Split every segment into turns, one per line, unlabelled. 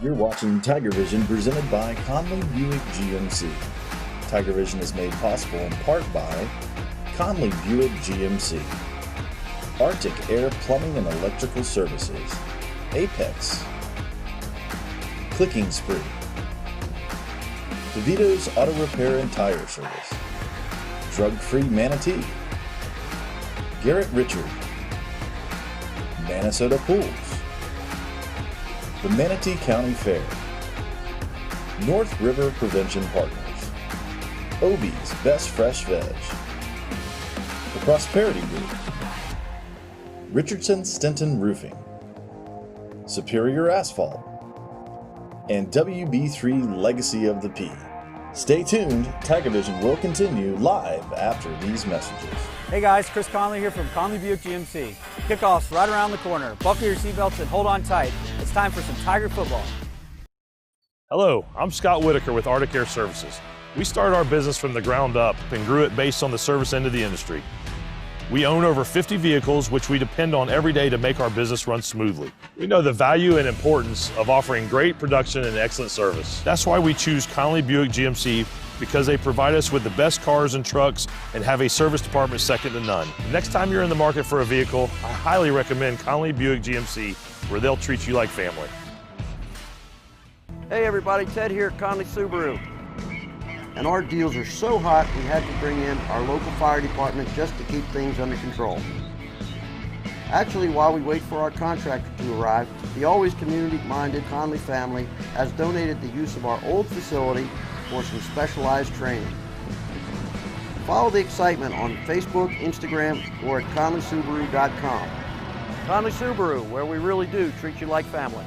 You're watching TigerVision presented by Conley Buick GMC. TigerVision is made possible in part by Conley Buick GMC, Arctic Air Plumbing and Electrical Services, Apex, Clicking Spree, DeVito's Auto Repair and Tire Service, Drug-Free Manatee, Garrett Richard, Minnesota Pools, the Manatee County Fair, North River Prevention Partners, Obie's Best Fresh Veg, the Prosperity Group, Richardson Stinton Roofing, Superior Asphalt, and WB3 Legacy of the P. Stay tuned, TigerVision will continue live after these messages.
Hey guys, Chris Conley here from Conley Buick GMC. Kickoff's right around the corner. Buckle your seatbelts and hold on tight. It's time for some Tiger football.
Hello, I'm Scott Whitaker with Arctic Air Services. We started our business from the ground up and grew it based on the service end of the industry. We own over 50 vehicles, which we depend on every day to make our business run smoothly. We know the value and importance of offering great production and excellent service. That's why we choose Conley Buick GMC, because they provide us with the best cars and trucks and have a service department second to none. Next time you're in the market for a vehicle, I highly recommend Conley Buick GMC, where they'll treat you like family.
Hey everybody, Ted here at Conley Subaru. And our deals are so hot, we had to bring in our local fire department just to keep things under control. Actually, while we wait for our contractor to arrive, the always community-minded Conley family has donated the use of our old facility for some specialized training. Follow the excitement on Facebook, Instagram, or at conleysubaru.com. Conley Subaru, where we really do treat you like family.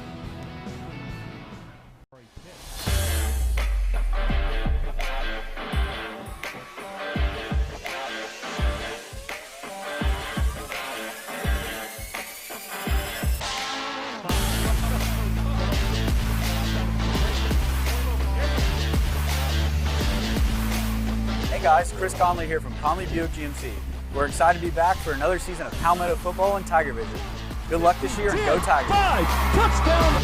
Hey guys, Chris Conley here from Conley Buick GMC. We're excited to be back for another season of Palmetto football and TigerVision. Good luck this year and go Tigers!
5, touchdown!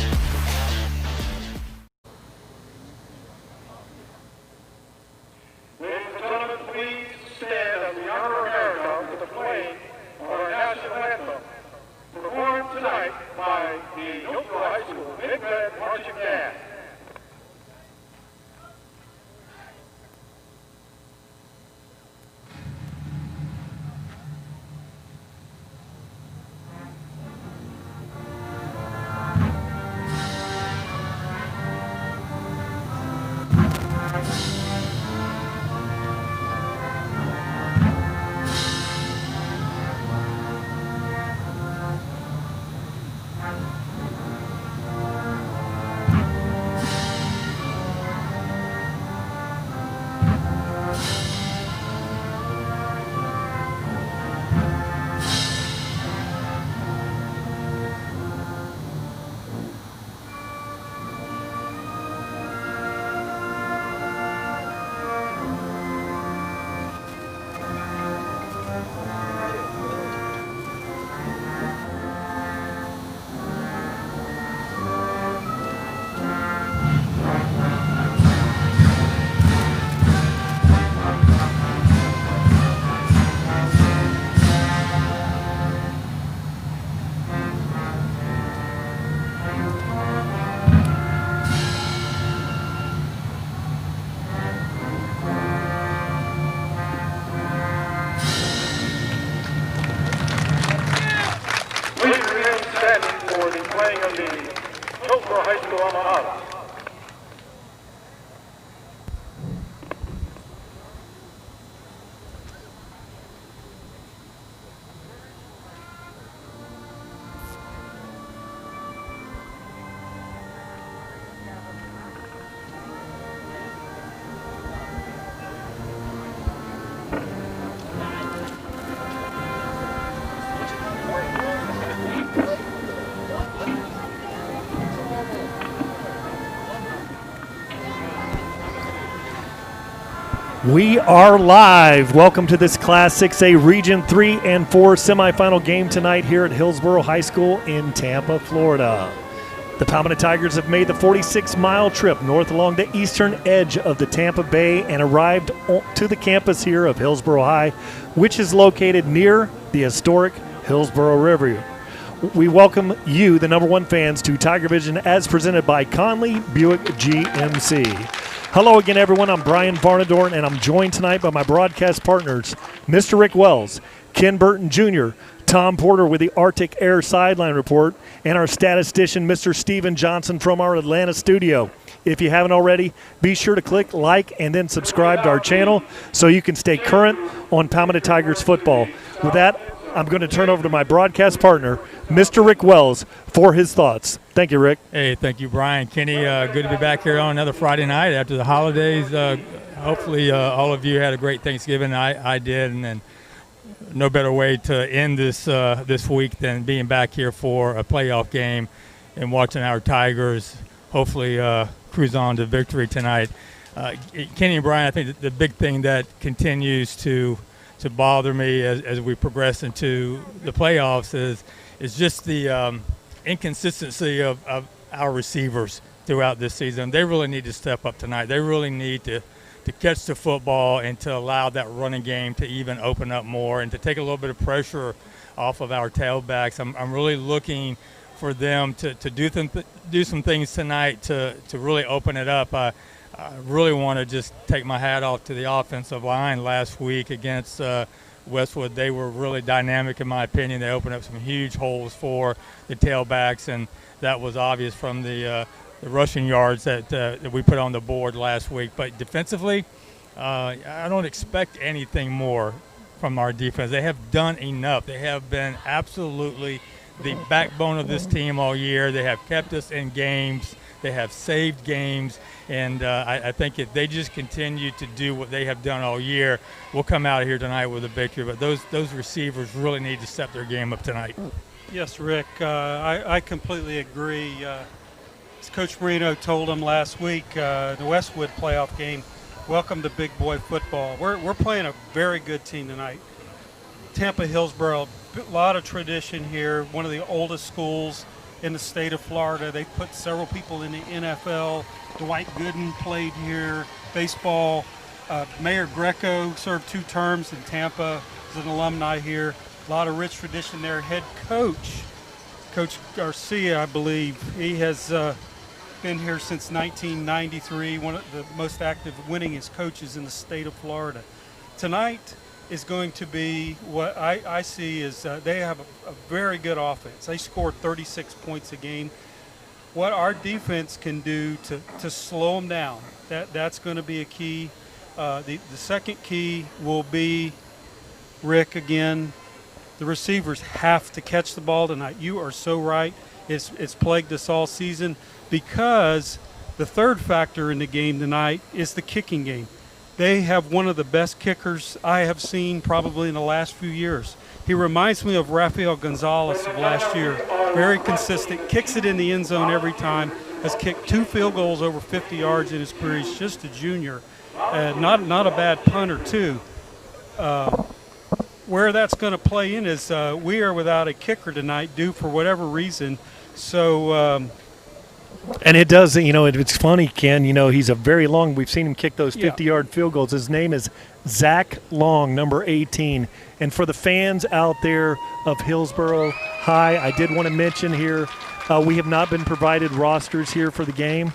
Ladies and gentlemen, please stand as we honor America with the playing of our national anthem, performed tonight by the Hillsborough High School Big Band Marching Band. For the playing of the Hillsborough High School alma mater.
We are live. Welcome to this Class 6A Region 3 and 4 semifinal game tonight here at Hillsborough High School in Tampa, Florida. The Palmetto Tigers have made the 46-mile trip north along the eastern edge of the Tampa Bay and arrived to the campus here of Hillsborough High, which is located near the historic Hillsborough River. We welcome you, the number one fans, to TigerVision as presented by Conley Buick GMC. Hello again, everyone. I'm Brian Varnadorn, and I'm joined tonight by my broadcast partners, Mr. Rick Wells, Ken Burton Jr., Tom Porter with the Arctic Air Sideline Report, and our statistician, Mr. Steven Johnson from our Atlanta studio. If you haven't already, be sure to click like and then subscribe to our channel so you can stay current on Palmetto Tigers football. With that, I'm going to turn over to my broadcast partner, Mr. Rick Wells, for his thoughts. Thank you, Rick.
Hey, thank you, Brian. Kenny, good to be back here on another Friday night after the holidays. Hopefully all of you had a great Thanksgiving. I did, and then no better way to end this week than being back here for a playoff game and watching our Tigers hopefully cruise on to victory tonight. Kenny and Brian, I think the big thing that continues to bother me as we progress into the playoffs is just the inconsistency of our receivers throughout this season. They really need to step up tonight. They really need to catch the football and to allow that running game to even open up more and to take a little bit of pressure off of our tailbacks. I'm really looking for them to do some things tonight to really open it up. I really want to just take my hat off to the offensive line last week against Westwood. They were really dynamic, in my opinion. They opened up some huge holes for the tailbacks, and that was obvious from the rushing yards that we put on the board last week. But defensively, I don't expect anything more from our defense. They have done enough. They have been absolutely the backbone of this team all year. They have kept us in games. They have saved games. And I think if they just continue to do what they have done all year, we'll come out of here tonight with a victory. But those receivers really need to step their game up tonight.
Yes, Rick, I completely agree. As Coach Marino told them last week, the Westwood playoff game, welcome to big boy football. We're playing a very good team tonight. Tampa Hillsborough, a lot of tradition here, one of the oldest schools in the state of Florida. They put several people in the NFL. Dwight Gooden played here, baseball. Mayor Greco served 2 terms in Tampa as an alumni here. A lot of rich tradition there. Head coach, Coach Garcia, I believe, he has been here since 1993, one of the most active, winningest coaches in the state of Florida. Tonight is going to be what I see is they have a very good offense. They scored 36 points a game. What our defense can do to slow them down, that's going to be a key. The second key will be, Rick, again, the receivers have to catch the ball tonight. You are so right. It's plagued us all season because the third factor in the game tonight is the kicking game. They have one of the best kickers I have seen probably in the last few years. He reminds me of Rafael Gonzalez of last year. Very consistent, kicks it in the end zone every time, has kicked 2 field goals over 50 yards in his career. He's just a junior. Not a bad punter, too. Where that's going to play in is we are without a kicker tonight due for whatever reason. So
and it does, it's funny, Ken, he's a very long, we've seen him kick those 50-yard field goals. His name is Zach Long, number 18. And for the fans out there of Hillsborough High, I did want to mention here, we have not been provided rosters here for the game.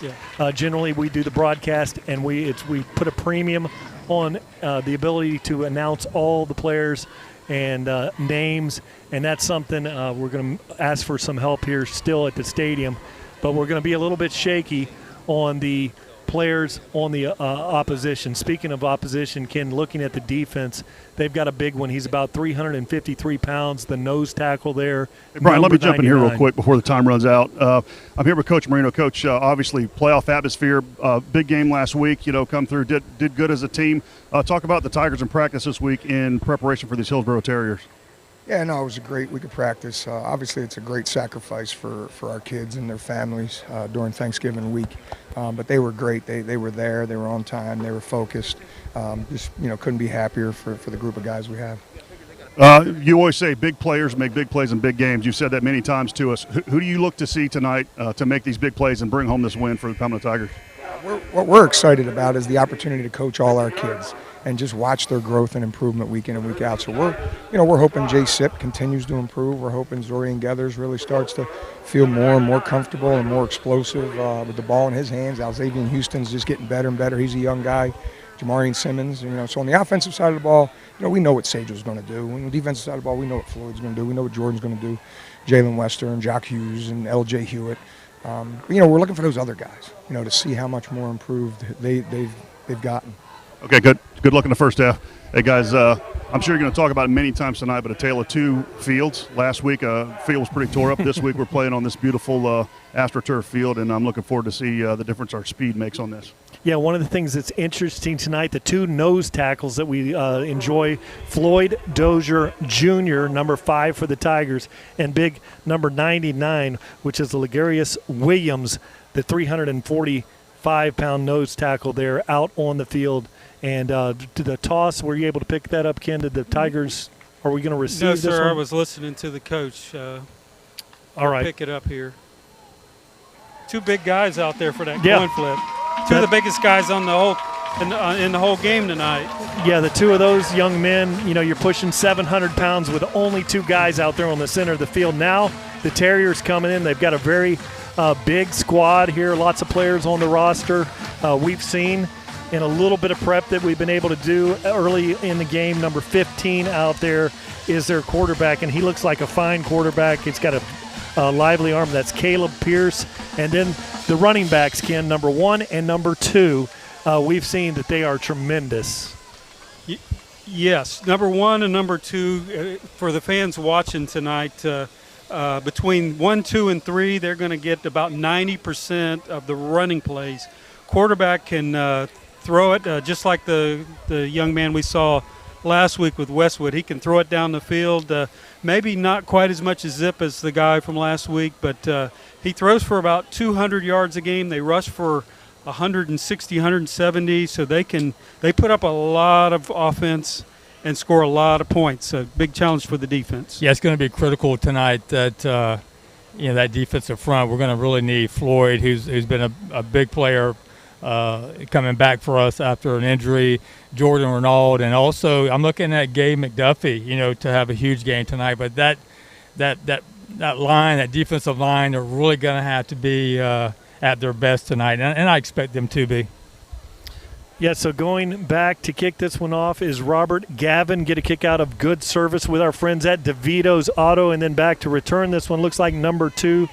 Generally, we do the broadcast, and we put a premium on the ability to announce all the players and names, and that's something we're going to ask for some help here still at the stadium. But we're going to be a little bit shaky on the players on the opposition. Speaking of opposition, Ken, looking at the defense, they've got a big one. He's about 353 pounds, the nose tackle there.
Hey, Brian, let me jump in here
99.
real quick before the time runs out. I'm here with Coach Marino. Coach, obviously playoff atmosphere, big game last week, come through, did good as a team. Talk about the Tigers in practice this week in preparation for these Hillsborough Terriers.
Yeah, no, it was a great week of practice. Obviously, it's a great sacrifice for our kids and their families during Thanksgiving week. But they were great. They were there. They were on time. They were focused. Couldn't be happier for the group of guys we have.
You always say big players make big plays in big games. You've said that many times to us. Who do you look to see tonight to make these big plays and bring home this win for the Palmetto Tigers?
What we're excited about is the opportunity to coach all our kids and just watch their growth and improvement week in and week out. So we're hoping Jay Sipp continues to improve. We're hoping Zorian Geathers really starts to feel more and more comfortable and more explosive with the ball in his hands. Alzavian Houston's just getting better and better. He's a young guy. Jamarian Simmons, so on the offensive side of the ball, we know what Sage was going to do. On the defensive side of the ball, we know what Floyd's going to do. We know what Jordan's going to do. Jalen Wester and Jock Hughes and L.J. Hewitt. We're looking for those other guys, to see how much more improved they've gotten.
Okay, good luck in the first half. Hey, guys, I'm sure you're going to talk about it many times tonight, but a tale of two fields. Last week, field was pretty tore up. This week, we're playing on this beautiful AstroTurf field, and I'm looking forward to see the difference our speed makes on this.
Yeah, one of the things that's interesting tonight, the two nose tackles that we enjoy, Floyd Dozier Jr., number 5 for the Tigers, and big number 99, which is Legarius Williams, the 345-pound nose tackle there out on the field. And to the toss, were you able to pick that up, Ken? Did the Tigers, are we going to receive
no,
this
sir,
one?
I was listening to the coach.
All right.
Pick it up here. Two big guys out there for that
Yeah.
coin flip. Two of the biggest guys on the whole in the whole game tonight.
Yeah, the two of those young men, you're pushing 700 pounds with only two guys out there on the center of the field. Now the Terriers coming in. They've got a very big squad here, lots of players on the roster. We've seen in a little bit of prep that we've been able to do early in the game, number 15 out there is their quarterback, and he looks like a fine quarterback. He's got a lively arm. That's Caleb Pierce. And then the running backs, Ken, number 1 and number 2, we've seen that they are tremendous.
Yes, number 1 and number 2, for the fans watching tonight, between 1, 2, and 3, they're going to get about 90% of the running plays. Quarterback can throw it just like the young man we saw last week with Westwood. He can throw it down the field, maybe not quite as much as zip as the guy from last week, but he throws for about 200 yards a game. They rush for 160, 170, so they put up a lot of offense and score a lot of points. A big challenge for the defense.
Yeah, it's going to be critical tonight that that defensive front. We're going to really need Floyd, who's been a big player coming back for us after an injury, Jordan Renaud, and also I'm looking at Gabe McDuffie, to have a huge game tonight. But that line, that defensive line, are really going to have to be at their best tonight, and I expect them to be.
Yeah, so going back to kick this one off is Robert Gavin. Get a kick out of good service with our friends at DeVito's Auto, and then back to return this one. Looks like number 2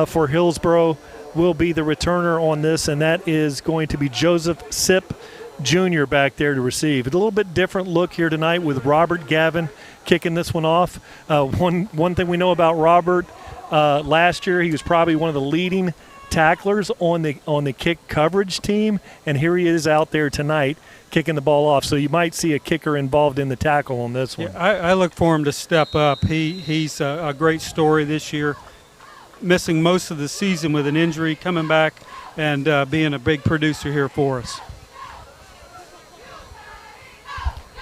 for Hillsborough will be the returner on this, and that is going to be Joseph Sipp Jr. back there to receive. A little bit different look here tonight with Robert Gavin kicking this one off. One thing we know about Robert, last year he was probably one of the leading tacklers on the kick coverage team, and here he is out there tonight kicking the ball off. So you might see a kicker involved in the tackle on this one.
Yeah, I look for him to step up. He's a great story this year, missing most of the season with an injury, coming back and being a big producer here for us.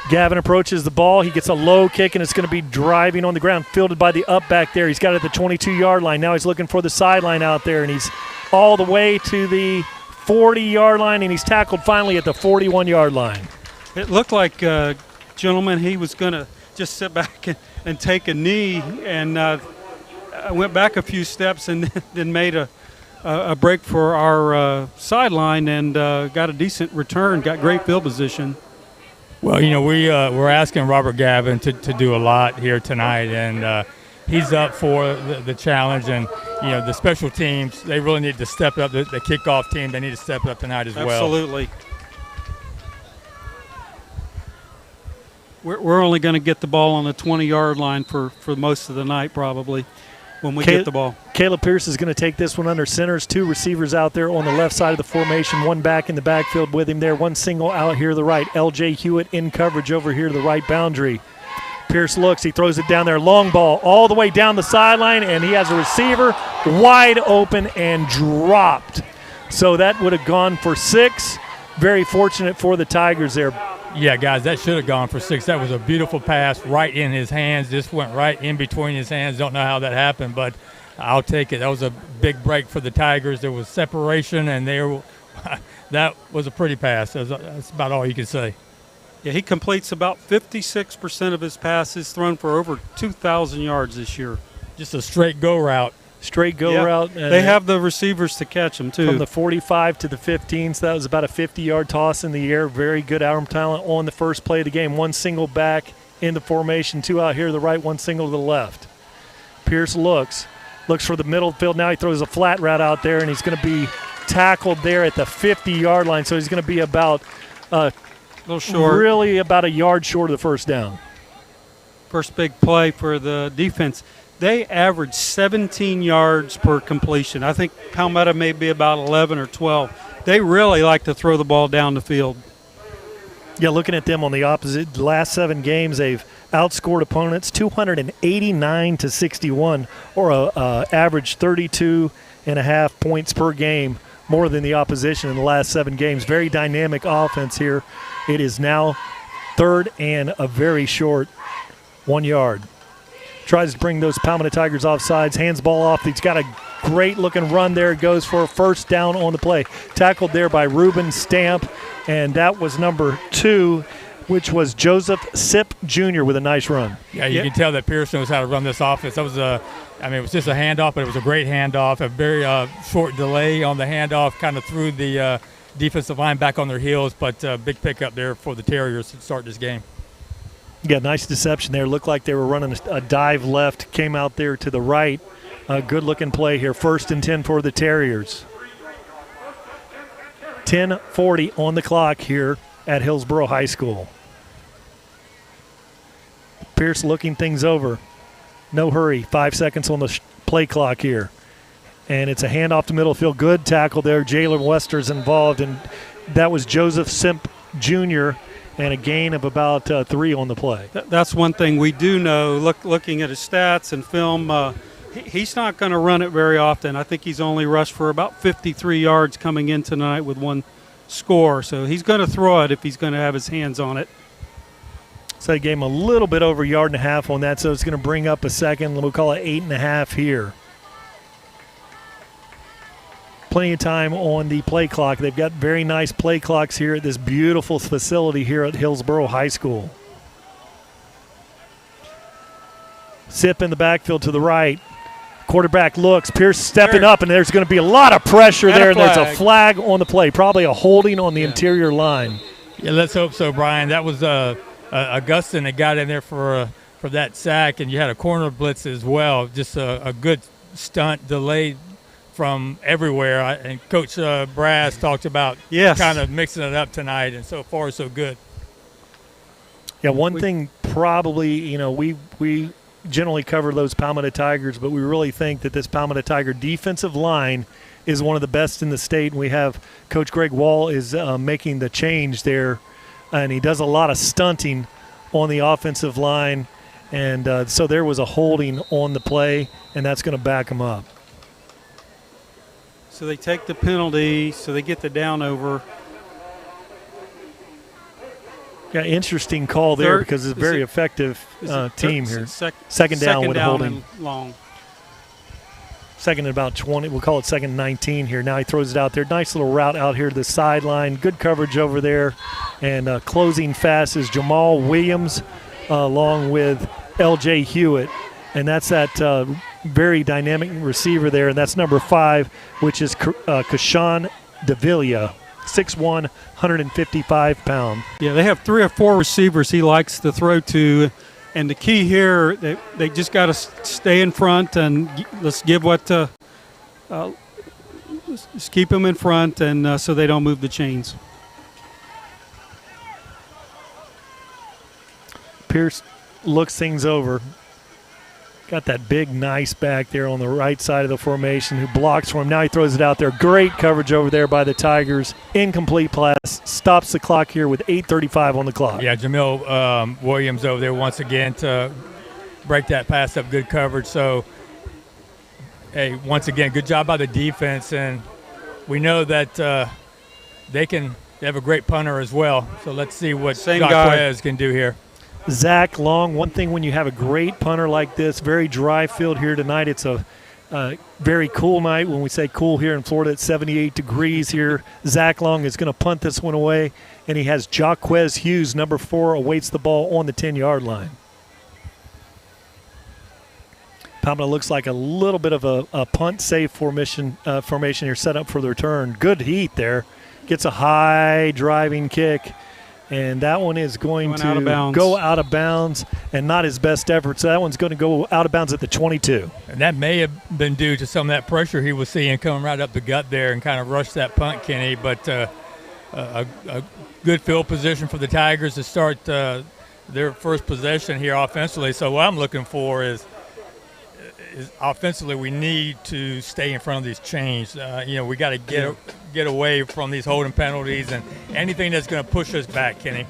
Gavin approaches the ball. He gets a low kick, and it's going to be driving on the ground, fielded by the up back there. He's got it at the 22-yard line. Now he's looking for the sideline out there, and he's all the way to the 40-yard line, and he's tackled finally at the 41-yard line.
It looked like, gentlemen, he was going to just sit back and take a knee, and went back a few steps and then made a break for our sideline and got a decent return, got great field position.
Well, we're asking Robert Gavin to do a lot here tonight, and he's up for the challenge. And, the special teams, they really need to step up. The kickoff team, they need to step up tonight as well.
Absolutely. We're only going to get the ball on the 20-yard line for most of the night probably when we get the ball.
Caleb Pierce is going to take this one under centers. 2 receivers out there on the left side of the formation, 1 back in the backfield with him there, 1 single out here to the right. L.J. Hewitt in coverage over here to the right boundary. Pierce looks, he throws it down there, long ball all the way down the sideline, and he has a receiver wide open and dropped. So that would have gone for 6. Very fortunate for the Tigers there.
Yeah, guys, that should have gone for 6. That was a beautiful pass right in his hands. Just went right in between his hands. Don't know how that happened, but I'll take it. That was a big break for the Tigers. There was separation, and that was a pretty pass. That's about all you can say.
Yeah, he completes about 56% of his passes, thrown for over 2,000 yards this year.
Just a straight go route.
Straight go route.
They have the receivers to catch him, too.
From the 45 to the 15, so that was about a 50-yard toss in the air. Very good arm talent on the first play of the game. One single back in the formation, 2 out here to the right, 1 single to the left. Pierce looks for the middle field. Now he throws a flat route out there, and he's going to be tackled there at the 50-yard line, so he's going to be about
a little short.
Really about a yard short of the first down.
First big play for the defense. They average 17 yards per completion. I think Palmetto may be about 11 or 12. They really like to throw the ball down the field.
Yeah, looking at them on the opposite, the last 7 games, they've outscored opponents 289 to 61, or average 32.5 points per game, more than the opposition in the last 7 games. Very dynamic offense here. It is now 3rd and a very short 1 yard. Tries to bring those Palmetto Tigers off sides, hands ball off. He's got a great-looking run there. Goes for a first down on the play. Tackled there by Ruben Stamp, and that was number 2, which was Joseph Sipp Jr. with a nice run.
Yeah, you can tell that Pierce knows how to run this offense. That was it was just a handoff, but it was a great handoff. A very short delay on the handoff, kind of threw the defensive line back on their heels, but big pickup there for the Terriers to start this game.
Yeah, nice deception there. Looked like they were running a dive left, came out there to the right. A good-looking play here. 1st and 10 for the Terriers. 10:40 on the clock here at Hillsborough High School. Pierce looking things over. No hurry. 5 seconds on the play clock here. And it's a handoff to middle field. Good tackle there. Jalen Wester's involved, and that was Joseph Simp Jr., and a gain of about 3 on the play.
That's one thing we do know, looking at his stats and film, he's not going to run it very often. I think he's only rushed for about 53 yards coming in tonight with 1 score. So he's going to throw it if he's going to have his hands on it.
So they gave him a little bit over 1.5 yards on that, so it's going to bring up a second. We'll call it 8.5 here. Plenty of time on the play clock. They've got very nice play clocks here at this beautiful facility here at Hillsborough High School. Sip in the backfield to the right. Quarterback looks. Pierce stepping up, and there's going to be a lot of pressure there, and there's a flag on the play. Probably a holding on the interior line.
Yeah, let's hope so, Brian. That was Augustin that got in there for that sack, and you had a corner blitz as well. Just a good stunt, delayed from everywhere. And Coach Brass talked about kind of mixing it up tonight, and so far so good.
Yeah, one thing probably, we generally cover those Palmetto Tigers, but we really think that this Palmetto Tiger defensive line is one of the best in the state. And we have Coach Greg Wall is making the change there, and he does a lot of stunting on the offensive line. And so there was a holding on the play, and that's going to back him up.
So they take the penalty, so they get the down over.
Yeah, interesting call there because it's a very effective team here. Second down with holding.
Long.
Second and about 20. We'll call it 2nd and 19 here. Now he throws it out there. Nice little route out here to the sideline. Good coverage over there. And closing fast is Jamal Williams along with L.J. Hewitt. And that's that very dynamic receiver there. And that's number 5, which is Kashawn Davila. 6'1", 155 pound.
Yeah, they have 3 or 4 receivers he likes to throw to, and the key here, they just got to stay in front and let's give let's keep them in front, and so they don't move the chains.
Pierce looks things over. Got that big, nice back there on the right side of the formation who blocks for him. Now he throws it out there. Great coverage over there by the Tigers. Incomplete pass. Stops the clock here with 8:35 on the clock.
Yeah, Jamil Williams over there once again to break that pass up. Good coverage. So, once again, good job by the defense. And we know that they can they have a great punter as well. So let's see what
Same
Jaquez can do here.
Zach Long, one thing when you have a great punter like this, very dry field here tonight, it's a very cool night. When we say cool here in Florida, it's 78 degrees here. Zach Long is going to punt this one away, and he has Jaquez Hughes, number 4, awaits the ball on the 10-yard line. Palmetto looks like a little bit of a punt safe formation here set up for the return. Good heat there. Gets a high driving kick. And that one is going to go out of bounds, and not his best effort. So that one's going to go out of bounds at the 22.
And that may have been due to some of that pressure he was seeing coming right up the gut there and kind of rushed that punt, Kenny. But a good field position for the Tigers to start their first possession here offensively. So what I'm looking for is offensively we need to stay in front of these chains. We got to get away from these holding penalties and anything that's going to push us back, Kenny.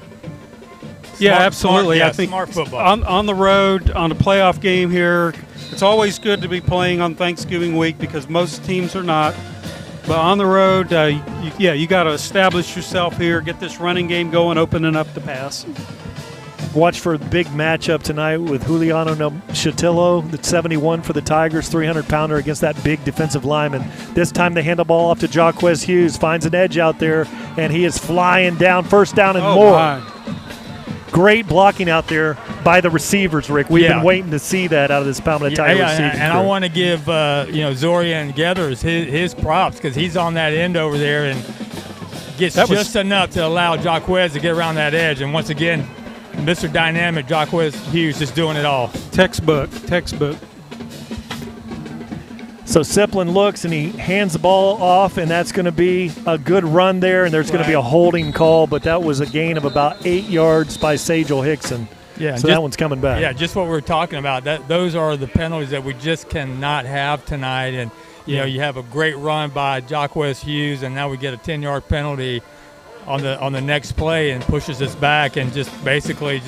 Absolutely. I think
smart football.
On the road, on a playoff game here, it's always good to be playing on Thanksgiving week because most teams are not. But on the road, you got to establish yourself here, get this running game going, opening up the pass.
Watch for a big matchup tonight with Juliano Chatillo, the 71 for the Tigers, 300-pounder against that big defensive lineman. This time they hand the ball off to Jaquez Hughes, finds an edge out there, and he is flying down, first down and more. My. Great blocking out there by the receivers, Rick. We've been waiting to see that out of this Palmetto Tiger receiving
and
crew.
I want to give Zoria and Gathers his props because he's on that end over there and gets just enough to allow Jaquez to get around that edge. And once again, Mr. Dynamic, Jaquez Hughes, just doing it all.
Textbook.
So Siplin looks and he hands the ball off, and that's going to be a good run there, and there's going to be a holding call, but that was a gain of about 8 yards by Sajel Hickson.
Yeah,
so that one's coming back.
Yeah, just what we were talking about. Those are the penalties that we just cannot have tonight. And, you have a great run by Jaquez Hughes, and now we get a 10-yard penalty on the next play and pushes us back and just basically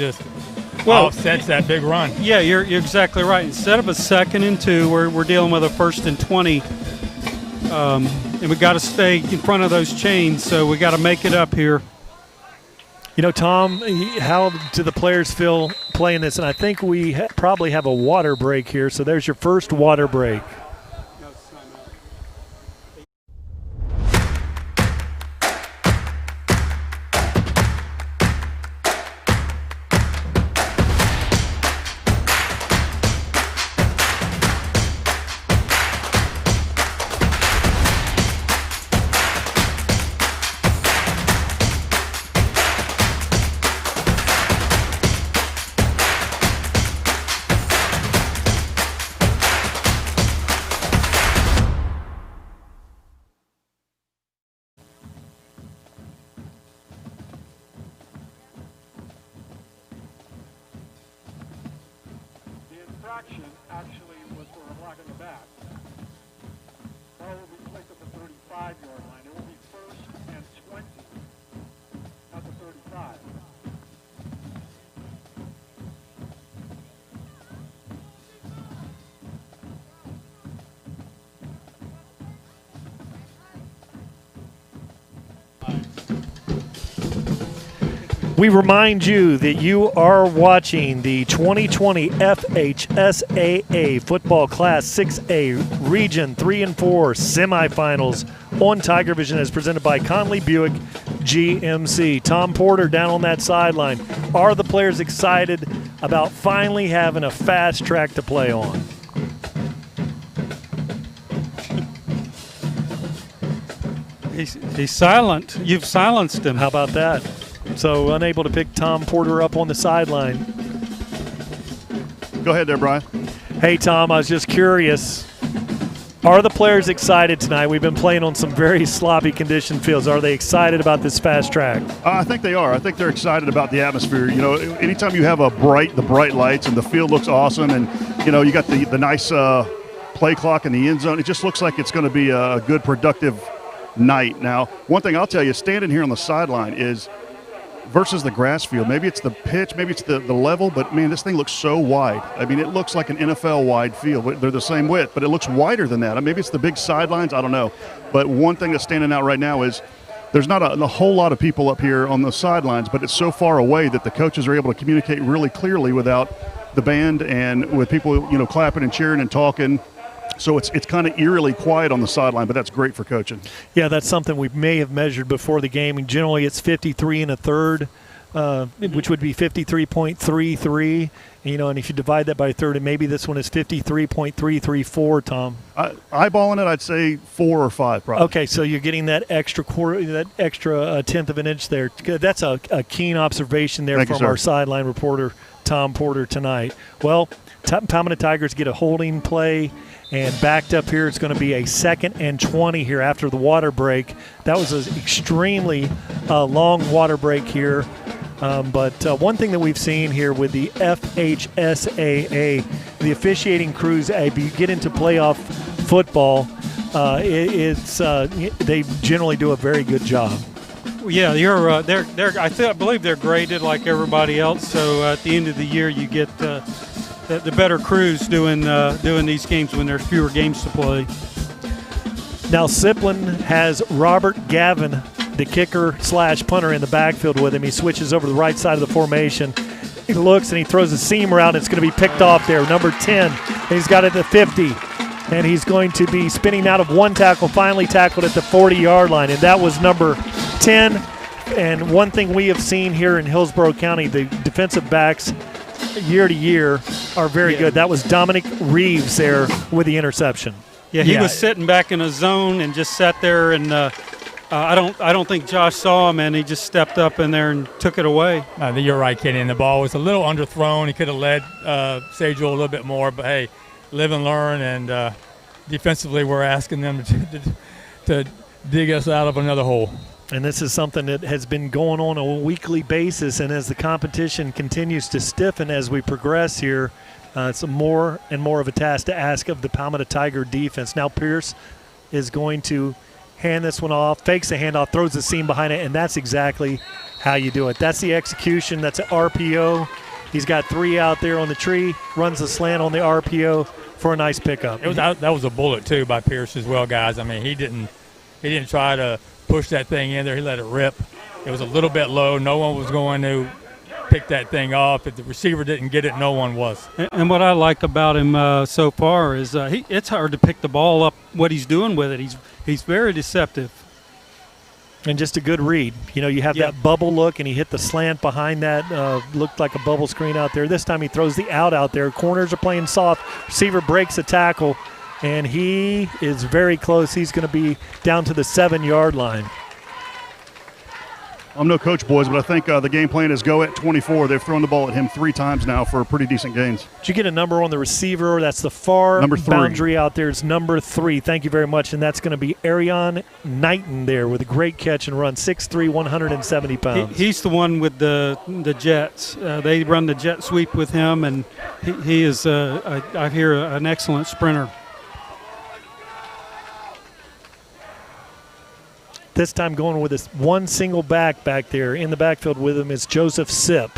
offsets that big run.
Yeah, you're exactly right. Instead of a 2nd and 2, we're dealing with a 1st and 20. And we got to stay in front of those chains, so we got to make it up here.
Tom, how do the players feel playing this? And I think we probably have a water break here, so there's your first water break.
Actually was for a block in the back. Ball will be placed at the 35-yard line. It will be 1st and 20 at the 35.
We remind you that you are watching the 2020 FHSAA Football Class 6A Region 3 and 4 semifinals on TigerVision as presented by Conley Buick GMC. Tom Porter down on that sideline. Are the players excited about finally having a fast track to play on?
He's silent. You've silenced him.
How about that? So unable to pick Tom Porter up on the sideline.
Go ahead there, Brian.
Hey, Tom, I was just curious. Are the players excited tonight? We've been playing on some very sloppy condition fields. Are they excited about this fast track?
I think they are. I think they're excited about the atmosphere. Anytime you have the bright lights and the field looks awesome and, you got the nice play clock in the end zone, it just looks like it's going to be a good, productive night. Now, one thing I'll tell you, standing here on the sideline is versus the grass field. Maybe it's the pitch, maybe it's the level, but, man, this thing looks so wide. I mean, it looks like an NFL-wide field. They're the same width, but it looks wider than that. Maybe it's the big sidelines. I don't know. But one thing that's standing out right now is there's not a whole lot of people up here on the sidelines, but it's so far away that the coaches are able to communicate really clearly without the band and with people, clapping and cheering and talking. So it's kind of eerily quiet on the sideline, but that's great for coaching.
Yeah, that's something we may have measured before the game. And generally, it's 53 1/3, which would be 53.33. And if you divide that by a third, and maybe this one is 53.334, Tom.
Eyeballing it, I'd say 4 or 5 probably.
Okay, so you're getting that extra quarter, that extra tenth of an inch there. That's a keen observation there from our sideline reporter, Tom Porter, tonight. Well, Palmetto Tigers get a holding play, and backed up here, it's going to be a 2nd and 20 here after the water break. That was an extremely long water break here. But one thing that we've seen here with the FHSAA, the officiating crews, if you get into playoff football, they generally do a very good job.
Yeah, I believe they're graded like everybody else. So at the end of the year, you get the better crews doing these games when there's fewer games to play.
Now Siplin has Robert Gavin, the kicker/punter, in the backfield with him. He switches over to the right side of the formation. He looks and he throws a seam around. It's going to be picked off there. Number 10. He's got it at the 50. And he's going to be spinning out of one tackle, finally tackled at the 40-yard line. And that was number 10. And one thing we have seen here in Hillsborough County, the defensive backs year to year are very good. That was Dominic Reeves there with the interception.
Yeah, he was sitting back in a zone and just sat there, and I don't think Josh saw him, and he just stepped up in there and took it away.
You're right, Kenny. And the ball was a little underthrown. He could have led Sajul a little bit more, but hey, live and learn. And defensively, we're asking them to dig us out of another hole.
And this is something that has been going on a weekly basis, and as the competition continues to stiffen as we progress here, it's more and more of a task to ask of the Palmetto Tiger defense. Now Pierce is going to hand this one off, fakes the handoff, throws the seam behind it, and that's exactly how you do it. That's the execution. That's an RPO. He's got 3 out there on the tree, runs the slant on the RPO for a nice pickup.
That was a bullet, too, by Pierce as well, guys. I mean, he didn't try to push that thing in there. He let it rip. It was a little bit low. No one was going to pick that thing off. If the receiver didn't get it, no one was.
And what I like about him so far is it's hard to pick the ball up, what he's doing with it. He's very deceptive.
And just a good read. You have that bubble look, and he hit the slant behind that. Looked like a bubble screen out there. This time he throws the out there. Corners are playing soft. Receiver breaks a tackle, and he is very close. He's going to be down to the 7-yard line.
I'm no coach, boys, but I think the game plan is go at 24. They've thrown the ball at him 3 times now for pretty decent gains.
Did you get a number on the receiver? That's the far boundary out there. It's number 3. Thank you very much. And that's going to be Arion Knighton there with a great catch and run, 6'3", 170 pounds.
He's the one with the Jets. They run the jet sweep with him, and he is, I hear, an excellent sprinter.
This time going with one single back there in the backfield with him is Joseph Sipp.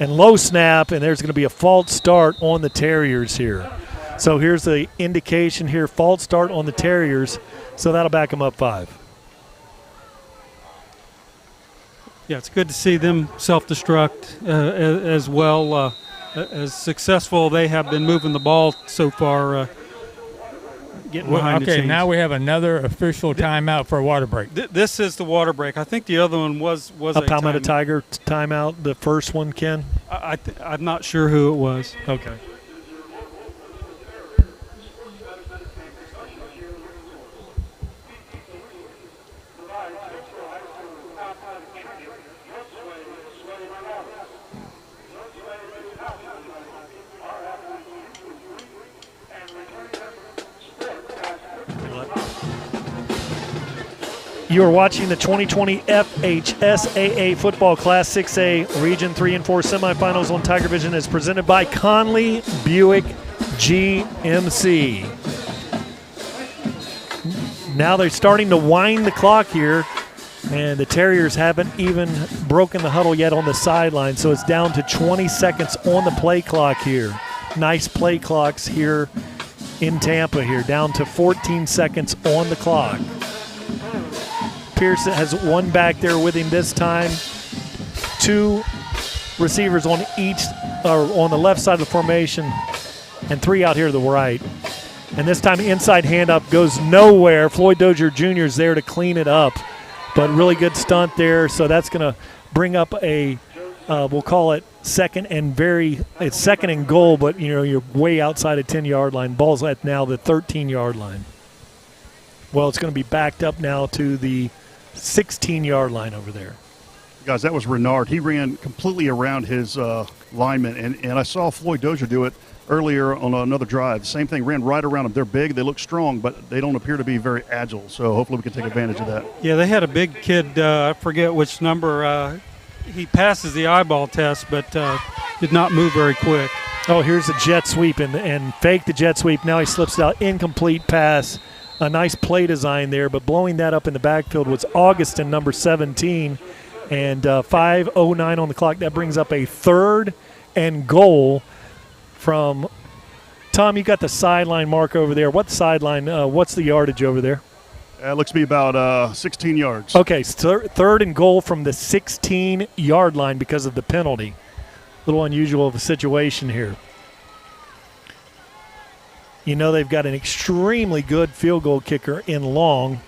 And low snap, and there's going to be a false start on the Terriers here. So here's the indication here, false start on the Terriers, so that'll back them up 5.
Yeah, it's good to see them self-destruct as well. As successful they have been moving the ball so far.
Okay, now we have another official timeout for a water break.
This is the water break. I think the other one was
a Palmetto Tiger timeout, the first one, Ken?
I'm not sure who it was.
Okay. You are watching the 2020 FHSAA Football Class 6A Region 3 and 4 semifinals on TigerVision is presented by Conley Buick GMC. Now they're starting to wind the clock here, and the Terriers haven't even broken the huddle yet on the sideline, so it's down to 20 seconds on the play clock here. Nice play clocks here in Tampa here, down to 14 seconds on the clock. Pierce has one back there with him this time. 2 receivers on on the left side of the formation, and 3 out here to the right. And this time inside handoff goes nowhere. Floyd Dozier Jr. is there to clean it up, but really good stunt there. So that's going to bring up a we'll call it second and goal, but you're way outside of 10-yard line. Ball's at now the 13-yard line. Well, it's going to be backed up now to the 16-yard line over there.
Guys, that was Renard. He ran completely around his lineman, and I saw Floyd Dozier do it earlier on another drive. Same thing, ran right around them. They're big, they look strong, but they don't appear to be very agile, so hopefully we can take advantage of that.
Yeah, they had a big kid, I forget which number, he passes the eyeball test, but did not move very quick.
Oh, here's a jet sweep and fake the jet sweep. Now he slips it out, incomplete pass. A nice play design there, but blowing that up in the backfield was Augustin, number 17, and 5:09 on the clock. That brings up a 3rd and goal from Tom. You got the sideline mark over there. What sideline? What's the yardage over there?
It looks to be about 16 yards.
Okay, 3rd and goal from the 16-yard line because of the penalty. A little unusual of a situation here. They've got an extremely good field goal kicker in Long,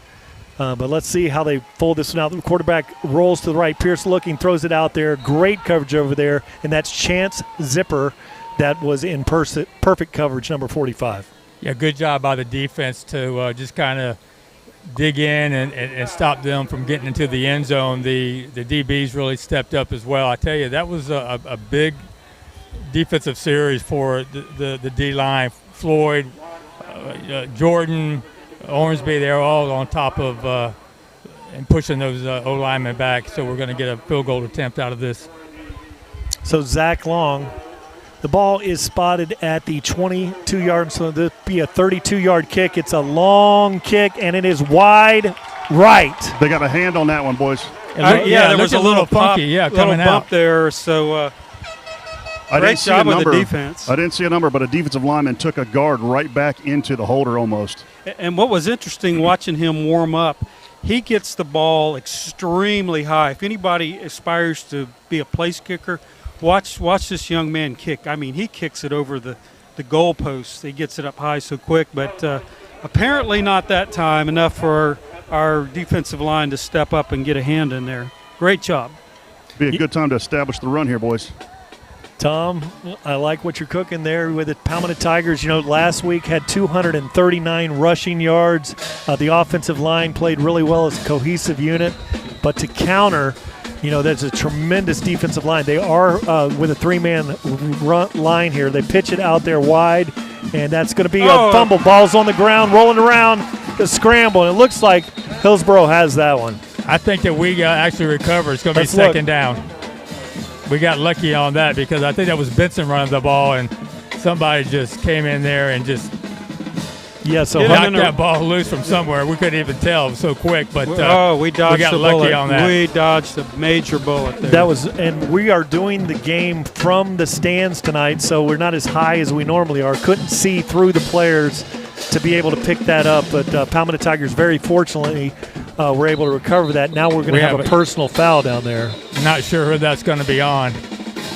but let's see how they fold this one out. The quarterback rolls to the right. Pierce looking, throws it out there. Great coverage over there, and that's Chance Zipper that was in perfect coverage, number 45.
Yeah, good job by the defense to just kind of dig in and stop them from getting into the end zone. The DBs really stepped up as well. I tell you, that was a big defensive series for the D-line. Floyd, Jordan, Ormsby, they're all on top of and pushing those O-linemen back, so we're going to get a field goal attempt out of this.
So Zach Long, the ball is spotted at the 22-yard, so this will be a 32-yard kick. It's a long kick, and it is wide right.
They got a hand on that one, boys.
There was a little
funky,
pop,
coming
little bump
out
there, so great job with the defense.
I didn't see a number, but a defensive lineman took a guard right back into the holder almost.
And what was interesting watching him warm up, he gets the ball extremely high. If anybody aspires to be a place kicker, watch this young man kick. I mean, he kicks it over the goalpost. He gets it up high so quick, but apparently not that time enough for our defensive line to step up and get a hand in there. Great job.
Be a good time to establish the run here, boys.
Tom, I like what you're cooking there with the Palmetto Tigers. Last week had 239 rushing yards. The offensive line played really well as a cohesive unit. But to counter, there's a tremendous defensive line. They are with a 3-man line here. They pitch it out there wide, and that's going to be a fumble. Ball's on the ground, rolling around, the scramble. And it looks like Hillsborough has that one.
I think that we actually recover. It's going to be second down. We got lucky on that because I think that was Benson running the ball, and somebody just came in there and just knocked that ball loose from somewhere. We couldn't even tell. It was so quick, but
we
got
dodged
lucky on that.
We dodged a major bullet there.
And we are doing the game from the stands tonight, so we're not as high as we normally are. Couldn't see through the players to be able to pick that up, but Palmetto Tigers very fortunately were able to recover that. Now we're going to have a personal foul down there.
Not sure who that's going to be on.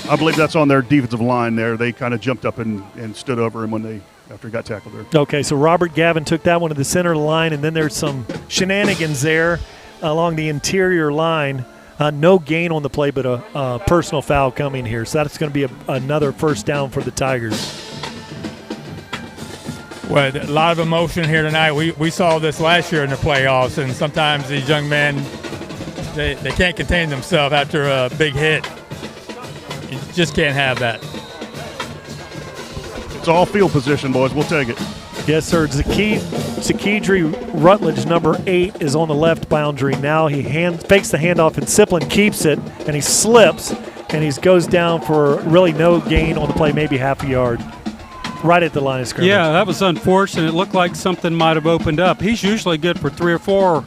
I believe that's on their defensive line there. They kind of jumped up and stood over him after he got tackled there.
Okay, so Robert Gavin took that one to the center of the line, and then there's some shenanigans there along the interior line. No gain on the play, but a personal foul coming here. So that's going to be another first down for the Tigers.
Well, a lot of emotion here tonight. We saw this last year in the playoffs, and sometimes these young men, they can't contain themselves after a big hit. You just can't have that.
It's all field position, boys. We'll take it.
Yes, sir. Zakidri Rutledge, number 8, is on the left boundary. Now he fakes the handoff, and Siplin keeps it, and he slips, and he goes down for really no gain on the play, maybe half a yard. Right at the line of scrimmage.
Yeah, that was unfortunate. It looked like something might have opened up. He's usually good for 3 or 4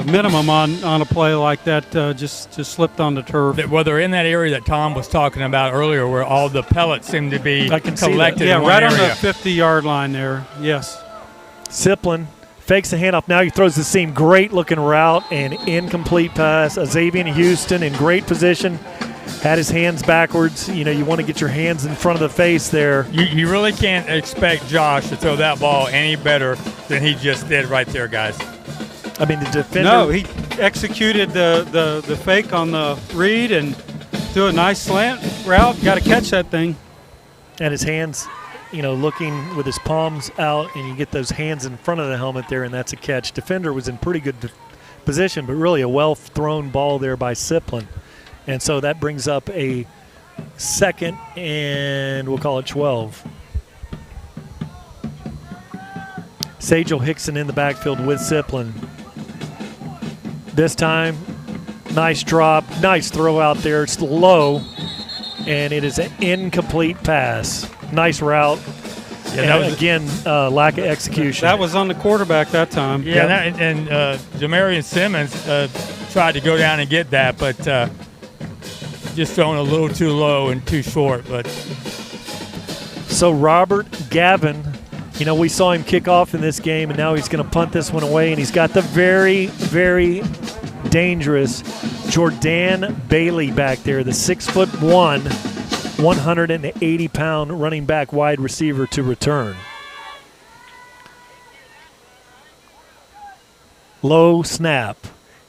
minimum on a play like that. Just slipped on the turf.
Well, they're in that area that Tom was talking about earlier where all the pellets seem to be collected
Yeah,
in one
right
area.
on the 50-yard line there. Yes.
Siplin fakes the handoff. Now he throws the seam. Great looking route and incomplete pass. Xavier Houston in great position. Had his hands backwards. You know, you want to get your hands in front of the face there.
You really can't expect Josh to throw that ball any better than he just did right there, guys.
I mean, the defender.
No, he executed the fake on the read and threw a nice slant route. Got to catch that thing.
And his hands, you know, looking with his palms out, and you get those hands in front of the helmet there, and that's a catch. Defender was in pretty good position, but really a well-thrown ball there by Siplin. And so that brings up a second, and we'll call it 12. Sajel Hickson in the backfield with Siplin. This time, nice drop, nice throw out there. It's low, and it is an incomplete pass. Nice route. Yeah, and again, lack of execution.
That was on the quarterback that time.
Yeah, and Jamarian Simmons tried to go down and get that, but just thrown a little too low and too short. But
so Robert Gavin, you know, we saw him kick off in this game, and now he's going to punt this one away, and he's got the very, very dangerous Jordan Bailey back there, the 6'1", 180-pound running back wide receiver to return. Low snap.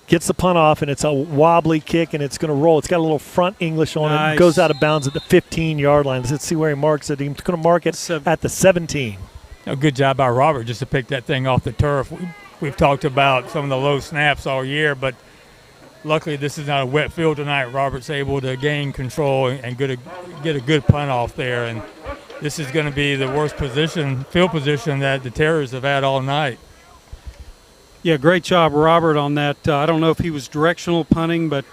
Gets the punt off, and it's a wobbly kick, and it's going to roll. It's got a little front English on it. It goes out of bounds at the 15-yard line. Let's see where he marks it. He's going to mark it at the 17.
A good job by Robert just to pick that thing off the turf. We've talked about some of the low snaps all year, but luckily this is not a wet field tonight. Robert's able to gain control and get a good punt off there. And this is going to be the worst field position that the Terriers have had all night.
Yeah, great job, Robert, on that. I don't know if he was directional punting, but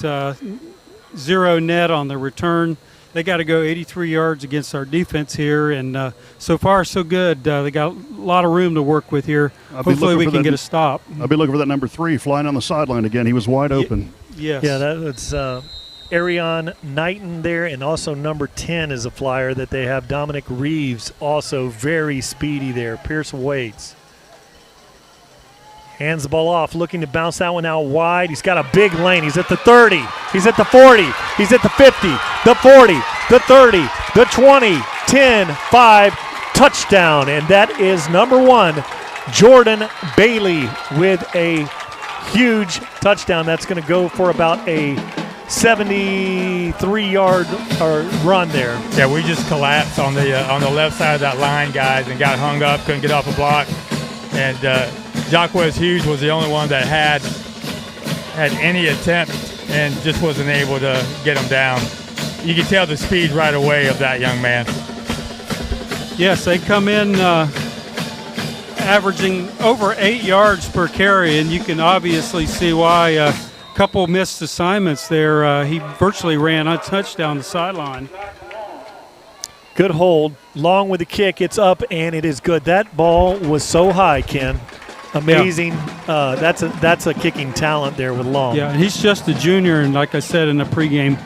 zero net on the return. They got to go 83 yards against our defense here, and so far so good. They got a lot of room to work with here. Hopefully we can get a stop.
I'll be looking for that number 3 flying on the sideline again. He was wide open.
Yes.
Yeah, that's Arion Knighton there, and also number 10 is a flyer that they have. Dominic Reeves, also very speedy there. Pierce Waits. Hands the ball off, looking to bounce that one out wide. He's got a big lane. He's at the 30. He's at the 40. He's at the 50, the 40, the 30, the 20, 10, 5, touchdown. And that is number 1, Jordan Bailey with a huge touchdown. That's going to go for about a 73-yard run there.
Yeah, we just collapsed on the left side of that line, guys, and got hung up, couldn't get off a block. And Jacquez Hughes was the only one that had any attempt and just wasn't able to get him down. You can tell the speed right away of that young man.
Yes, they come in averaging over 8 yards per carry, and you can obviously see why. A couple missed assignments there. He virtually ran untouched down the sideline.
Good hold. Long with the kick. It's up, and it is good. That ball was so high, Ken. Amazing. Yeah. That's a kicking talent there with Long.
Yeah, he's just a junior, and like I said in the pregame,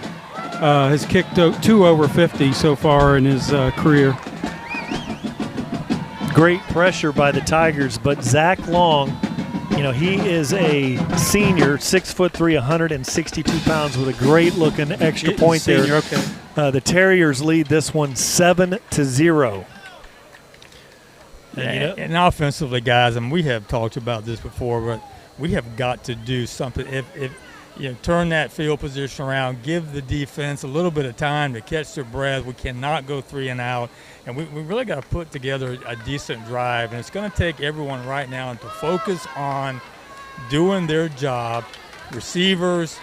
has kicked 2 over 50 so far in his career.
Great pressure by the Tigers, but Zach Long, you know, he is a senior, 6'3", 162 pounds with a great-looking extra point
senior,
there.
Okay.
The Terriers lead this one 7-0.
And offensively, guys, and we have talked about this before, but we have got to do something. If you know, turn that field position around, give the defense a little bit of time to catch their breath. We cannot go 3 and out, and we really got to put together a decent drive. And it's going to take everyone right now to focus on doing their job, receivers,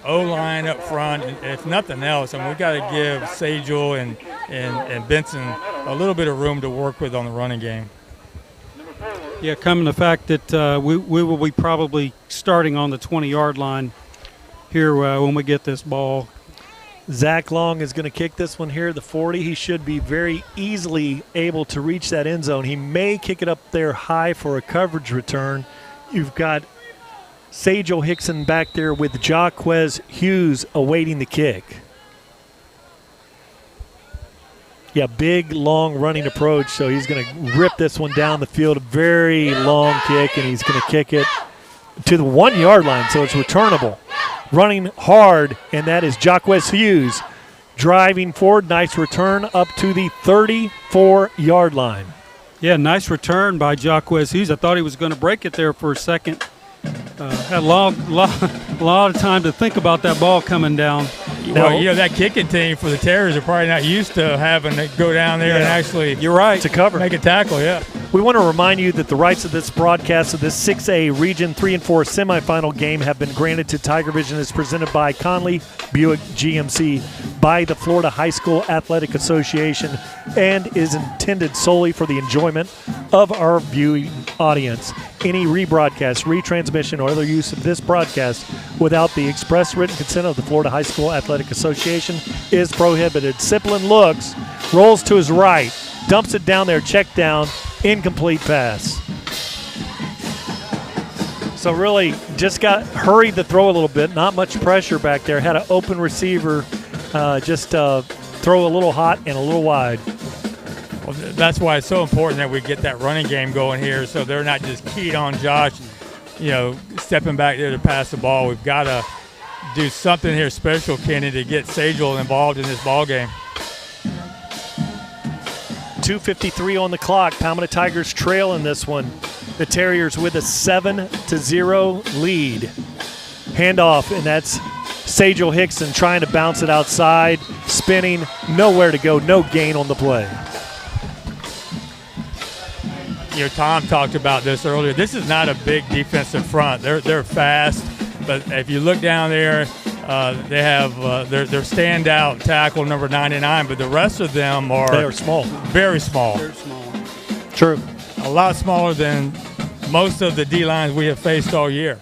O-line up front, and if nothing else, I mean, we got to give Sajel and Benson a little bit of room to work with on the running game.
Yeah, coming to the fact that we will be probably starting on the 20-yard line here when we get this ball.
Zach Long is going to kick this one here, the 40. He should be very easily able to reach that end zone. He may kick it up there high for a coverage return. You've got Sajel Hickson back there with Jacquez Hughes awaiting the kick. Yeah, big, long running approach. So he's going to rip this one down the field. A very long kick, and he's going to kick it to the 1 yard line, so it's returnable. Running hard, and that is Jacquez Hughes driving forward. Nice return up to the 34-yard line.
Yeah, nice return by Jacquez Hughes. I thought he was going to break it there for a second. Had a lot of time to think about that ball coming down.
Well, that kicking team for the Terriers are probably not used to having to go down there and actually
You're right.
To cover.
make a tackle, yeah.
We want to remind you that the rights of this broadcast of this 6A Region 3 and 4 semifinal game have been granted to TigerVision. It's presented by Conley Buick GMC by the Florida High School Athletic Association and is intended solely for the enjoyment of our viewing audience. Any rebroadcast, retransmission, or other use of this broadcast without the express written consent of the Florida High School Athletic Association is prohibited. Siplin looks, rolls to his right, dumps it down there, check down, incomplete pass. So really just got hurried to throw a little bit, not much pressure back there. Had an open receiver, just throw a little hot and a little wide.
Well, that's why it's so important that we get that running game going here so they're not just keyed on Josh, stepping back there to pass the ball. We've got to do something here special, Kenny, to get Sagel involved in this ball game.
2:53 on the clock. Palmetto Tigers trail in this one. The Terriers with a 7-0 lead. Handoff, and that's Sagel Hickson trying to bounce it outside, spinning, nowhere to go, no gain on the play.
Tom talked about this earlier. This is not a big defensive front. They're fast, but if you look down there, they have their standout tackle number 99, but the rest of them
they are small,
very small.
Very small.
True,
a lot smaller than most of the D lines we have faced all year.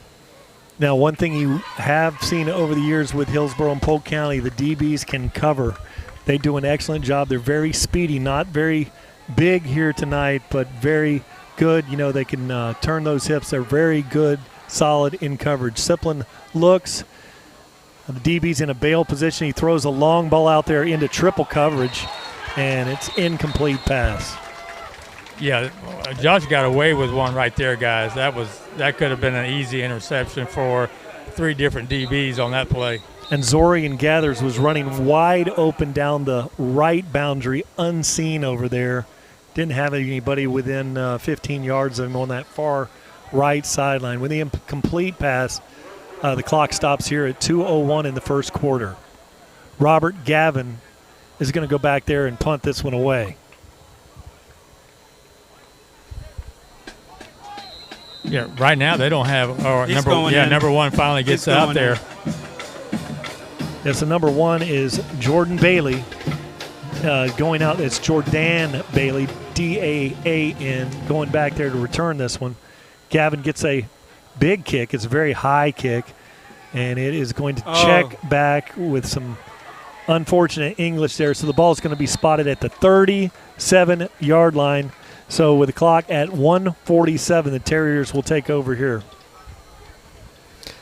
Now, one thing you have seen over the years with Hillsborough and Polk County, the DBs can cover. They do an excellent job. They're very speedy, not very big here tonight, but very good. They can turn those hips. They're very good, solid in coverage. Siplin looks. The DB's in a bail position. He throws a long ball out there into triple coverage, and it's incomplete pass.
Yeah, Josh got away with one right there, guys. That could have been an easy interception for 3 different DBs on that play.
And Zorian Gathers was running wide open down the right boundary, unseen over there. Didn't have anybody within 15 yards of him on that far right sideline. With the incomplete pass, the clock stops here at 2:01 in the first quarter. Robert Gavin is going to go back there and punt this one away.
Yeah, right now they don't have number one finally gets out there.
Yes, the number 1 is Jordan Bailey. Going out, it's Jordan Bailey, D-A-A-N, going back there to return this one. Gavin gets a big kick. It's a very high kick, and it is going to check back with some unfortunate English there. So the ball is going to be spotted at the 37-yard line. So with the clock at 1:47, the Terriers will take over here.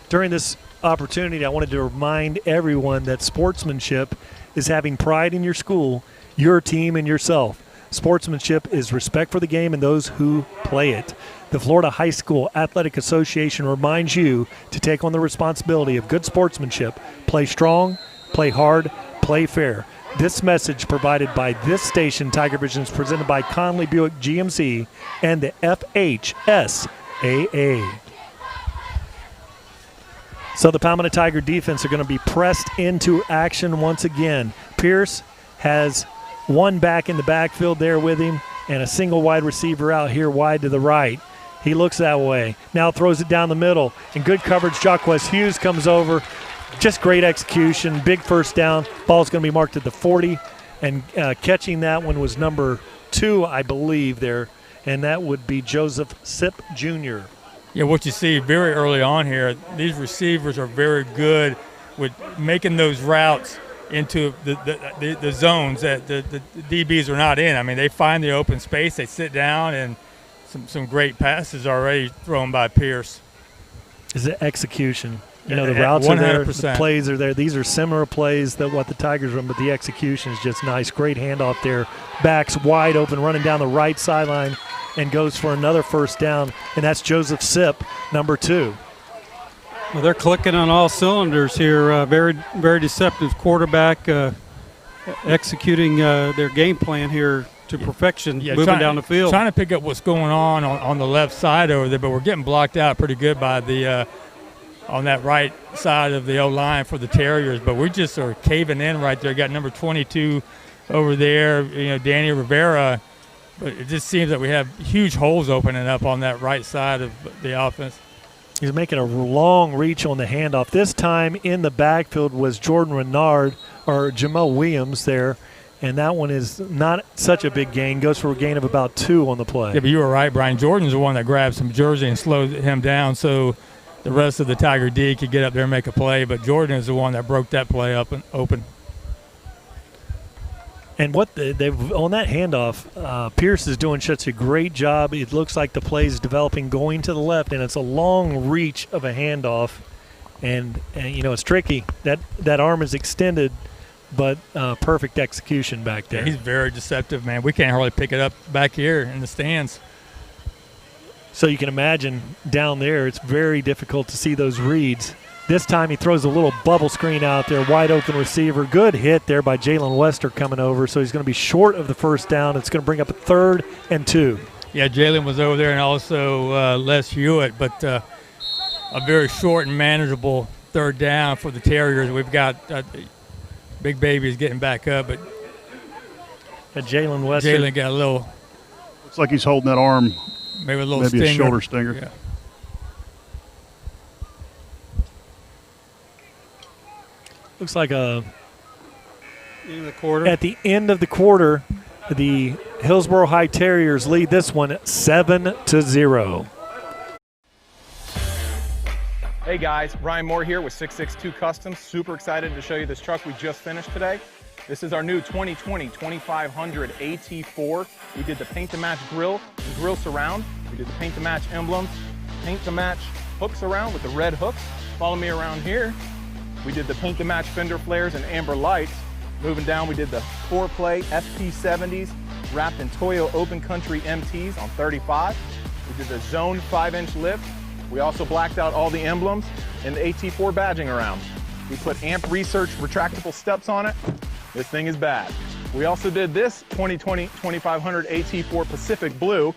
During this opportunity, I wanted to remind everyone that sportsmanship is having pride in your school, your team, and yourself. Sportsmanship is respect for the game and those who play it. The Florida High School Athletic Association reminds you to take on the responsibility of good sportsmanship. Play strong, play hard, play fair. This message provided by this station, TigerVision, is presented by Conley Buick GMC and the FHSAA. So the Palmetto Tiger defense are going to be pressed into action once again. Pierce has one back in the backfield there with him and a single wide receiver out here wide to the right. He looks that way. Now throws it down the middle. In good coverage, Jacquez Hughes comes over. Just great execution, big first down. Ball's going to be marked at the 40, and catching that one was number 2, I believe, there, and that would be Joseph Sipp Jr.
Yeah, what you see very early on here, these receivers are very good with making those routes into the zones that the DBs are not in. I mean, they find the open space, they sit down, and some great passes already thrown by Pierce.
Is it execution? You know, the routes are there, the
100%.
plays are there. These are similar plays that what the Tigers run, but the execution is just nice. Great handoff there. Backs wide open, running down the right sideline, and goes for another first down, and that's Joseph Sipp, number 2.
Well, they're clicking on all cylinders here. Very, very deceptive quarterback executing their game plan here to perfection, moving down the field.
Trying to pick up what's going on the left side over there, but we're getting blocked out pretty good by the on that right side of the O-line for the Terriers. But we just are caving in right there. Got number 22 over there, Danny Rivera. But it just seems that we have huge holes opening up on that right side of the offense.
He's making a long reach on the handoff. This time in the backfield was Jordan Renard or Jamal Williams there, and that one is not such a big gain. Goes for a gain of about 2 on the play.
Yeah, but you were right, Brian. Jordan's the one that grabbed some jersey and slowed him down so the rest of the Tiger D could get up there and make a play. But Jordan is the one that broke that play up and open.
And what they've on that handoff, Pierce is doing such a great job. It looks like the play is developing going to the left, and it's a long reach of a handoff. And it's tricky. That arm is extended, but perfect execution back there.
Yeah, he's very deceptive, man. We can't hardly pick it up back here in the stands.
So you can imagine down there, it's very difficult to see those reads. This time he throws a little bubble screen out there, wide open receiver. Good hit there by Jalen Wester coming over, so he's going to be short of the first down. It's going to bring up a 3rd and 2.
Yeah, Jalen was over there and also Les Hewitt, but a very short and manageable 3rd down for the Terriers. We've got Big Baby is getting back up, but
Jalen Wester.
Jalen got a little.
Looks like he's holding that arm.
Maybe a little
maybe
stinger.
A shoulder stinger.
Yeah.
Looks like
End of the quarter.
At the end of the quarter, the Hillsborough High Terriers lead this one 7-0.
Hey guys, Ryan Moore here with 662 Customs. Super excited to show you this truck we just finished today. This is our new 2020 2500 AT4. We did the paint to match grill and grill surround. We did the paint to match emblems, paint to match hooks around with the red hooks. Follow me around here. We did the paint to match fender flares and amber lights. Moving down, we did the 4-play FP70s wrapped in Toyo Open Country MTs on 35. We did the zone 5-inch lift. We also blacked out all the emblems and the AT4 badging around. We put AMP Research retractable steps on it. This thing is bad. We also did this 2020 2500 AT4 Pacific Blue.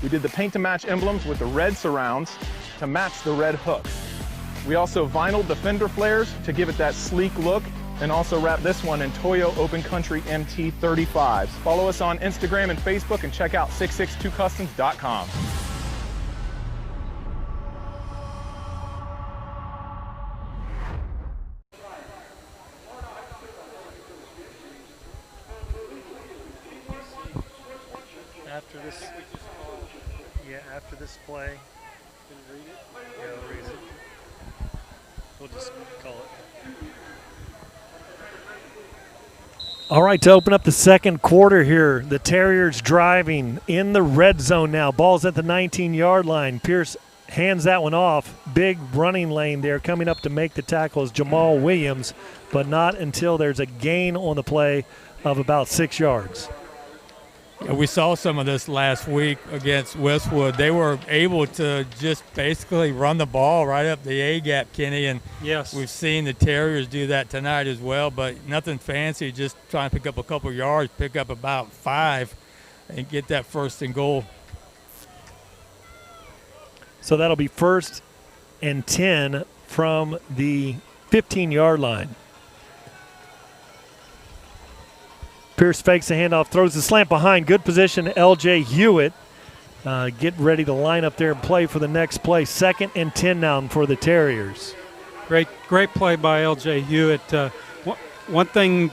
We did the paint to match emblems with the red surrounds to match the red hooks. We also vinyled the fender flares to give it that sleek look, and also wrapped this one in Toyo Open Country MT 35s. Follow us on Instagram and Facebook and check out 662customs.com.
After this play, yeah, I'll read it. We'll just call it. All right, to open up the second quarter here, the Terriers driving in the red zone now. Ball's at the 19-yard line. Pierce hands that one off. Big running lane there. Coming up to make the tackle is Jamal Williams, but not until there's a gain on the play of about 6 yards.
We saw some of this last week against Westwood. They were able to just basically run the ball right up the A-gap, Kenny, and
yes,
we've seen the Terriers do that tonight as well, but nothing fancy, just trying to pick up a couple yards, pick up about 5, and get that 1st and goal.
So that'll be 1st and 10 from the 15-yard line. Pierce fakes the handoff, throws the slant behind. Good position, L.J. Hewitt. Get ready to line up there and play for the next play. 2nd and 10 now for the Terriers.
Great play by L.J. Hewitt. One thing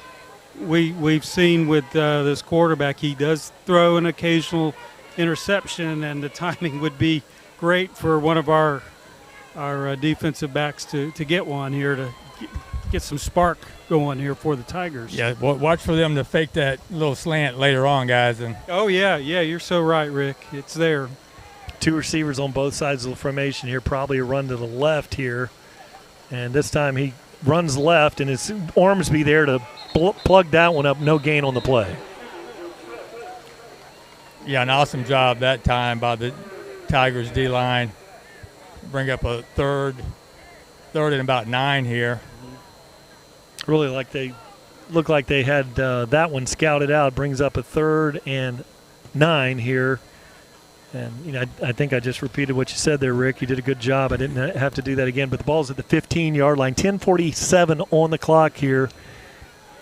we've seen with this quarterback, he does throw an occasional interception, and the timing would be great for one of our defensive backs to get one here to get some spark going here for the Tigers.
Yeah, watch for them to fake that little slant later on, guys. And
oh, yeah, you're so right, Rick. It's there.
2 receivers on both sides of the formation here. Probably a run to the left here. And this time he runs left, and it's Ormsby there to plug that one up. No gain on the play.
Yeah, an awesome job that time by the Tigers D-line. Bring up a third and about 9 here.
Really look like they had that one scouted out. Brings up a 3rd and 9 here. And, I think I just repeated what you said there, Rick. You did a good job. I didn't have to do that again. But the ball's at the 15-yard line. 10:47 on the clock here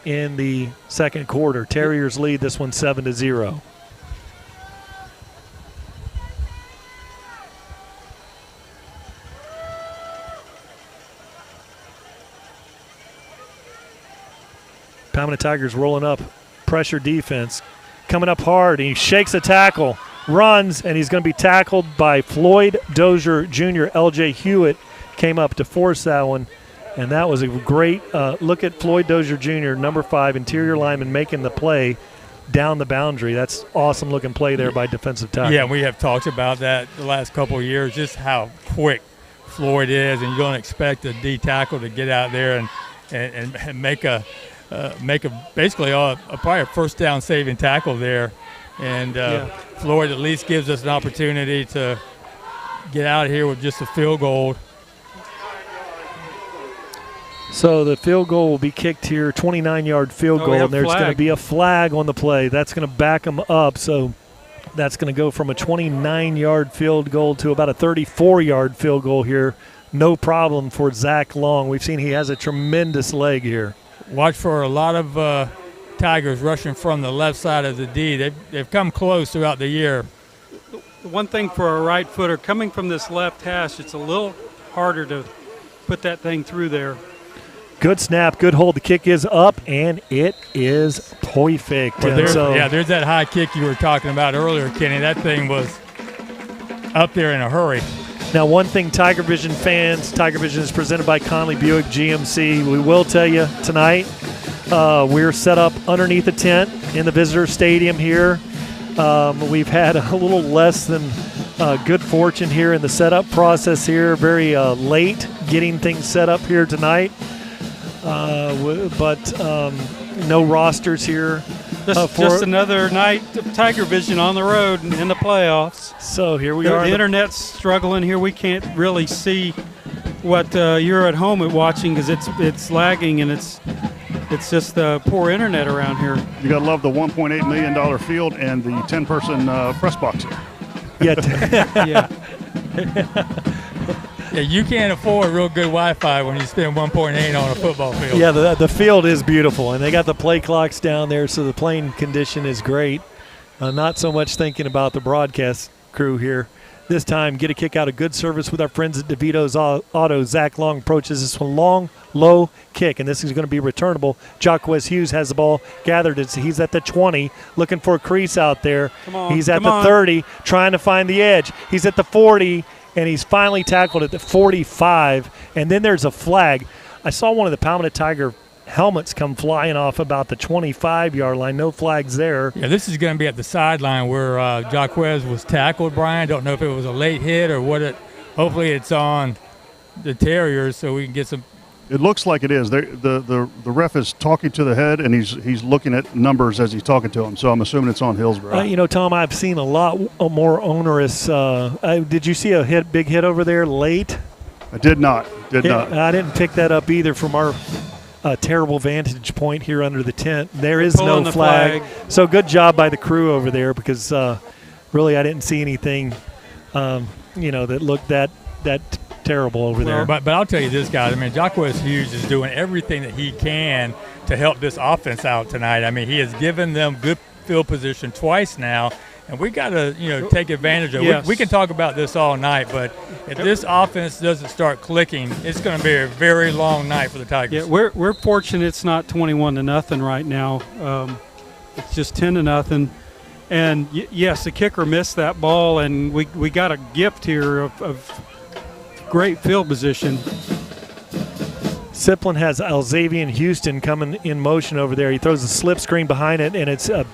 in the second quarter. Terriers lead this one 7-0. Palmetto Tigers rolling up, pressure defense, coming up hard. He shakes a tackle, runs, and he's going to be tackled by Floyd Dozier Jr. L.J. Hewitt came up to force that one, and that was a great look at Floyd Dozier Jr., number 5, interior lineman, making the play down the boundary. That's awesome-looking play there by defensive tackle.
Yeah, we have talked about that the last couple of years, just how quick Floyd is, and you don't expect a D tackle to get out there and make basically probably a first down saving tackle there. And Floyd at least gives us an opportunity to get out of here with just a field goal.
So the field goal will be kicked here, 29-yard field goal, and there's going to be a flag on the play. That's going to back them up. So that's going to go from a 29-yard field goal to about a 34-yard field goal here. No problem for Zach Long. We've seen he has a tremendous leg here.
Watch for a lot of Tigers rushing from the left side of the D. They've come close throughout the year.
The one thing for a right footer, coming from this left hash, it's a little harder to put that thing through there.
Good snap, good hold. The kick is up, and it is perfect.
Well, there's that high kick you were talking about earlier, Kenny. That thing was up there in a hurry.
Now, one thing, TigerVision fans, TigerVision is presented by Conley Buick GMC. We will tell you tonight, we're set up underneath a tent in the visitor stadium here. We've had a little less than good fortune here in the setup process here. Very late getting things set up here tonight. But no rosters here.
Just another night of TigerVision on the road in the playoffs.
So here we are.
The internet's struggling here. We can't really see what you're at home at watching because it's lagging and it's just the poor internet around here.
You got to love the $1.8 million field and the 10-person press box here.
Yeah.
Yeah, you can't afford real good Wi-Fi when you spend 1.8 on a football field.
Yeah, the field is beautiful, and they got the play clocks down there, so the playing condition is great. Not so much thinking about the broadcast crew here. This time, get a kick out of good service with our friends at DeVito's Auto. Zach Long approaches this one long, low kick, and this is going to be returnable. Jacquez Hughes has the ball gathered. He's at the 20, looking for a crease out there. He's at the 30, trying to find the edge. He's at the 40. And he's finally tackled at the 45, and then there's a flag. I saw one of the Palmetto Tiger helmets come flying off about the 25-yard line. No flags there.
Yeah, this is going to be at the sideline where Jacquez was tackled, Brian. Don't know if it was a late hit or what. Hopefully it's on the Terriers so we can get some.
It looks like it is. The ref is talking to the head, and he's looking at numbers as he's talking to him. So I'm assuming it's on Hillsborough.
Tom, I've seen a lot more onerous. Did you see a big hit over there late?
I did not.
I didn't pick that up either from our terrible vantage point here under the tent. There is no flag. So good job by the crew over there because really I didn't see anything, that looked that terrible over there.
But I'll tell you this, guys. I mean, Jacquez Hughes is doing everything that he can to help this offense out tonight. I mean, he has given them good field position twice now, and we got to, take advantage of it.
Yes.
We can talk about this all night, but if this offense doesn't start clicking, it's going to be a very long night for the Tigers.
Yeah, we're fortunate it's not 21-0 right now. It's just 10-0. And yes, the kicker missed that ball, and we got a gift here of great field position.
Siplin has Alzavian Houston coming in motion over there. He throws a slip screen behind it, and it's a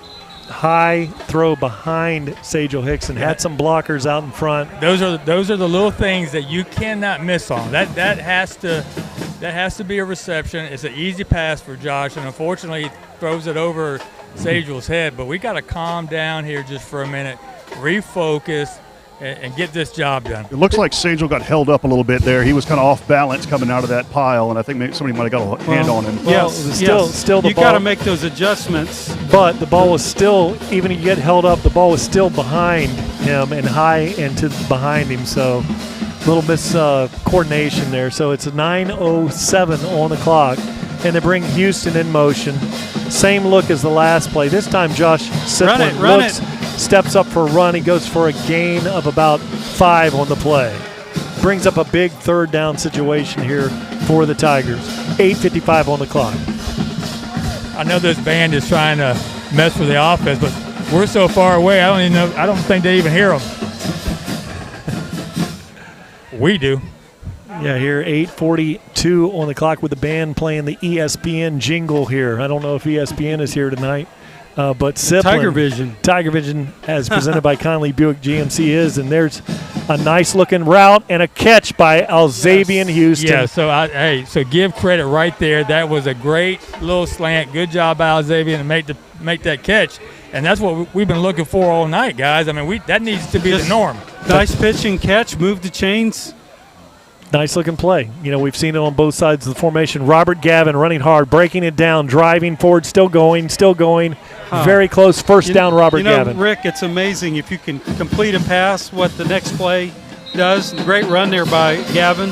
high throw behind Sajel Hickson. Had some blockers out in front.
Those are the little things that you cannot miss on. That has to That has to be a reception. It's an easy pass for Josh, and unfortunately he throws it over Sagel's head. But we got to calm down here just for a minute, refocus, and get this job done.
It looks like Sagel got held up a little bit there. He was kind of off balance coming out of that pile, and I think maybe somebody might have got a hand on him.
Well,
still the
you
ball.
got to make those adjustments.
But the ball was still, even if you get held up, the ball was still behind him and high and to behind him. So a little coordination there. So it's a 9:07 on the clock, and they bring Houston in motion. Same look as the last play. This time Josh Siplin steps up for a run. He goes for a gain of about 5 on the play. Brings up a big third down situation here for the Tigers. 8:55 on the clock.
I know this band is trying to mess with the offense, but we're so far away, I don't think they even hear them. We do.
Yeah, here 8:42 on the clock with the band playing the ESPN jingle here. I don't know if ESPN is here tonight, but Siplin, TigerVision, as presented by Conley Buick GMC is, and there's a nice looking route and a catch by Alzavian Houston.
Yeah, so give credit right there. That was a great little slant. Good job by Alzavian to make that catch, and that's what we've been looking for all night, guys. I mean, that needs to be the norm.
Nice pitch and catch, move the chains.
Nice looking play. You know, we've seen it on both sides of the formation. Robert Gavin running hard, breaking it down, driving forward, still going. Very close. First down, Robert Gavin.
Rick, it's amazing if you can complete a pass, what the next play does. Great run there by Gavin.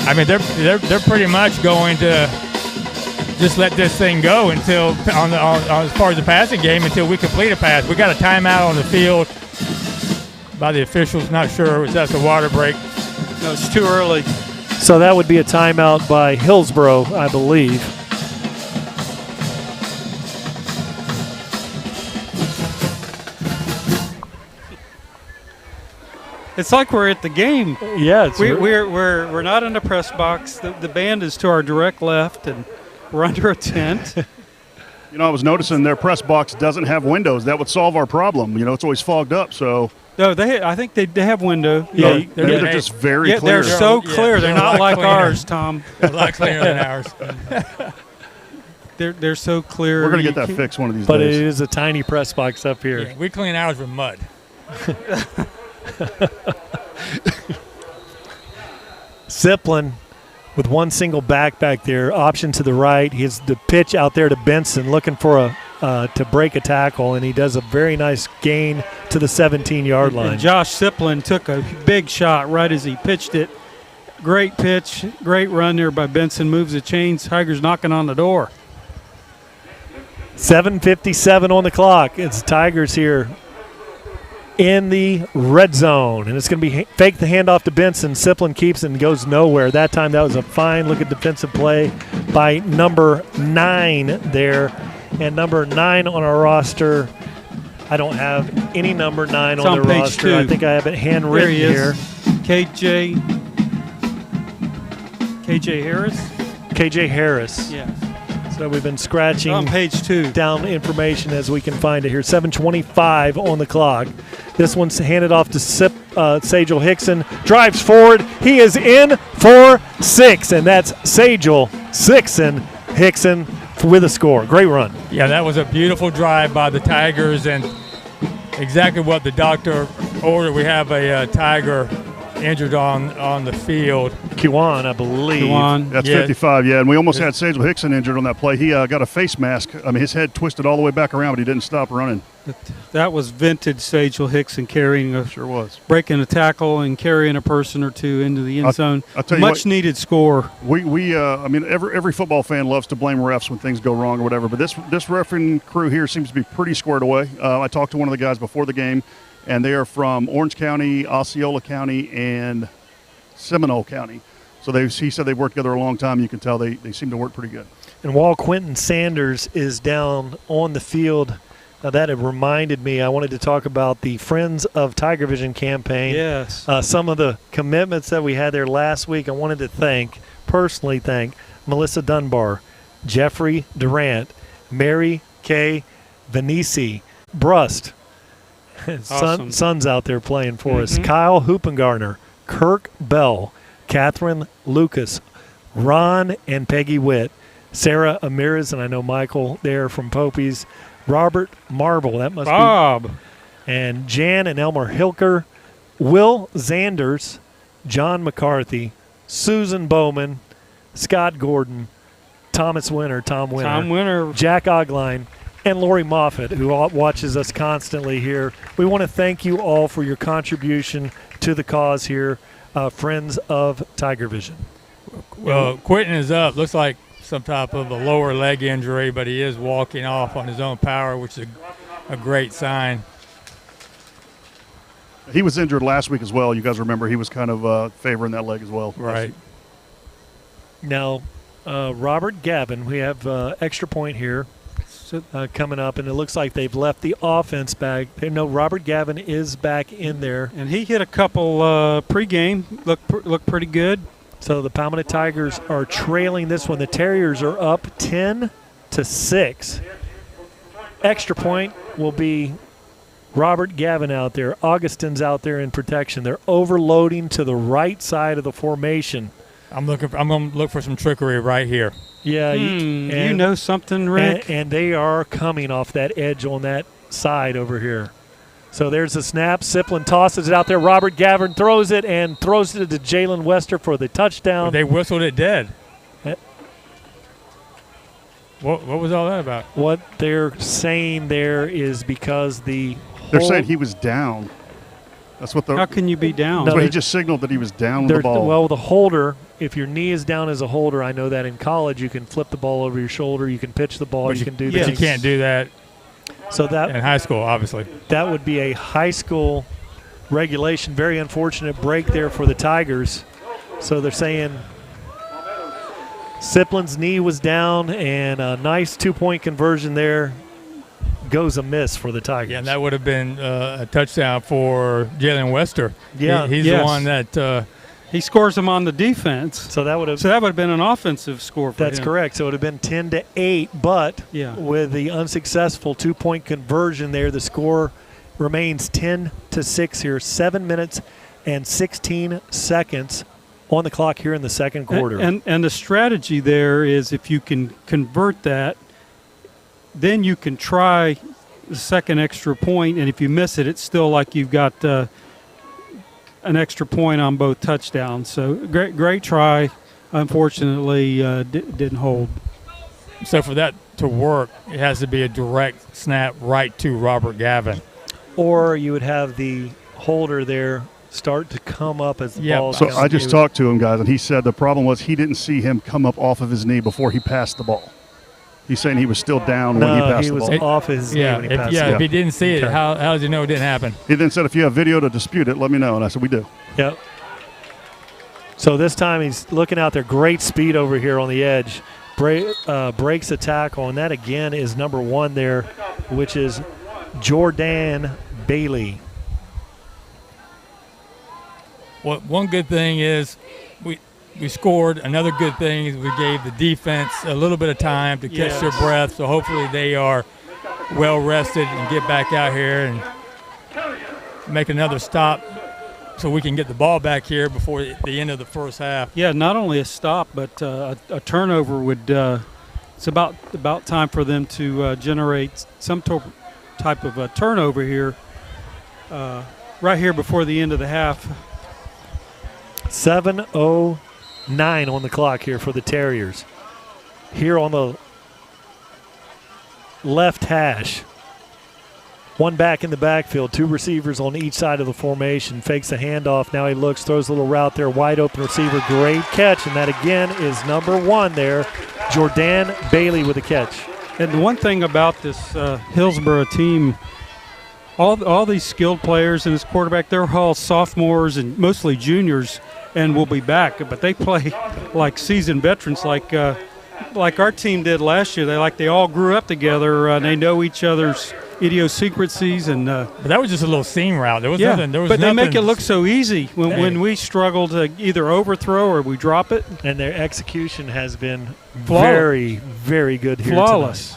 I mean, they're pretty much going to just let this thing go until as far as the passing game until we complete a pass. We got a timeout on the field by the officials. Not sure if that's a water break.
No, it's too early.
So that would be a timeout by Hillsborough, I believe.
It's like we're at the game.
Yeah,
we're not in the press box. The band is to our direct left, and we're under a tent.
You know, I was noticing their press box doesn't have windows. That would solve our problem. You know, it's always fogged up. So.
No, I think they have window.
Yeah, they're just very clear.
They're so clear. They're not like ours, Tom.
They're a lot clearer than ours.
They're so clear.
We're going to get that fixed one of these days.
But it is a tiny press box up here.
Yeah, we clean ours with mud.
Siplin with one single back there, option to the right. He has the pitch out there to Benson, looking for to break a tackle, and he does a very nice gain to the 17-yard line.
And Josh Siplin took a big shot right as he pitched it. Great pitch, great run there by Benson. Moves the chains. Tigers knocking on the door.
7:57 on the clock. It's Tigers here in the red zone, and it's going to be fake the handoff to Benson. Siplin keeps it and goes nowhere. That time that was a fine look at defensive play by number 9 there. And number 9 on our roster, I don't have any number 9 on the roster.
2.
I think I have it handwritten here.
KJ Harris?
KJ Harris.
Yes.
So we've been scratching
on page 2
down information as we can find it here. 7:25 on the clock. This one's handed off to Sagel Hickson. Drives forward. He is in for 6, and that's Sagel Hickson with a score. Great run.
Yeah, that was a beautiful drive by the Tigers, and exactly what the doctor ordered. We have a Tiger injured on the field.
Kiwan, I believe.
Kiwan.
That's 55, yeah. And we almost had Sagel Hickson injured on that play. He got a face mask. I mean, his head twisted all the way back around, but he didn't stop running.
That was vintage Sagel Hickson carrying
sure was.
Breaking a tackle and carrying a person or two into the end zone.
I'll tell you
Much needed score.
I mean, every football fan loves to blame refs when things go wrong or whatever, but this refereeing crew here seems to be pretty squared away. I talked to one of the guys before the game, and they are from Orange County, Osceola County, and Seminole County. So he said they've worked together a long time. You can tell they seem to work pretty good.
And while Quentin Sanders is down on the field, now that had reminded me, I wanted to talk about the Friends of TigerVision campaign.
Yes.
Some of the commitments that we had there last week, I wanted to personally thank Melissa Dunbar, Jeffrey Durant, Mary Kay Venisi, Brust,
Awesome.
sons out there playing for us, Kyle Hoopengarner, Kirk Bell, Catherine Lucas, Ron and Peggy Witt, Sarah Amiris, and I know Michael there from Popey's, Robert Marble, that must
Bob.
and Jan and Elmer Hilker, Will Zanders, John McCarthy, Susan Bowman, Scott Gordon, Thomas Winter, Tom Winter, Jack Ogline, and Lori Moffett, who watches us constantly here. We want to thank you all for your contribution to the cause here, Friends of TigerVision.
Well, Quentin is up. Looks like some type of a lower leg injury, but he is walking off on his own power, which is a great sign.
He was injured last week as well. You guys remember he was kind of favoring that leg as well.
Right.
Now, Robert Gavin, we have extra point here coming up, and it looks like they've left the offense back. No, Robert Gavin is back in there.
And he hit a couple pregame, looked pretty good.
So the Palmetto Tigers are trailing this one. The Terriers are up 10-6. Extra point will be Robert Gavin out there. Augustin's out there in protection. They're overloading to the right side of the formation.
I'm going to look for some trickery right here.
Yeah,
you know something, Rick?
And they are coming off that edge on that side over here. So there's the snap. Siplin tosses it out there. Robert Gavin throws it to Jalen Wester for the touchdown.
They whistled it dead. What was all that about?
What they're saying there is because they're
saying he was down. That's what
How can you be down?
That's what he just signaled, that he was down with the ball.
Well, the holder, if your knee is down as a holder, I know that in college you can flip the ball over your shoulder, you can pitch the ball, you can do that.
But you can't do that in high school, obviously.
That would be a high school regulation. Very unfortunate break there for the Tigers. So they're saying Siplin's knee was down, and a nice two-point conversion there goes amiss for the Tigers.
Yeah, and that would have been a touchdown for Jalen Wester.
Yeah,
he's the one that
he scores them on the defense.
So that would
have been an offensive score for him.
That's correct. So it would have been 10-8, but with the unsuccessful two-point conversion there, the score remains 10-6 here. 7 minutes and 16 seconds on the clock here in the second quarter.
And the strategy there is, if you can convert that, then you can try the second extra point, and if you miss it, it's still like you've got an extra point on both touchdowns. So great try. Unfortunately, didn't hold.
So for that to work, it has to be a direct snap right to Robert Gavin.
Or you would have the holder there start to come up as the ball.
So I just talked to him, guys, and he said the problem was he didn't see him come up off of his knee before he passed the ball. He's saying he was still down when he passed the ball.
he was off his knee when he passed the ball.
If he didn't see it, how does he know it didn't happen?
He then said, if you have video to dispute it, let me know. And I said, we do.
Yep. So this time he's looking out there. Great speed over here on the edge. Breaks a tackle, and that again is number 1 there, which is Jordan Bailey.
Well, one good thing is we scored. Another good thing is we gave the defense a little bit of time to catch their breath, so hopefully they are well rested and get back out here and make another stop so we can get the ball back here before the end of the first half.
Yeah, not only a stop, but a turnover would it's about time for them to generate some type of a turnover here right here before the end of the half.
7:09 on the clock here for the Terriers. Here on the left hash. One back in the backfield, 2 receivers on each side of the formation. Fakes a handoff. Now he looks, throws a little route there. Wide open receiver. Great catch. And that again is number 1 there. Jordan Bailey with a catch.
And the one thing about this Hillsborough team, all these skilled players and this quarterback, they're all sophomores and mostly juniors and will be back. But they play like seasoned veterans, like our team did last year. They all grew up together. And they know each other's idiosyncrasies. And
but that was just a little seam route. There was nothing. There was
but
nothing.
They make it look so easy when we struggle to either overthrow or we drop it.
And their execution has been
flawless.
Very, very good here
flawless.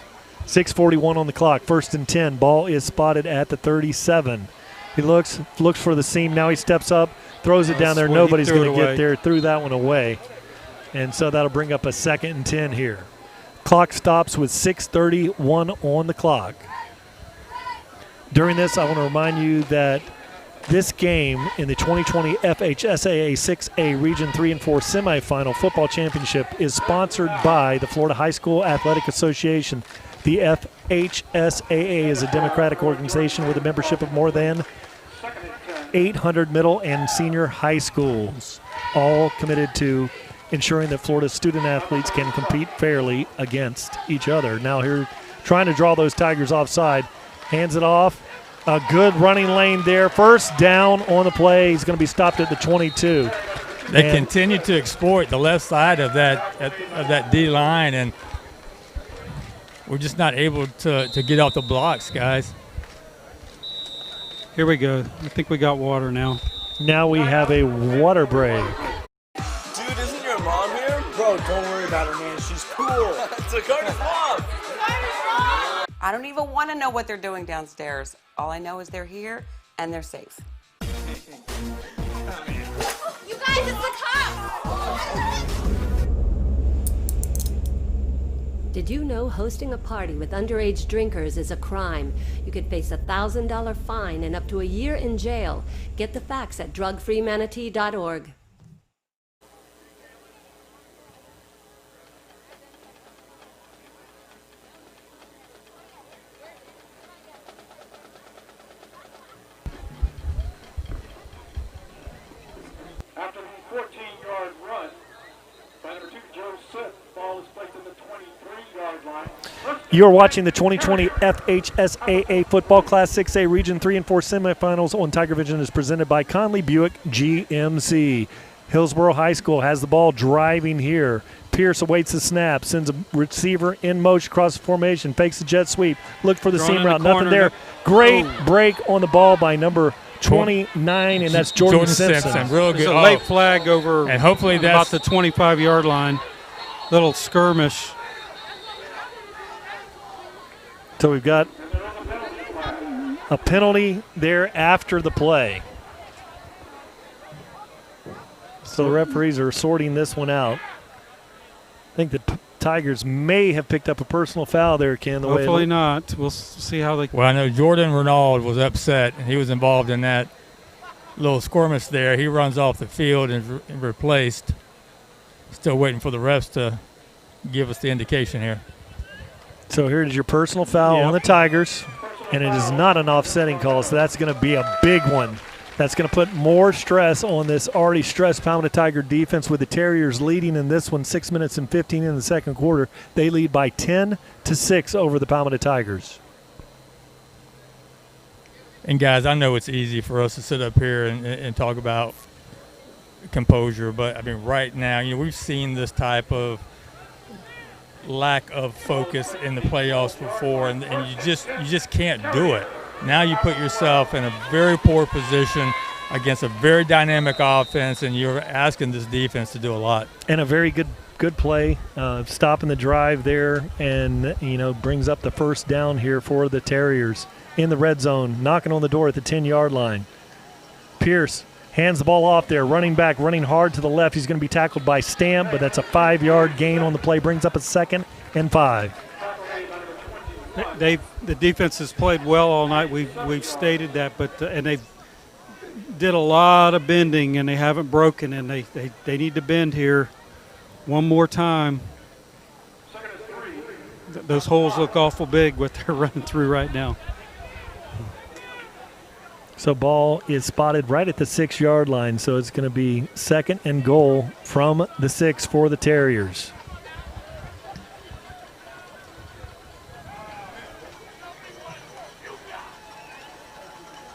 Tonight. 6:41 on the clock. 1st and 10. Ball is spotted at the 37. He looks for the seam. Now he steps up, throws it down there. Nobody's going to get there. Threw that one away. And so that'll bring up a 2nd and 10 here. Clock stops with 6:31 on the clock. During this, I want to remind you that this game in the 2020 FHSAA 6A Region 3 and 4 semifinal football championship is sponsored by the Florida High School Athletic Association. The FHSAA is a democratic organization with a membership of more than 800 middle and senior high schools, all committed to ensuring that Florida's student athletes can compete fairly against each other. Now here, trying to draw those Tigers offside. Hands it off. A good running lane there. First down on the play. He's going to be stopped at the 22.
They continue to exploit the left side of that D line, and we're just not able to get off the blocks, guys.
Here we go. I think we got water now.
Now we have a water break.
Dude, isn't your mom here? Bro, don't worry about her, man. She's cool. It's Dakota's mom.
I don't even want to know what they're doing downstairs. All I know is they're here and they're safe.
You guys, it's the cops!
Did you know hosting a party with underage drinkers is a crime? You could face a $1,000 fine and up to a year in jail. Get the facts at drugfreemanatee.org.
After the 14-yard run by number 2, Joe Sip, ball is placed in the 23-yard line.
You're watching the 2020 FHSAA Football Class 6A Region 3 and 4 semifinals on TigerVision is presented by Conley Buick GMC. Hillsborough High School has the ball driving here. Pierce awaits the snap, sends a receiver in motion across the formation, fakes the jet sweep, look for the seam route, nothing there. Great break on the ball by number 29, and that's Jordan Simpson.
Real good.
There's a late flag over
and hopefully
about
that's
the 25-yard line. Little skirmish.
So we've got a penalty there after the play. So the referees are sorting this one out. I think the Tigers may have picked up a personal foul there, Ken.
Hopefully not. We'll see how they.
Well, I know Jordan Renaud was upset, and he was involved in that little skirmish there. He runs off the field and replaced. Still waiting for the refs to give us the indication here.
So here is your personal foul on the Tigers, and it is not an offsetting call, so that's going to be a big one. That's going to put more stress on this already stressed Palmetto Tiger defense, with the Terriers leading in this one 6 minutes and 15 in the second quarter. They lead by 10-6 over the Palmetto Tigers.
And, guys, I know it's easy for us to sit up here and talk about composure, but, I mean, right now, we've seen this type of lack of focus in the playoffs before, and you just can't do it. Now you put yourself in a very poor position against a very dynamic offense, and you're asking this defense to do a lot.
And a very good play, stopping the drive there, and brings up the first down here for the Terriers in the red zone, knocking on the door at the 10-yard line. Pierce hands the ball off there, running back, running hard to the left. He's going to be tackled by Stamp, but that's a 5-yard gain on the play, brings up a 2nd and 5.
The defense has played well all night. We've stated that, but and they did a lot of bending, and they haven't broken, and they need to bend here one more time. Those holes look awful big what they're running through right now.
So ball is spotted right at the 6-yard line, so it's going to be 2nd and goal from the 6 for the Terriers.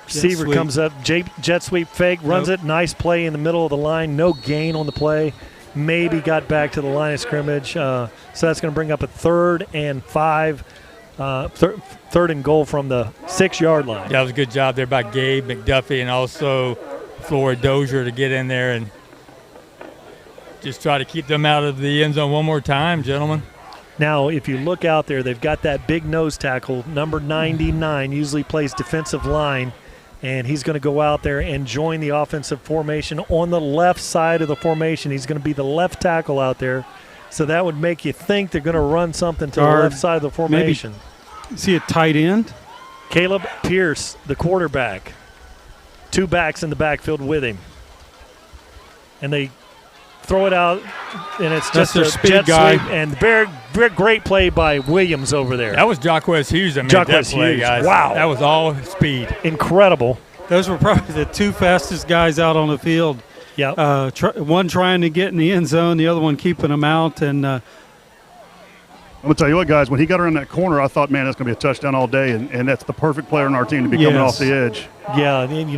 Receiver comes up, jet sweep fake, runs it, nice play in the middle of the line, no gain on the play, maybe got back to the line of scrimmage, so that's going to bring up a 3rd and 5, 3rd and goal from the 6-yard line.
That was a good job there by Gabe McDuffie and also Floyd Dozier to get in there and just try to keep them out of the end zone one more time, gentlemen.
Now, if you look out there, they've got that big nose tackle, number 99, usually plays defensive line. and he's going to go out there and join the offensive formation on the left side of the formation. He's going to be the left tackle out there. So that would make you think they're going to run something to the left side of the formation.
Maybe see a tight end?
Caleb Pierce, the quarterback. 2 backs in the backfield with him. And they throw it out, and it's just a jet sweep. And very great play by Williams over there.
That was Jacquez Hughes that made that play, guys.
Wow.
That was all speed.
Incredible.
Those were probably the 2 fastest guys out on the field.
Yeah.
One trying to get in the end zone, the other one keeping them out. And
I'm going to tell you what, guys, when he got around that corner, I thought, man, that's going to be a touchdown all day, and that's the perfect player on our team to be coming off the edge.
Yeah, and,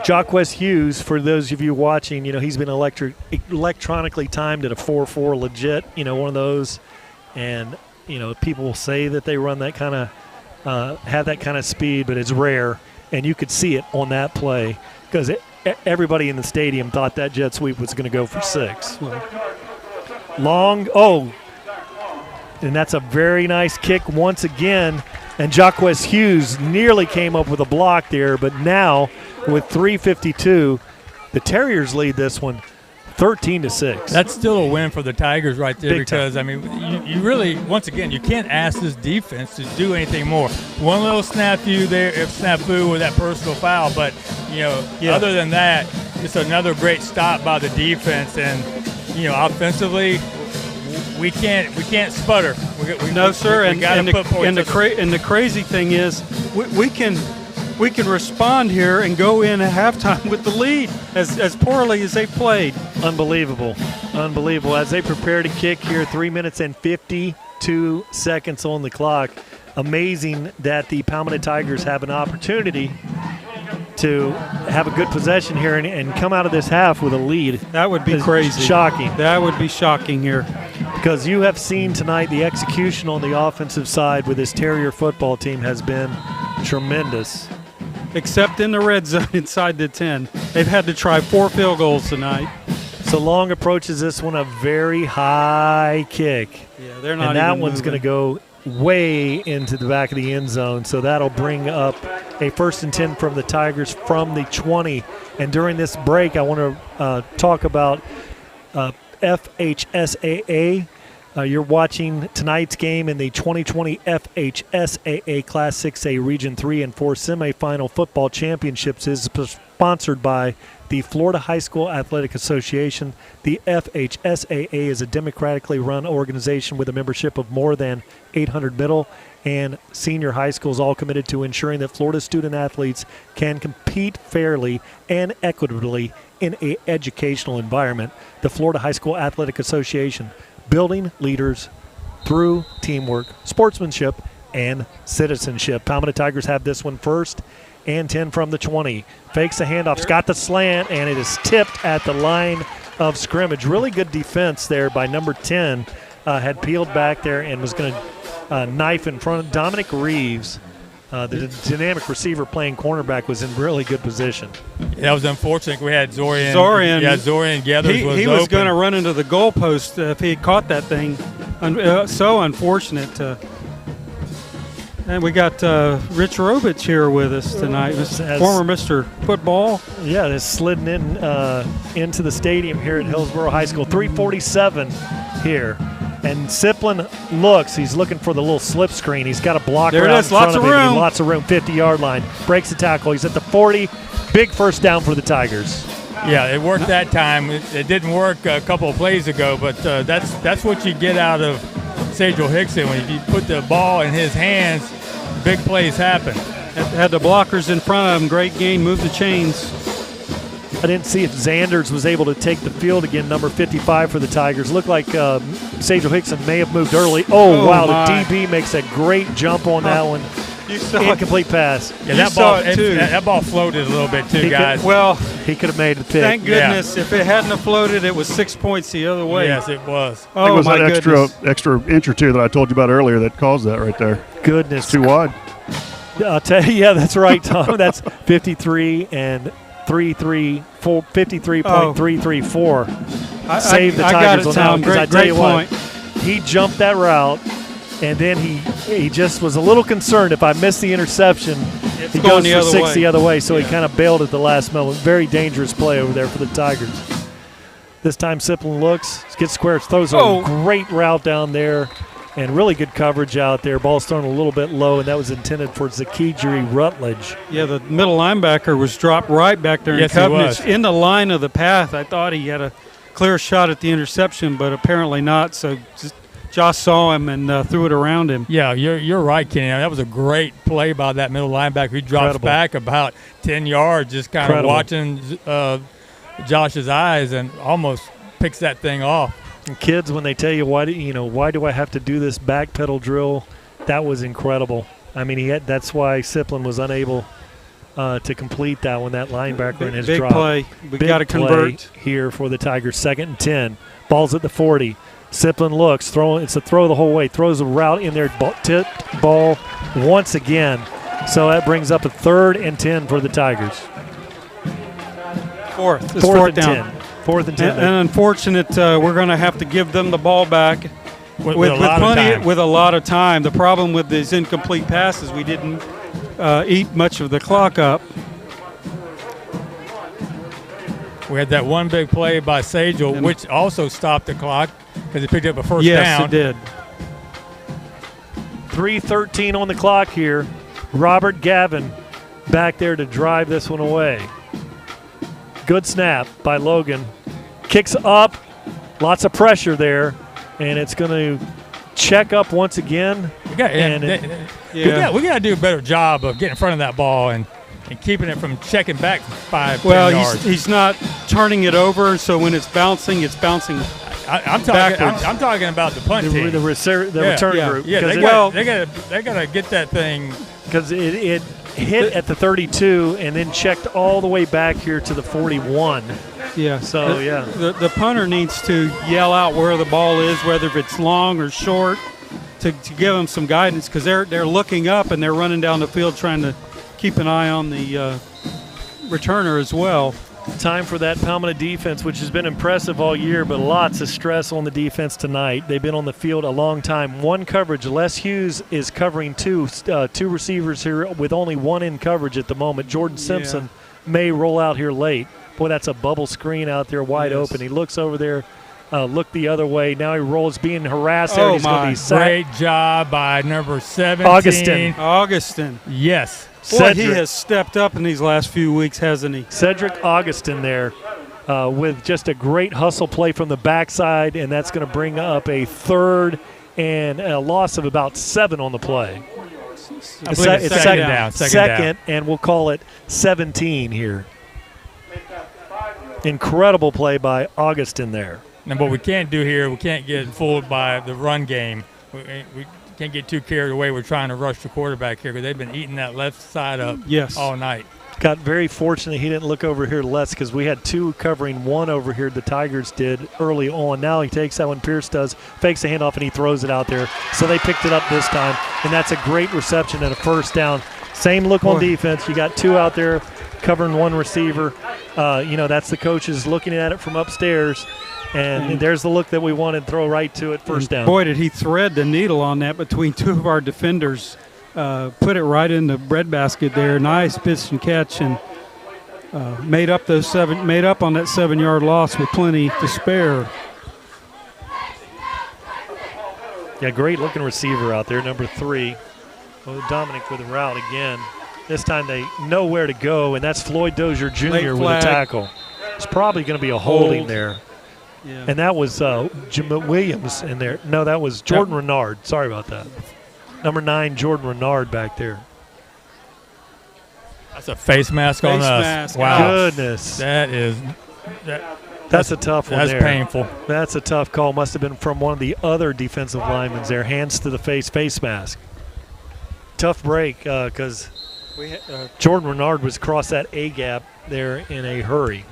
Jacquez Hughes, for those of you watching, he's been electronically timed at a 4.4 legit, one of those. And, people will say that they run that kind of have that kind of speed, but it's rare. And you could see it on that play because everybody in the stadium thought that jet sweep was going to go for 6. Long, and that's a very nice kick once again. And Jacquez Hughes nearly came up with a block there, but now with 3:52, the Terriers lead this one 13-6.
That's still a win for the Tigers right there.
Big time.
Because, you really, once again, you can't ask this defense to do anything more. One little snafu with that personal foul, but, other than that, just another great stop by the defense. And, offensively, we can't sputter.
No, sir.
We got to put points.
And the crazy thing is, we can respond here and go in at halftime with the lead as poorly as they played.
Unbelievable. As they prepare to kick here, 3 minutes and 52 seconds on the clock. Amazing that the Palmetto Tigers have an opportunity to have a good possession here and come out of this half with a lead.
That would be crazy.
Shocking.
That would be shocking here.
Because you have seen tonight the execution on the offensive side with this Terrier football team has been tremendous.
Except in the red zone inside the 10. They've had to try 4 field goals tonight.
So Long approaches this one a very high kick.
Yeah, they're not.
And that one's going to go way into the back of the end zone. So that'll bring up a 1st and 10 from the Tigers from the 20. And during this break, I want to talk about FHSAA. You're watching tonight's game in the 2020 FHSAA Class 6A Region 3 and 4 semifinal football championships is sponsored by the Florida High School Athletic Association. The FHSAA is a democratically run organization with a membership of more than 800 middle and senior high schools, all committed to ensuring that Florida student athletes can compete fairly and equitably in an educational environment. The Florida High School Athletic Association, building leaders through teamwork, sportsmanship, and citizenship. Palmetto Tigers have this one 1st and 10 from the 20. Fakes the handoff, got the slant, and it is tipped at the line of scrimmage. Really good defense there by number 10. Had peeled back there and was going to knife in front of Dominic Reeves. The dynamic receiver playing cornerback was in really good position.
That was unfortunate. We had Zorian. Zorian Gathers was
he was going to run into the goalpost if he had caught that thing. So unfortunate. And we got Rich Robich here with us tonight, former Mr. Football.
Yeah, it's slidden in into the stadium here at Hillsborough High School. 3:47 here. And Siplin looks. He's looking for the little slip screen. He's got a blocker
there
out
it is.
in front
Lots
of
of
him.
room.
Lots of room. 50-yard line. Breaks the tackle. He's at the 40. Big 1st down for the Tigers.
Yeah, it worked that time. It didn't work a couple of plays ago, but that's what you get out of Sajal Hickson. When you put the ball in his hands, big plays happen.
Had the blockers in front of him. Great game. Moved the chains.
I didn't see if Zanders was able to take the field again, number 55 for the Tigers. Looked like Sajal Hickson may have moved early. Oh wow,
my.
The DB makes a great jump on that one.
You saw
incomplete pass.
Yeah, that ball floated a little bit too, guys.
He could have made the pick.
Thank goodness. If it hadn't have floated, it was 6 points the other way.
Yes, it was.
I think it was
my
that
goodness.
extra inch or two that I told you about earlier that caused that right there.
Goodness.
Too wide.
I'll tell you, yeah, that's right, Tom. That's 53 and 53.334. Save the Tigers on that one, because I tell you what, he jumped that route, and then he just was a little concerned if I missed the interception
It's
he
going
goes
the
for
other
6
way.
the other way, so he kind of bailed at the last moment. Very dangerous play over there for the Tigers. This time Siplin looks, gets square, throws a great route down there, and really good coverage out there. Ball's thrown a little bit low, and that was intended for Zakijiri Rutledge.
Yeah, the middle linebacker was dropped right back there in coverage. In the line of the path, I thought he had a clear shot at the interception, but apparently not. So Josh saw him and threw it around him.
Yeah, you're right, Kenny. That was a great play by that middle linebacker. He drops back about 10 yards, just kind of watching Josh's eyes, and almost picks that thing off.
And kids, when they tell you why do I have to do this back pedal drill, that was incredible. I mean, that's why Siplin was unable to complete that one. That linebacker in his
big
drop.
Play. We got to convert
here for the Tigers. 2nd and 10. Ball's at the 40. Siplin looks, it's a throw the whole way. Throws a route in there, tipped ball once again. So that brings up a 3rd and 10 for the Tigers.
Fourth
and
down.
10. 4th and 10.
And unfortunate, we're going to have to give them the ball back with a lot of time. The problem with these incomplete passes, we didn't eat much of the clock up.
We had that one big play by Sagel, which also stopped the clock because he picked up a first down.
Yes, it did.
3:13 on the clock here. Robert Gavin back there to drive this one away. Good snap by Logan. Kicks up. Lots of pressure there. And it's going to check up once again.
We got to do a better job of getting in front of that ball and keeping it from checking back 5 yards.
He's not turning it over, so when it's bouncing
I'm talking about the punt team.
The return group.
Yeah, they got to get that thing.
Because it hit at the 32 and then checked all the way back here to the 41.
Yeah.
So,
The punter needs to yell out where the ball is, whether it's long or short, to give them some guidance, because they're looking up and they're running down the field trying to keep an eye on the returner as well.
Time for that Palmetto defense, which has been impressive all year, but lots of stress on the defense tonight. They've been on the field a long time. One coverage. Les Hughes is covering two receivers here with only one in coverage at the moment. Jordan Simpson may roll out here late. Boy, that's a bubble screen out there wide open. He looks over there, look the other way. Now he rolls, being harassed there. He's going to be sacked.
Great job by number 17.
Augustin.
Yes.
Boy, he has stepped up in these last few weeks, hasn't he?
Cedric Augustin there with just a great hustle play from the backside, and that's going to bring up a 3rd and a loss of about 7 on the play.
It's second down,
and we'll call it 17 here. Incredible play by Augustin there.
And what we can't do here, we can't get fooled by the run game. We can't get too carried away. We're trying to rush the quarterback here because they've been eating that left side up all night.
Got very fortunate he didn't look over here less, because we had 2 covering 1 over here the Tigers did early on. Now he takes that one, Pierce does, fakes the handoff, and he throws it out there. So they picked it up this time, and that's a great reception and a 1st down. Same look on defense. You got 2 out there covering 1 receiver. That's the coaches looking at it from upstairs. And there's the look that we wanted, throw right to it, 1st down.
Boy, did he thread the needle on that between 2 of our defenders. Put it right in the breadbasket there. Nice pitch and catch, and made up on that 7-yard loss with plenty to spare.
Yeah, great looking receiver out there, number 3. Dominic with a route again. This time they know where to go, and that's Floyd Dozier Jr. with a tackle. It's probably going to be a holding there.
Yeah.
And that was Jim Williams in there. No, that was Jordan Renard. Sorry about that. Number 9, Jordan Renard back there.
That's a face mask on us.
Wow. Goodness.
That's
a tough one.
That's
there.
painful.
That's a tough call. Must have been from one of the other defensive linemen there. Hands to the face mask. Tough break because Jordan Renard was across that A-gap there in a hurry.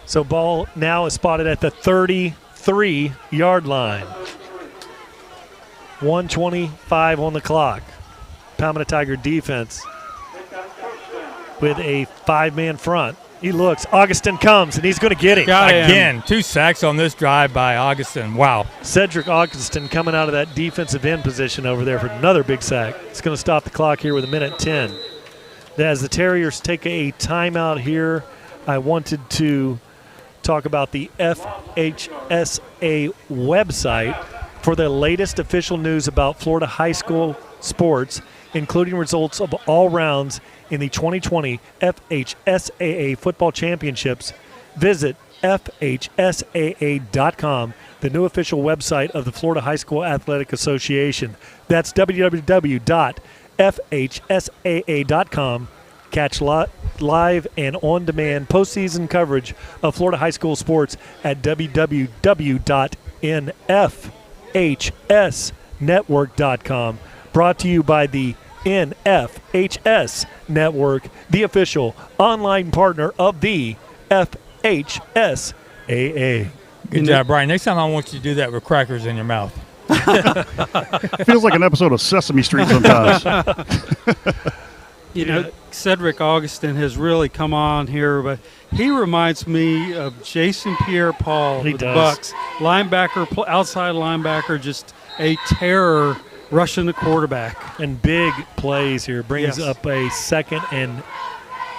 So ball now is spotted at the 33-yard line. 1:25 on the clock. Palmetto Tiger defense with a 5-man front. He looks. Augustin comes, and he's going to get him.
Again, 2 sacks on this drive by Augustin. Wow.
Cedric Augustin coming out of that defensive end position over there for another big sack. It's going to stop the clock here with 1:10. As the Terriers take a timeout here, I wanted to talk about the FHSA website for the latest official news about Florida high school sports, including results of all rounds in the 2020 FHSAA Football Championships. Visit FHSAA.com, the new official website of the Florida High School Athletic Association. That's www.fhsaa.com. Catch live and on-demand postseason coverage of Florida high school sports at www.nfhsnetwork.com. Brought to you by the NFHS Network, the official online partner of the FHSAA.
Good job, Brian. Next time I want you to do that with crackers in your mouth.
Feels like an episode of Sesame Street sometimes.
You know, Cedric Augustin has really come on here, but he reminds me of Jason Pierre-Paul with the Bucks. Linebacker, outside linebacker, just a terror rushing the quarterback.
And big plays here. Brings up a 2nd and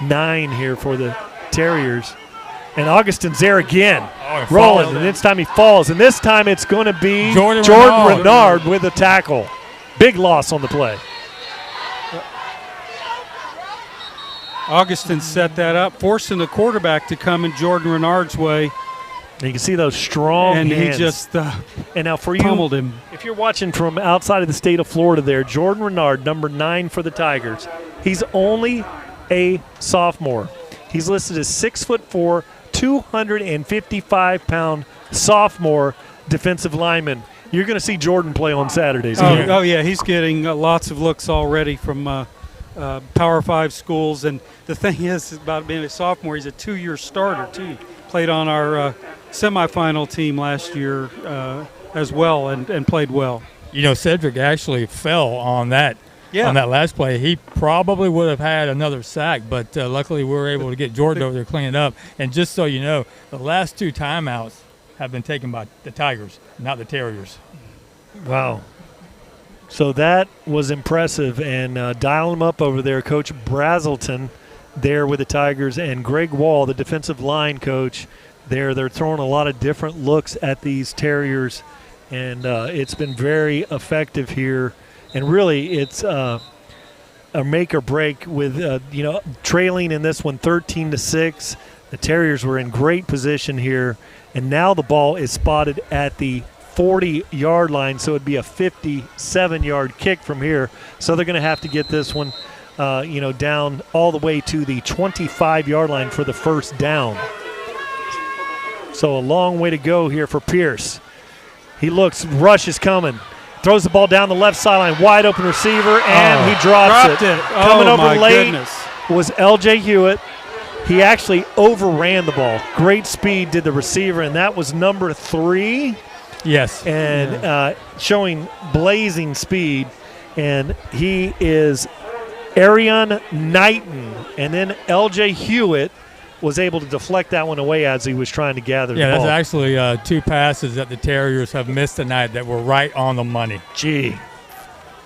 9 here for the Terriers. And Augustin's there again, rolling. And this time he falls. And this time it's going to be Jordan Renard with a tackle. Big loss on the play.
Augustin set that up, forcing the quarterback to come in Jordan Renard's way.
And you can see those strong hands.
And he just
and now for
pummeled him.
If you're watching from outside of the state of Florida there, Jordan Renard, number 9 for the Tigers. He's only a sophomore. He's listed as 6'4", 255-pound sophomore defensive lineman. You're going to see Jordan play on Saturdays.
Oh yeah, he's getting lots of looks already from Power 5 schools. And the thing is about being a sophomore, he's a 2-year starter too. Played on our semifinal team last year as well and played well.
You know, Cedric actually fell on that. On that last play. He probably would have had another sack, but luckily we were able to get Jordan over there cleaning up. And just so you know, the last 2 timeouts have been taken by the Tigers, not the Terriers.
Wow. So that was impressive. And dial him up over there, Coach Brazelton there with the Tigers, and Greg Wall, the defensive line coach there. They're throwing a lot of different looks at these Terriers, and it's been very effective here. And really, it's a make or break with, trailing in this one 13-6. The Terriers were in great position here, and now the ball is spotted at the 40-yard line, so it'd be a 57-yard kick from here. So they're going to have to get this one, down all the way to the 25-yard line for the first down. So a long way to go here for Pierce. He looks, rush is coming. Throws the ball down the left sideline, wide open receiver, and he dropped it. Coming over late was L.J. Hewitt. He actually overran the ball. Great speed did the receiver, and that was number 3.
Yes.
And showing blazing speed, and he is Arion Knighton. And then L.J. Hewitt was able to deflect that one away as he was trying to gather the ball.
Yeah, that's actually 2 passes that the Terriers have missed tonight that were right on the money.
Gee.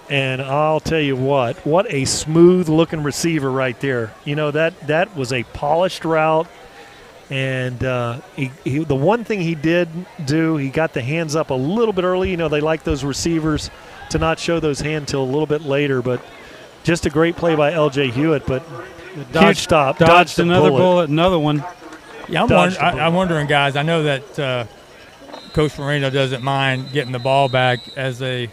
And I'll tell you what a smooth-looking receiver right there. You know, that was a polished route. And the one thing he did do, he got the hands up a little bit early. You know, they like those receivers to not show those hands till a little bit later. But just a great play by L.J. Hewitt. But huge stop.
Dodged another bullet, another one.
Yeah, I'm wondering, guys, I know that Coach Marino doesn't mind getting the ball back as a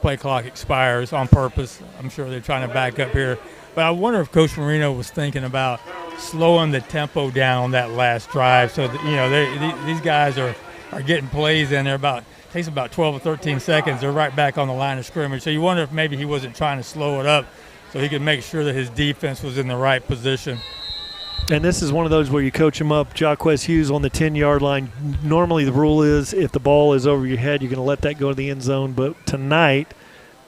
play clock expires on purpose. I'm sure they're trying to back up here. But I wonder if Coach Marino was thinking about slowing the tempo down on that last drive so that, these guys are getting plays in there takes about 12 or 13 seconds. They're right back on the line of scrimmage. So you wonder if maybe he wasn't trying to slow it up so he could make sure that his defense was in the right position.
And this is one of those where you coach him up. Jaquez Hughes on the 10-yard line. Normally the rule is if the ball is over your head, you're going to let that go to the end zone. But tonight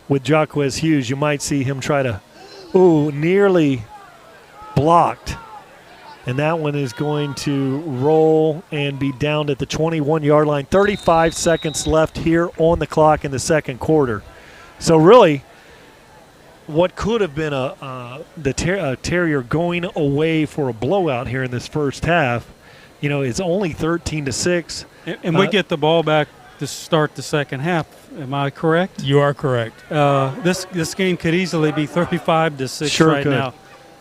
with Jaquez Hughes, you might see him try to, nearly blocked And that one is going to roll and be down at the 21-yard line. 35 seconds left here on the clock in the second quarter. So really, what could have been a Terrier going away for a blowout here in this first half, is only 13-6.
And we get the ball back to start the second half. Am I correct?
You are correct.
This game could easily be 35-6
sure
right
could.
now.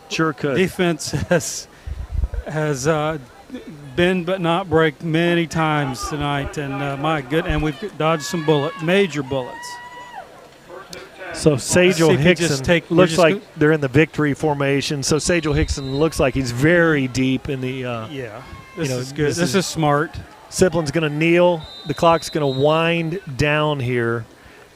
Sure could.
Defense has bend but not break many times tonight, and and we've dodged some major bullets.
So Sajal Hickson looks like they're in the victory formation. So Sajal Hickson looks like he's very deep in the.
This is good. This is smart.
Siplin's going to kneel. The clock's going to wind down here,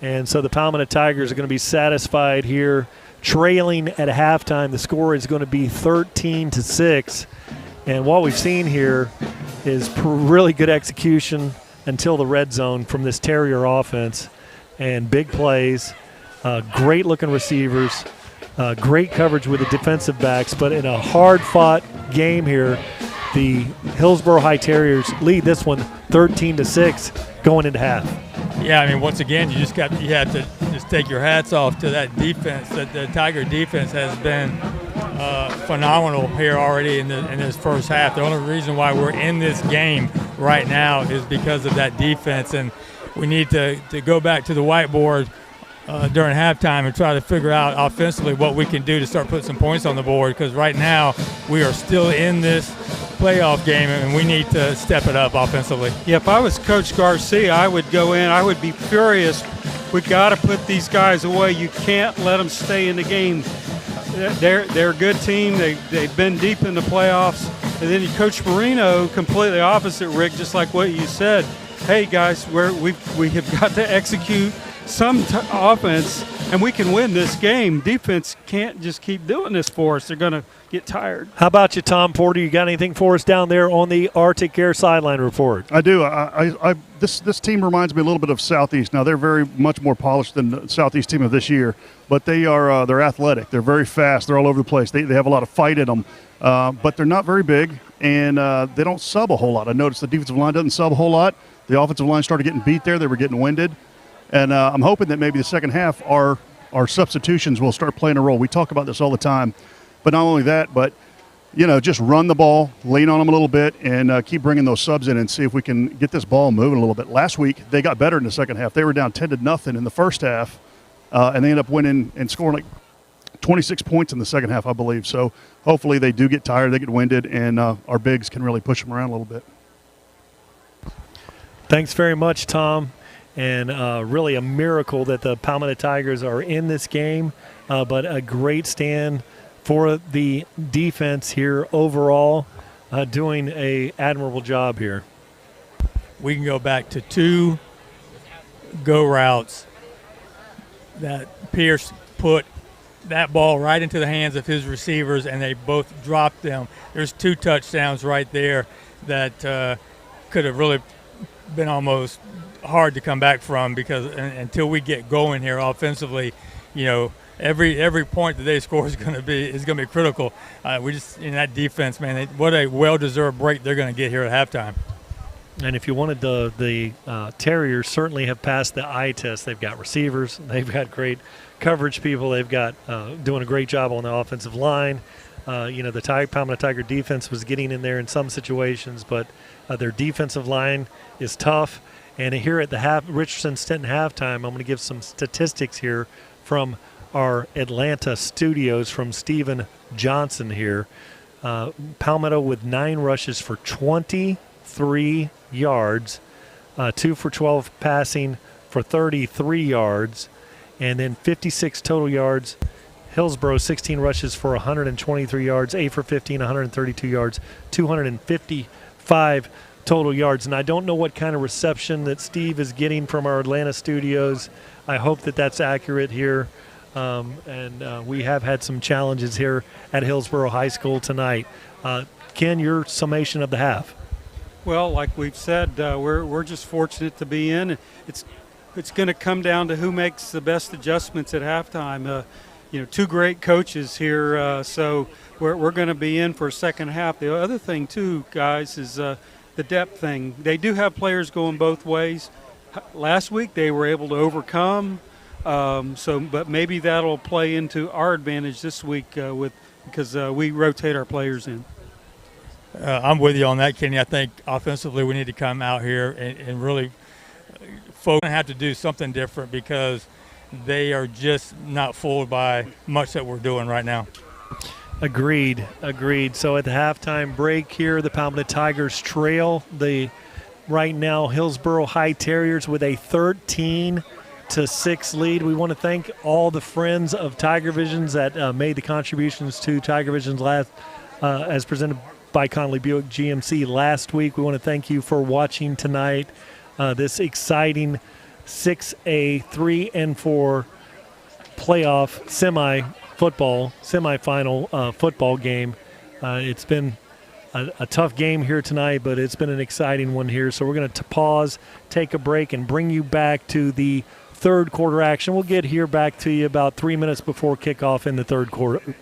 and so the Palmetto Tigers are going to be satisfied here, trailing at halftime. The score is going to be 13-6. And what we've seen here is really good execution until the red zone from this Terrier offense, and big plays, great-looking receivers, great coverage with the defensive backs. But in a hard-fought game here, the Hillsborough High Terriers lead this one 13-6 going into half.
Yeah, I mean, once again, you have to just take your hats off to that defense. The Tiger defense has been phenomenal here already in this first half. The only reason why we're in this game right now is because of that defense, and we need to go back to the whiteboard during halftime and try to figure out offensively what we can do to start putting some points on the board, because right now we are still in this playoff game and we need to step it up offensively.
Yeah, if I was Coach Garcia, I would go in. I would be furious. We got to put these guys away. You can't let them stay in the game. They're a good team. They've been deep in the playoffs. And then Coach Marino, completely opposite, Rick, just like what you said. Hey, guys, we have got to execute some offense, and we can win this game. Defense can't just keep doing this for us. They're going to get tired.
How about you, Tom Porter? You got anything for us down there on the Arctic Air sideline report?
I do. This team reminds me a little bit of Southeast. Now, they're very much more polished than the Southeast team of this year, but they're athletic. They're very fast. They're all over the place. They have a lot of fight in them, but they're not very big, and they don't sub a whole lot. I noticed the defensive line doesn't sub a whole lot. The offensive line started getting beat there. They were getting winded. And I'm hoping that maybe the second half our substitutions will start playing a role. We talk about this all the time. But not only that, but, just run the ball, lean on them a little bit, and keep bringing those subs in and see if we can get this ball moving a little bit. Last week, they got better in the second half. They were down 10-0 in the first half, and they ended up winning and scoring like 26 points in the second half, I believe. So hopefully they do get tired, they get winded, and our bigs can really push them around a little bit.
Thanks very much, Tom. And really a miracle that the Palmetto Tigers are in this game, but a great stand for the defense here overall, doing an admirable job here.
We can go back to two go routes that Pierce put that ball right into the hands of his receivers, and they both dropped them. There's two touchdowns right there that could have really been almost hard to come back from, because until we get going here offensively, every point that they score is going to be critical. We just, in that defense, man, what a well-deserved break they're going to get here at halftime.
And if you wanted the Terriers certainly have passed the eye test. They've got receivers, they've got great coverage people, they've got doing a great job on the offensive line. The Palmetto Tiger defense was getting in there in some situations, but their defensive line is tough. And here at the Richardson-Stenton halftime, I'm going to give some statistics here from our Atlanta studios from Stephen Johnson here. Palmetto with 9 rushes for 23 yards, 2 for 12 passing for 33 yards, and then 56 total yards. Hillsborough, 16 rushes for 123 yards, 8 for 15, 132 yards, 255 total yards. And I don't know what kind of reception that Steve is getting from our Atlanta studios. I hope that that's accurate here. We have had some challenges here at Hillsborough High School tonight. Ken, your summation of the half?
Well, like we've said, we're just fortunate to be in. It's going to come down to who makes the best adjustments at halftime. two great coaches here, so we're going to be in for a second half. The other thing, too, guys, is the depth thing. They do have players going both ways. Last week they were able to overcome, but maybe that'll play into our advantage this week because we rotate our players in.
I'm with you on that, Kenny. I think offensively we need to come out here and really folks have to do something different because they are just not fooled by much that we're doing right now.
Agreed. So at the halftime break here, the Palmetto Tigers trail the right now Hillsborough High Terriers with a 13-6 lead. We want to thank all the friends of TigerVisions that made the contributions to TigerVisions last as presented by Conley Buick GMC last week. We want to thank you for watching tonight. This exciting 6A 3-4 playoff semifinal football game. It's been a tough game here tonight, but it's been an exciting one here. So we're going to pause, take a break, and bring you back to the third quarter action. We'll get here back to you about 3 minutes before kickoff in the third quarter.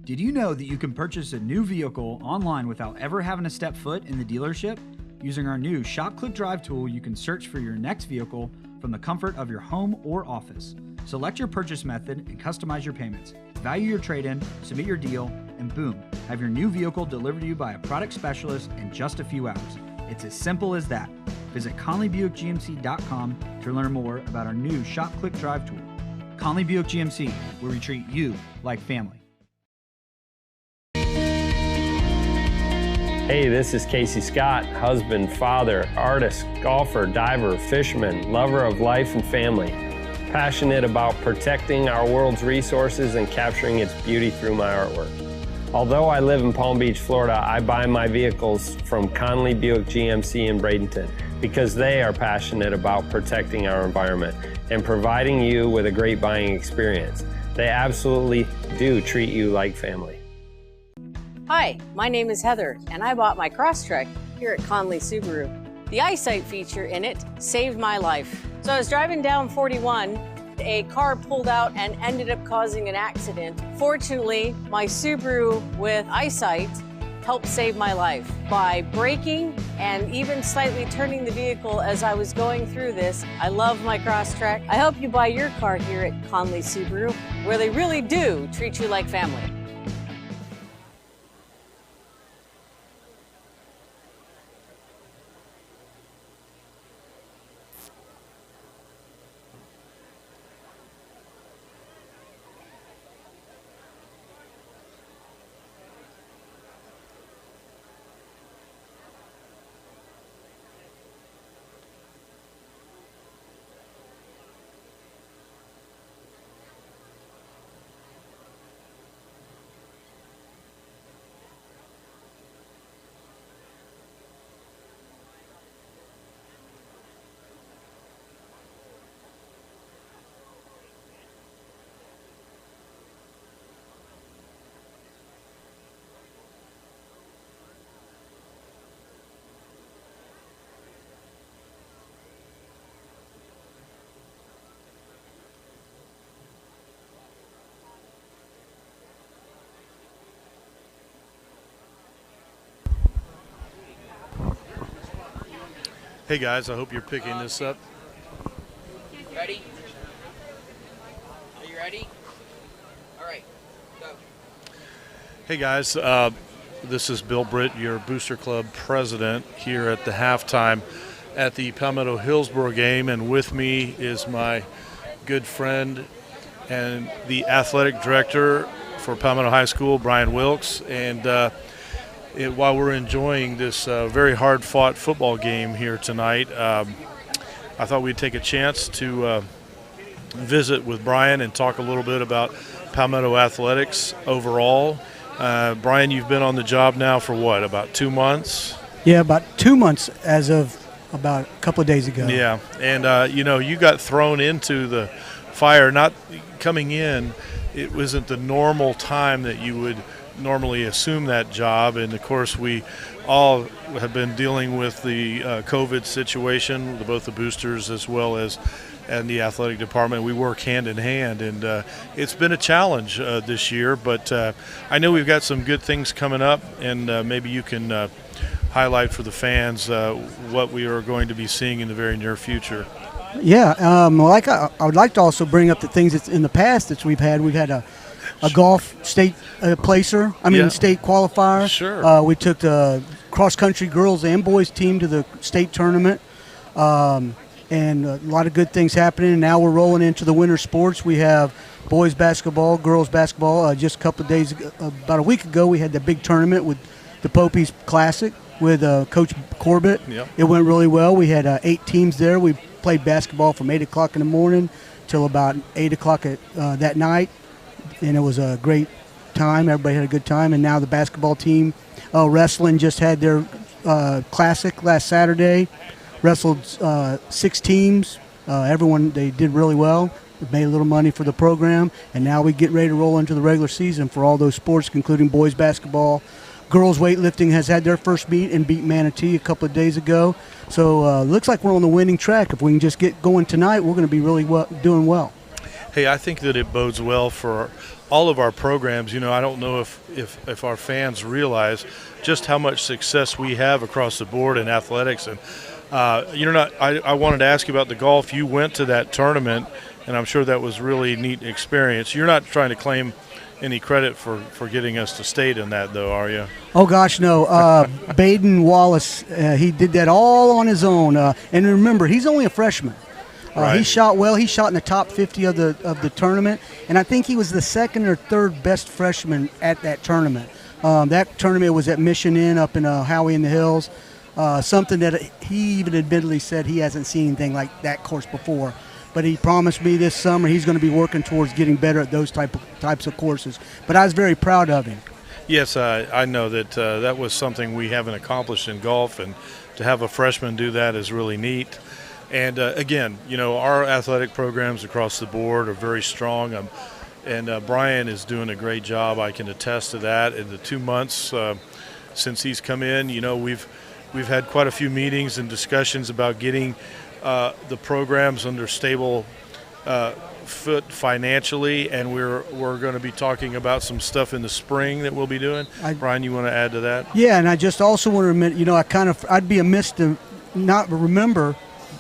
Did you know that you can purchase a new vehicle online without ever having to step foot in the dealership? Using our new Shop Click Drive tool, you can search for your next vehicle from the comfort of your home or office. Select your purchase method and customize your payments. Value your trade-in, submit your deal, and boom, have your new vehicle delivered to you by a product specialist in just a few hours. It's as simple as that. Visit ConleyBuickGMC.com to learn more about our new Shop Click Drive tool. Conley Buick GMC, where we treat you like family.
Hey, this is Casey Scott, husband, father, artist, golfer, diver, fisherman, lover of life and family. Passionate about protecting our world's resources and capturing its beauty through my artwork. Although I live in Palm Beach, Florida, I buy my vehicles from Conley Buick GMC in Bradenton because they are passionate about protecting our environment and providing you with a great buying experience. They absolutely do treat you like family.
Hi, my name is Heather, and I bought my Crosstrek here at Conley Subaru. The eyesight feature in it saved my life. So I was driving down 41, a car pulled out and ended up causing an accident. Fortunately, my Subaru with eyesight helped save my life by braking and even slightly turning the vehicle as I was going through this. I love my Crosstrek. I hope you buy your car here at Conley Subaru, where they really do treat you like family.
Hey guys, I hope you're picking this up.
Ready? Are you ready? All right, go.
Hey guys, this is Bill Britt, your Booster Club president, here at the halftime at the Palmetto Hillsborough game, and with me is my good friend and the athletic director for Palmetto High School, Brian Wilkes. And while we're enjoying this very hard-fought football game here tonight, I thought we'd take a chance to visit with Brian and talk a little bit about Palmetto athletics overall. Brian, you've been on the job now for what, about 2 months?
Yeah, about 2 months as of about a couple of days ago.
Yeah, and you got thrown into the fire, not coming in. It wasn't the normal time that you would normally assume that job, and of course we all have been dealing with the COVID situation, both the boosters as well as and the athletic department. We work hand in hand, and it's been a challenge this year, but I know we've got some good things coming up, and maybe you can highlight for the fans what we are going to be seeing in the very near future.
Yeah, I would like to also bring up the things that's in the past that we've had. We've had a golf state placer, state qualifier.
Sure.
We took the cross-country girls and boys team to the state tournament. And a lot of good things happening. And now we're rolling into the winter sports. We have boys basketball, girls basketball. Just a couple of days, about a week ago, we had the big tournament with the Popies Classic with Coach Corbett.
Yep.
It went really well. We had 8 teams there. We played basketball from 8 o'clock in the morning till about 8 o'clock that night. And it was a great time. Everybody had a good time. And now the basketball team, wrestling, just had their classic last Saturday. Wrestled 6 teams. They did really well. Made a little money for the program, and now we get ready to roll into the regular season for all those sports, including boys basketball. Girls weightlifting has had their first meet and beat Manatee a couple of days ago. So looks like we're on the winning track. If we can just get going tonight, we're going to be really doing well.
Hey, I think that it bodes well for all of our programs. I don't know if our fans realize just how much success we have across the board in athletics. And I wanted to ask you about the golf. You went to that tournament, and I'm sure that was really neat experience. You're not trying to claim any credit for getting us to state in that, though, are you?
Oh gosh, no. Baden Wallace, he did that all on his own. And remember, he's only a freshman.
Right.
He shot well. He shot in the top 50 of the tournament, and I think he was the second or third best freshman at that tournament. That tournament was at Mission Inn up in Howey in the Hills. Something that he even admittedly said he hasn't seen anything like that course before. But he promised me this summer he's going to be working towards getting better at those types of courses. But I was very proud of him.
Yes, I know that that was something we haven't accomplished in golf, and to have a freshman do that is really neat. And again, our athletic programs across the board are very strong. And Brian is doing a great job. I can attest to that. In the 2 months since he's come in, we've had quite a few meetings and discussions about getting the programs under stable foot financially, and we're going to be talking about some stuff in the spring that we'll be doing. Brian, you want to add to that?
Yeah, and I just also want to admit, I'd be amiss to not remember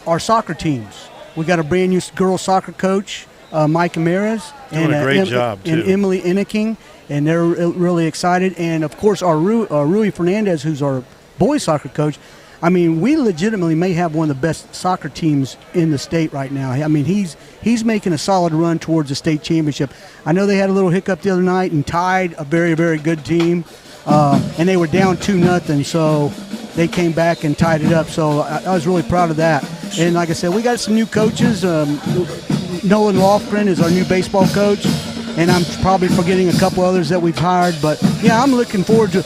our soccer teams. We got a brand new girls soccer coach, Mike Amaris,
doing a great job too,
and Emily Inneking, and they're really excited. And of course, our Rui Fernandez, who's our boys soccer coach. I mean, we legitimately may have one of the best soccer teams in the state right now. I mean, he's making a solid run towards the state championship. I know they had a little hiccup the other night and tied a very, very good team, and they were down 2-0, so they came back and tied it up. So I was really proud of that. And like I said, we got some new coaches. Nolan Lofgren is our new baseball coach. And I'm probably forgetting a couple others that we've hired. But, yeah, I'm looking forward to,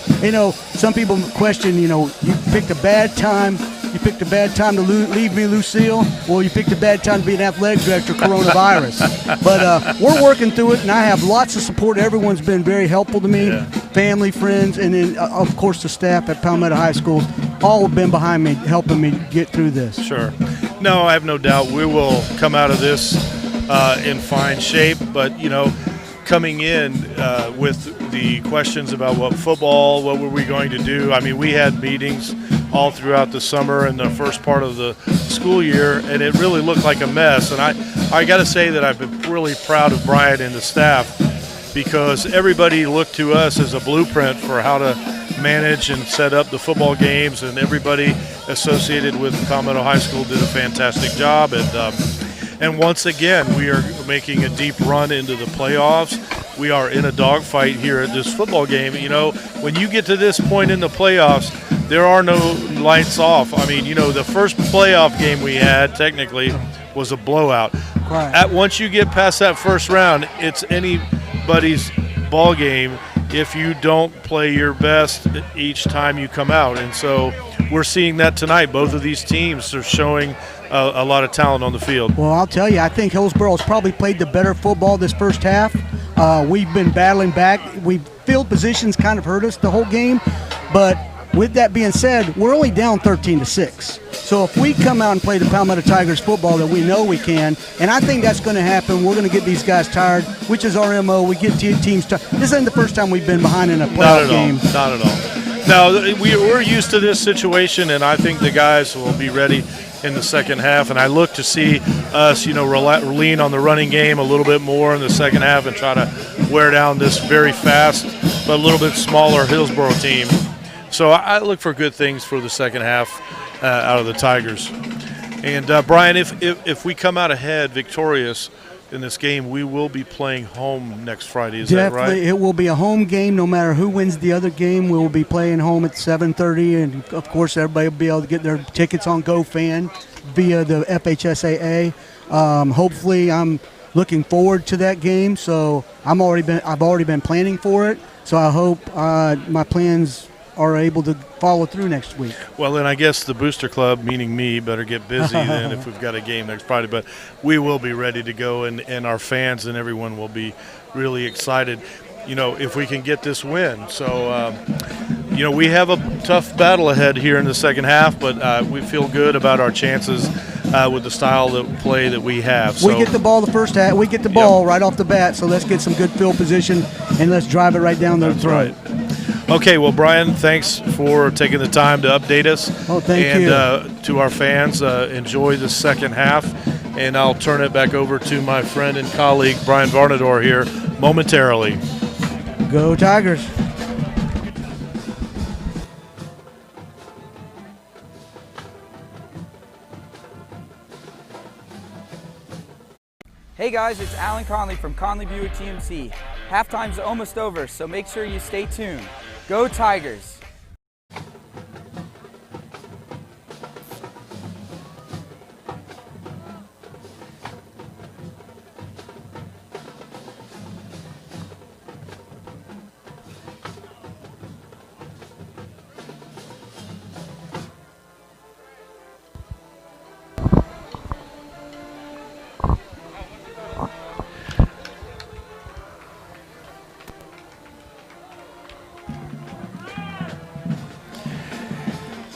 some people question, you picked a bad time. You picked a bad time to leave me, Lucille. Well, you picked a bad time to be an athletic director, coronavirus. But we're working through it, and I have lots of support. Everyone's been very helpful to me, family, friends, and then, of course, the staff at Palmetto High School. All have been behind me, helping me get through this.
Sure. No, I have no doubt we will come out of this in fine shape. But, coming in with the questions about what were we going to do. I mean, we had meetings
all throughout the summer and the first part of the school year, and it really looked like a mess. And I got to say that I've been really proud of Brian and the staff, because everybody looked to us as a blueprint for how to manage and set up the football games, and everybody associated with Palmetto High School did a fantastic job. And once again, we are making a deep run into the playoffs. We are in a dogfight here at this football game. You know, when you get to this point in the playoffs, there are no lights off. I mean, you know, the first playoff game we had technically was a blowout.
Right.
Once you get past that first round, it's anybody's ball game if you don't play your best each time you come out. And so we're seeing that tonight. Both of these teams are showing a lot of talent on the field.
Well, I'll tell you, I think Hillsborough's probably played the better football this first half. We've been battling back. Field positions kind of hurt us the whole game, but with that being said, we're only down 13-6. So if we come out and play the Palmetto Tigers football that we know we can, and I think that's going to happen, we're going to get these guys tired, which is our MO. We get teams tired. This isn't the first time we've been behind in a playoff game.
Not at all. No, we're used to this situation, and I think the guys will be ready in the second half. And I look to see us, you know, lean on the running game a little bit more in the second half and try to wear down this very fast but a little bit smaller Hillsborough team. So I look for good things for the second half out of the Tigers. And Brian, if we come out ahead victorious in this game, we will be playing home next Friday. Is that right?
Definitely, it will be a home game. No matter who wins the other game, we will be playing home at 7:30, and of course, everybody will be able to get their tickets on GoFan via the FHSAA. Hopefully, I'm looking forward to that game. So I've already been planning for it. So I hope my plans are able to follow through next week.
Well, then I guess the Booster Club, meaning me, better get busy then if we've got a game next Friday. But we will be ready to go, and our fans and everyone will be really excited, you know, if we can get this win. So, you know, we have a tough battle ahead here in the second half, but we feel good about our chances with the style of play that we have. So,
we get the ball the first half. We get the ball right off the bat, so let's get some good field position, and let's drive it right down their throat.
Right. Okay, well, Brian, thanks for taking the time to update us.
Oh, thank you.
And to our fans, enjoy the second half. And I'll turn it back over to my friend and colleague, Brian Varnador, here momentarily.
Go Tigers.
Hey guys, it's Alan Conley from Conley Buick GMC. Halftime's almost over, so make sure you stay tuned. Go Tigers!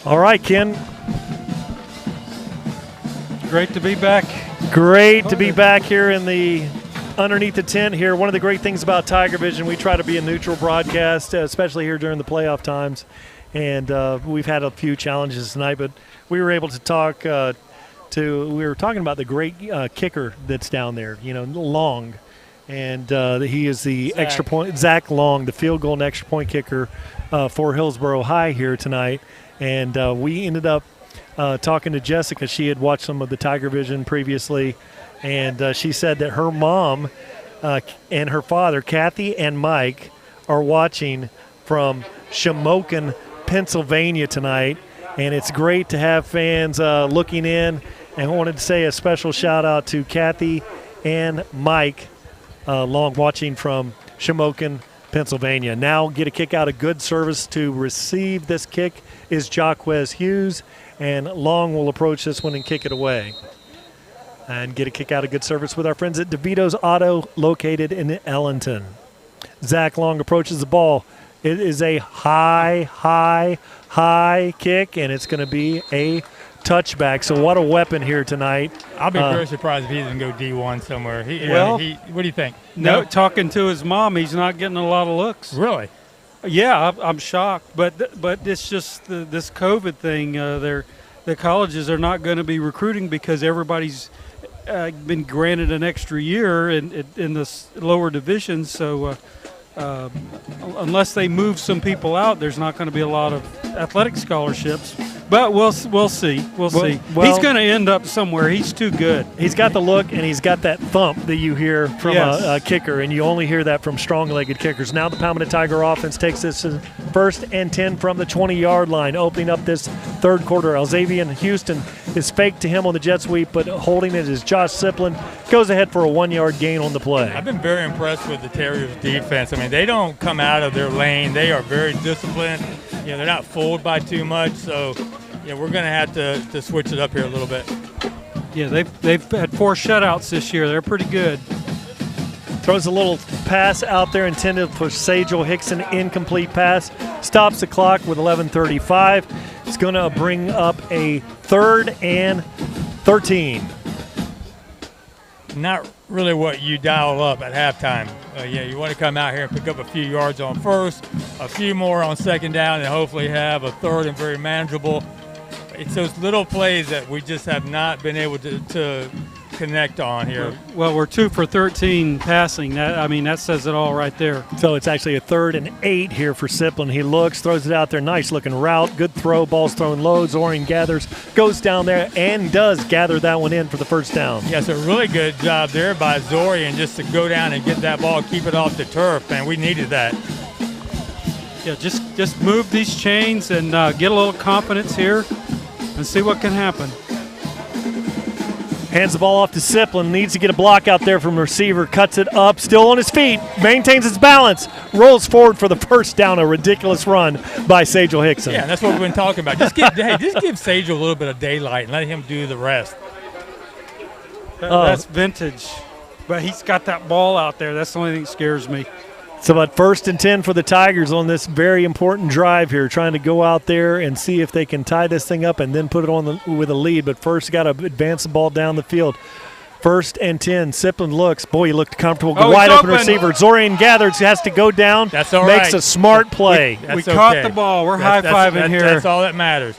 All right, Ken.
Great to be back.
Great to be back here in the underneath the tent here. One of the great things about TigerVision, we try to be a neutral broadcast, especially here during the playoff times. And we've had a few challenges tonight, but we were able to talk we were talking about the great kicker that's down there, you know, Long. And he is the extra point, Zach Long, the field goal and extra point kicker for Hillsborough High here tonight. And we ended up talking to Jessica. She had watched some of the TigerVision previously, and she said that her mom and her father, Kathy and Mike, are watching from Shamokin, Pennsylvania tonight. And it's great to have fans looking in. And I wanted to say a special shout-out to Kathy and Mike Long watching from Shamokin, Pennsylvania. Now get a kick out of good service to receive this kick is Jaquez Hughes, and Long will approach this one and kick it away. And get a kick out of good service with our friends at DeVito's Auto, located in Ellington. Zach Long approaches the ball. It is a high kick, and it's going to be a touchback. So what a weapon here tonight.
I'll be very surprised if he doesn't go D1 somewhere. What do you think?
No, talking to his mom, he's not getting a lot of looks.
Really?
Yeah, I'm shocked, but it's just this COVID thing. The colleges are not going to be recruiting because everybody's been granted an extra year in the lower divisions. So unless they move some people out, there's not going to be a lot of athletic scholarships. But we'll see. We'll see. He's going to end up somewhere. He's too good.
He's got the look, and he's got that thump that you hear from a kicker, and you only hear that from strong-legged kickers. Now the Palmetto Tiger offense takes this first and 10 from the 20-yard line, opening up this third quarter. Alzavian Houston is faked to him on the jet sweep, but holding it is Josh Siplin. Goes ahead for a 1-yard gain on the play.
I've been very impressed with the Terriers' defense. I mean, they don't come out of their lane. They are very disciplined. They're not fooled by too much, so we're going to have to switch it up here a little bit.
Yeah, they've had 4 shutouts this year. They're pretty good.
Throws a little pass out there intended for Sajel Hickson, incomplete pass. Stops the clock with 11:35. It's going to bring up a 3rd and 13.
Not really what you dial up at halftime. You want to come out here and pick up a few yards on first, a few more on second down, and hopefully have a third and very manageable. It's those little plays that we just have not been able to connect on here.
Well, we're 2 for 13 passing. That says it all right there.
So it's actually a 3rd and 8 here for Siplin. He looks, throws it out there, nice looking route, good throw, ball's thrown low. Zorian gathers, goes down there and does gather that one in for the first down.
Yeah, so really good job there by Zorian just to go down and get that ball, keep it off the turf, and we needed that.
Yeah, just move these chains and get a little confidence here and see what can happen.
Hands the ball off to Siplin, needs to get a block out there from receiver, cuts it up, still on his feet, maintains his balance, rolls forward for the first down, a ridiculous run by Sajel Hickson.
Yeah, that's what we've been talking about. Just give Sajel a little bit of daylight and let him do the rest.
That's vintage, but he's got that ball out there. That's the only thing that scares me.
So about 1st and 10 for the Tigers on this very important drive here, trying to go out there and see if they can tie this thing up and then put it on with a lead. But first, got to advance the ball down the field. 1st and 10. Siplin looks. Boy, he looked comfortable. Wide open receiver. Zorian gathers, has to go down.
That's all
makes
right.
A smart play.
We caught the ball. We're high-fiving here.
That's all that matters.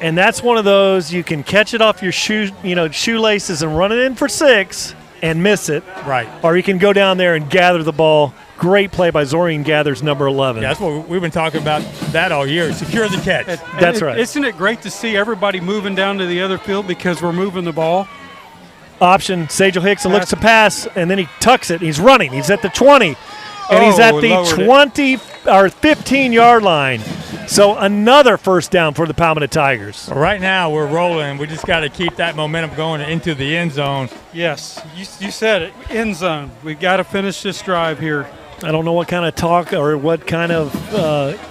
And that's one of those you can catch it off your shoelaces and run it in for 6 and miss it.
Right.
Or you can go down there and gather the ball. Great play by Zorian Gathers, number 11.
Yeah, that's what we've been talking about that all year. Secure the catch.
That's right.
Isn't it great to see everybody moving down to the other field because we're moving the ball?
Option, Sajel Hickson looks to pass, and then he tucks it. He's running. He's at the 20, and he's at the 20 or 15-yard line. So another first down for the Palmetto Tigers.
Well, right now we're rolling. We just got to keep that momentum going into the end zone.
Yes, you said it, end zone. We've got to finish this drive here.
I don't know what kind of talk or what kind of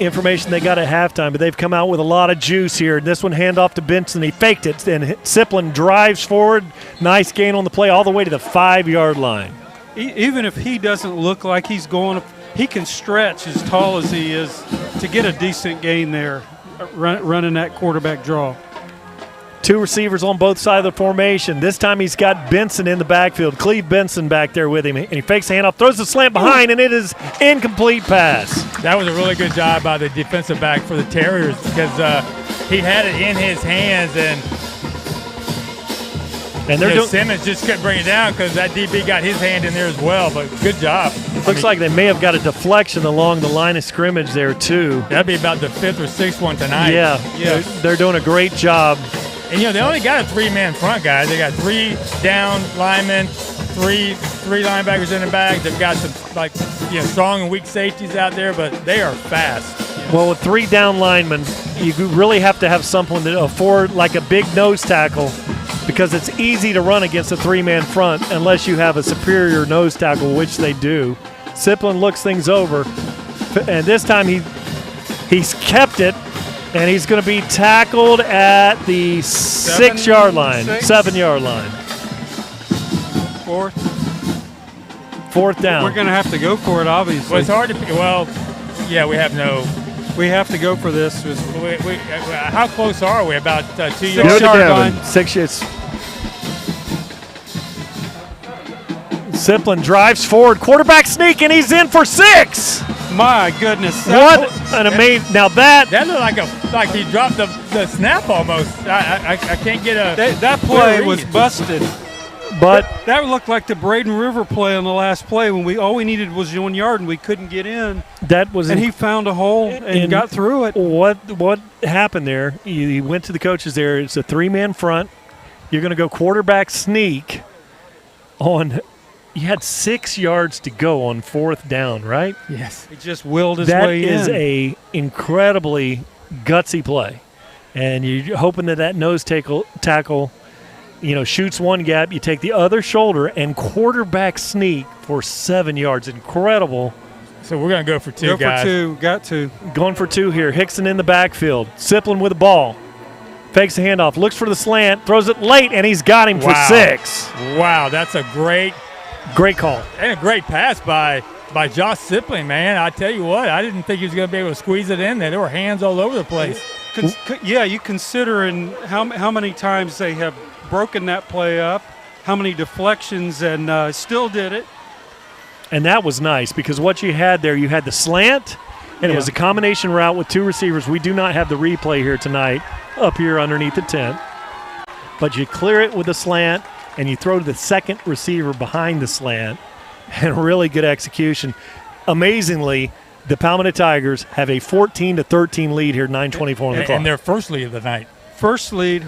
information they got at halftime, but they've come out with a lot of juice here. This one handoff to Benson. He faked it, and Siplin drives forward. Nice gain on the play all the way to the 5-yard line.
Even if he doesn't look like he's going, he can stretch as tall as he is to get a decent gain there, running that quarterback draw.
2 receivers on both sides of the formation. This time he's got Benson in the backfield. Cleve Benson back there with him. And he fakes the handoff, throws the slant behind, and it is incomplete pass.
That was a really good job by the defensive back for the Terriers because he had it in his hands, and Simmons just couldn't bring it down because that DB got his hand in there as well. But good job.
Looks like they may have got a deflection along the line of scrimmage there, too.
That'd be about the 5th or 6th one tonight.
Yeah. They're doing a great job.
And, they only got a 3-man front, guys. They got 3 down linemen, three linebackers in the back. They've got some, strong and weak safeties out there, but they are fast.
Well, with 3 down linemen, you really have to have someone that afford like a big nose tackle because it's easy to run against a 3-man front unless you have a superior nose tackle, which they do. Siplin looks things over, and this time he's kept it. And he's going to be tackled at the 6-yard line, 7-yard line. 4th down.
We're going to have to go for it, obviously.
Well, it's hard to. We have no.
We have to go for this.
How close are we? About 2 yards.
6-yard line.
6 yards. Siplin drives forward. Quarterback sneak, and he's in for 6.
My goodness.
What an amazing. Now that
looked like he dropped the snap almost. I can't get a.
That play was busted.
But
that looked like the Braden River play on the last play when all we needed was 1 yard and we couldn't get in.
That was,
and he found a hole and got through it.
What happened there? He went to the coaches there. It's a 3-man front. You're going to go quarterback sneak on. You had 6 yards to go on 4th down, right?
Yes.
He just willed his way in.
That is a incredibly gutsy play, and you're hoping that nose tackle. Shoots one gap, you take the other shoulder, and quarterback sneak for 7 yards. Incredible.
So we're going to go for 2, guys.
Go for 2. Got to.
Going for 2 here. Hickson in the backfield. Siplin with the ball. Fakes the handoff. Looks for the slant. Throws it late, and he's got him for 6.
Wow, that's a great
call.
And a great pass by Josh Siplin, man. I tell you what, I didn't think he was going to be able to squeeze it in there. There were hands all over the place.
You considering how many times they have broken that play up, how many deflections, and still did it.
And that was nice because what you had there, you had the slant, and it was a combination route with 2 receivers. We do not have the replay here tonight up here underneath the tent. But you clear it with a slant, and you throw to the second receiver behind the slant, and really good execution. Amazingly, the Palmetto Tigers have a 14-13 lead here, 9:24 on the clock.
And their first lead of the night.
First lead,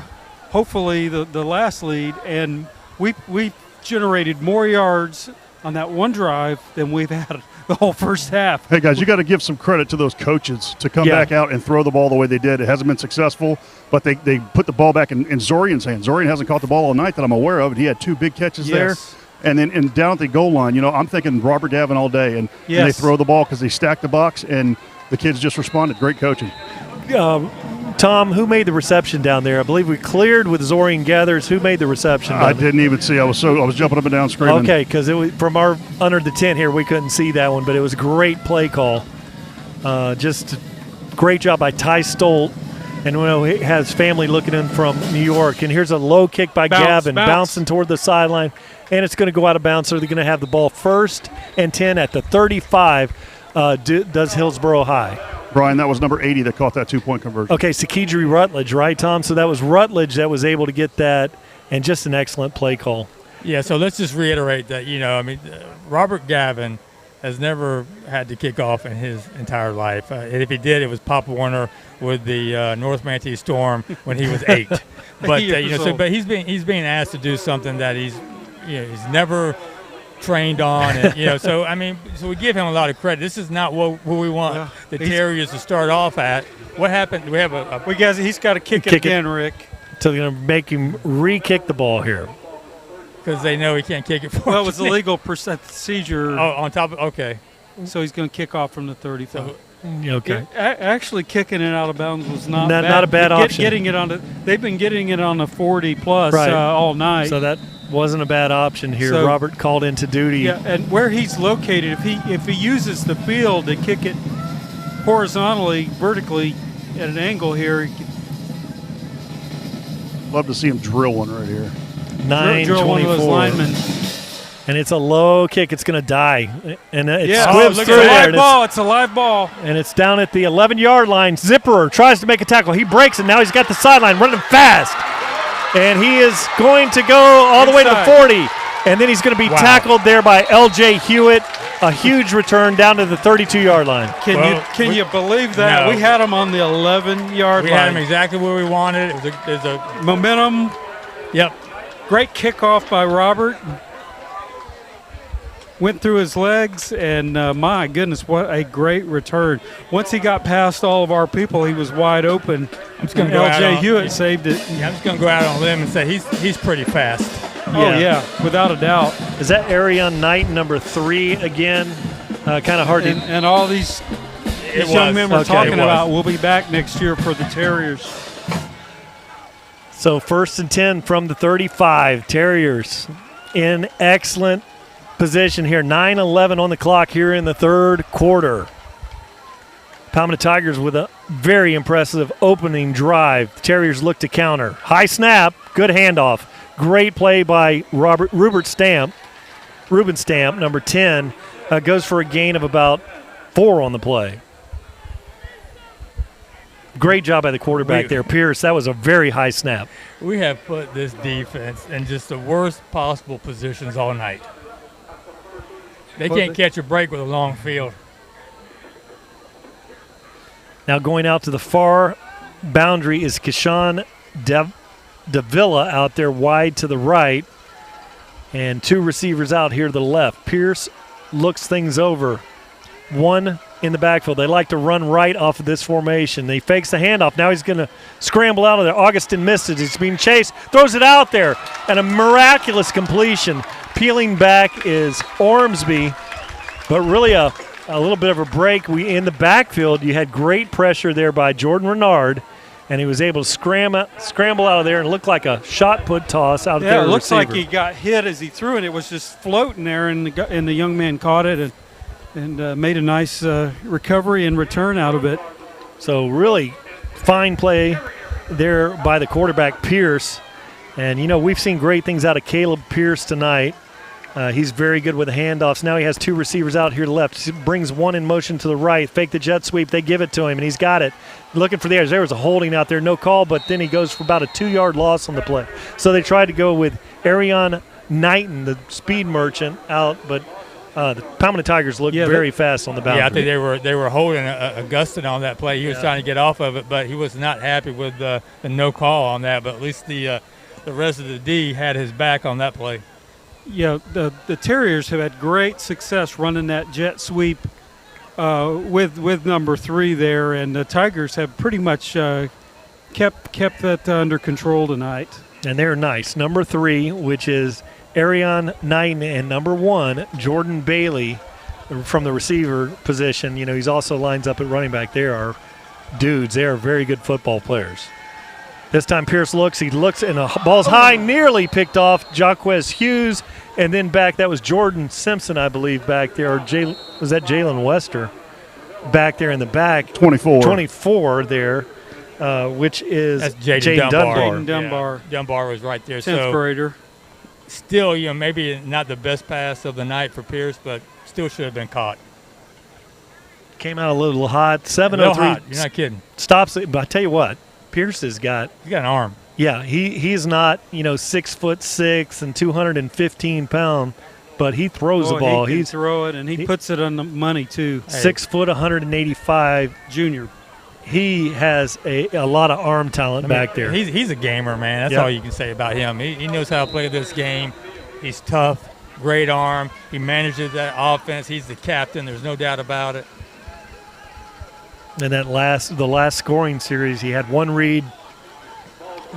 hopefully the last lead, and we generated more yards on that one drive than we've had the whole first half.
Hey, guys, you got to give some credit to those coaches to come back out and throw the ball the way they did. It hasn't been successful, but they put the ball back in Zorian's hands. Zorian hasn't caught the ball all night that I'm aware of. He had 2 big catches there. And then down at the goal line, I'm thinking Robert Gavin all day. And they throw the ball because they stack the box, and the kids just responded. Great coaching.
Tom, who made the reception down there? I believe we cleared with Zorian Gathers. Who made the reception?
I didn't even see. I was jumping up and down screaming.
Okay, because it was from our under the tent here, we couldn't see that one, but it was a great play call. Just great job by Ty Stolt. And he has family looking in from New York. And here's a low kick by Gavin, bouncing toward the sideline. And it's going to go out of bounds, so they're going to have the ball 1st and 10 at the 35. Does Hillsborough High.
Brian, that was number 80 that caught that 2-point conversion.
Okay, Sakidri Rutledge, right, Tom? So that was Rutledge that was able to get that, and just an excellent play call.
Yeah, so let's just reiterate that, Robert Gavin has never had to kick off in his entire life. And if he did, it was Pop Warner with the North Manatee Storm when he was 8. But but he's being asked to do something that he's never trained on, and so we give him a lot of credit. This is not what we want the Terriers to start off at. What happened? Do we have
he's got to kick it again, Rick.
So they're going to make him re-kick the ball here
because they know he can't kick it.
Well, it was a legal procedure.
Oh, on top of
so he's going to kick off from the 35.
Okay.
Actually, kicking it out of bounds was not bad.
Not a bad option.
They've been getting it on the 40 plus all night.
So that wasn't a bad option here.
So,
Robert called into duty.
Yeah, and where he's located, if he uses the field to kick it horizontally, vertically at an angle here.
Love to see him drill one right here.
9:24. And it's a low kick. It's going to die. And it
squibs through there. It's a live ball.
And it's down at the 11-yard line. Zipperer tries to make a tackle. He breaks it. Now he's got the sideline running fast. And he is going to go all the way to the 40. And then he's going to be tackled there by L.J. Hewitt. A huge return down to the 32-yard line.
Can you believe that? No. We had him on the 11-yard line.
We had him exactly where we wanted. It was a
momentum.
Yep.
Great kickoff by Robert. Went through his legs, and my goodness, what a great return. Once he got past all of our people, he was wide open. L.J. Hewitt saved it.
Yeah, I'm just going to go out on a limb and say he's pretty fast.
Oh, yeah, without a doubt.
Is that Arion Knight, number 3 again? Kind of hard to...
And all these young men we're talking about will be back next year for the Terriers.
So 1st and 10 from the 35. Terriers in excellent position here. 9:11 on the clock here in the third quarter. Palmetto Tigers with a very impressive opening drive. The Terriers look to counter. High snap, good handoff. Great play by Ruben Stamp, number 10. Goes for a gain of about 4 on the play. Great job by the quarterback there, Pierce. That was a very high snap.
We have put this defense in just the worst possible positions all night. They can't catch a break with a long field.
Now going out to the far boundary is Keshawn Davila out there wide to the right, and 2 receivers out here to the left. Pierce looks things over. 1 in the backfield. They like to run right off of this formation. He fakes the handoff. Now he's going to scramble out of there. Augustin misses. He's being chased. Throws it out there. And a miraculous completion. Peeling back is Ormsby. But really a little bit of a break. In the backfield, you had great pressure there by Jordan Renard. And he was able to scramble out of there and look like a shot put toss out there.
Yeah, it looks like he got hit as he threw it. It was just floating there, and the young man caught it and made a nice recovery and return out of it.
So really fine play there by the quarterback, Pierce. And, we've seen great things out of Caleb Pierce tonight. He's very good with the handoffs. Now he has 2 receivers out here to the left. He brings 1 in motion to the right. Fake the jet sweep. They give it to him, and he's got it. Looking for the edge. There was a holding out there. No call, but then he goes for about a 2-yard loss on the play. So they tried to go with Arion Knighton, the speed merchant, out, but the Palmetto Tigers looked very fast on the boundary.
Yeah, I think they were holding Augustin on that play. He was trying to get off of it, but he was not happy with the no call on that. But at least the rest of the D had his back on that play.
Yeah, the Terriers have had great success running that jet sweep with number 3 there, and the Tigers have pretty much kept that under control tonight.
And they're nice. Number 3, which is Arion Knighton, and number 1, Jordan Bailey from the receiver position. He's also lines up at running back. They are dudes. They are very good football players. This time Pierce looks. He looks, and the ball's high, nearly picked off Jaquez Hughes. And then back, that was Jordan Simpson, I believe, back there. Or was that Jalen Wester back there in the back? 24 there, which is Jaden Dunbar.
Jaden Dunbar.
Yeah, Dunbar was right there.
10th grader.
Still, maybe not the best pass of the night for Pierce, but still should have been caught.
Came out a little hot. 7:03.
You're not kidding.
Stops it. But I tell you what, Pierce has got.
He's got an arm.
Yeah, he's not 6'6" and 215 pounds, but he throws the ball.
He can throw it, and he puts it on the money too.
6 foot, 185.
Junior.
He has a lot of arm talent back there.
He's a gamer, man. That's all you can say about him. He knows how to play this game. He's tough, great arm. He manages that offense. He's the captain. There's no doubt about it.
And the last scoring series, he had 1 read.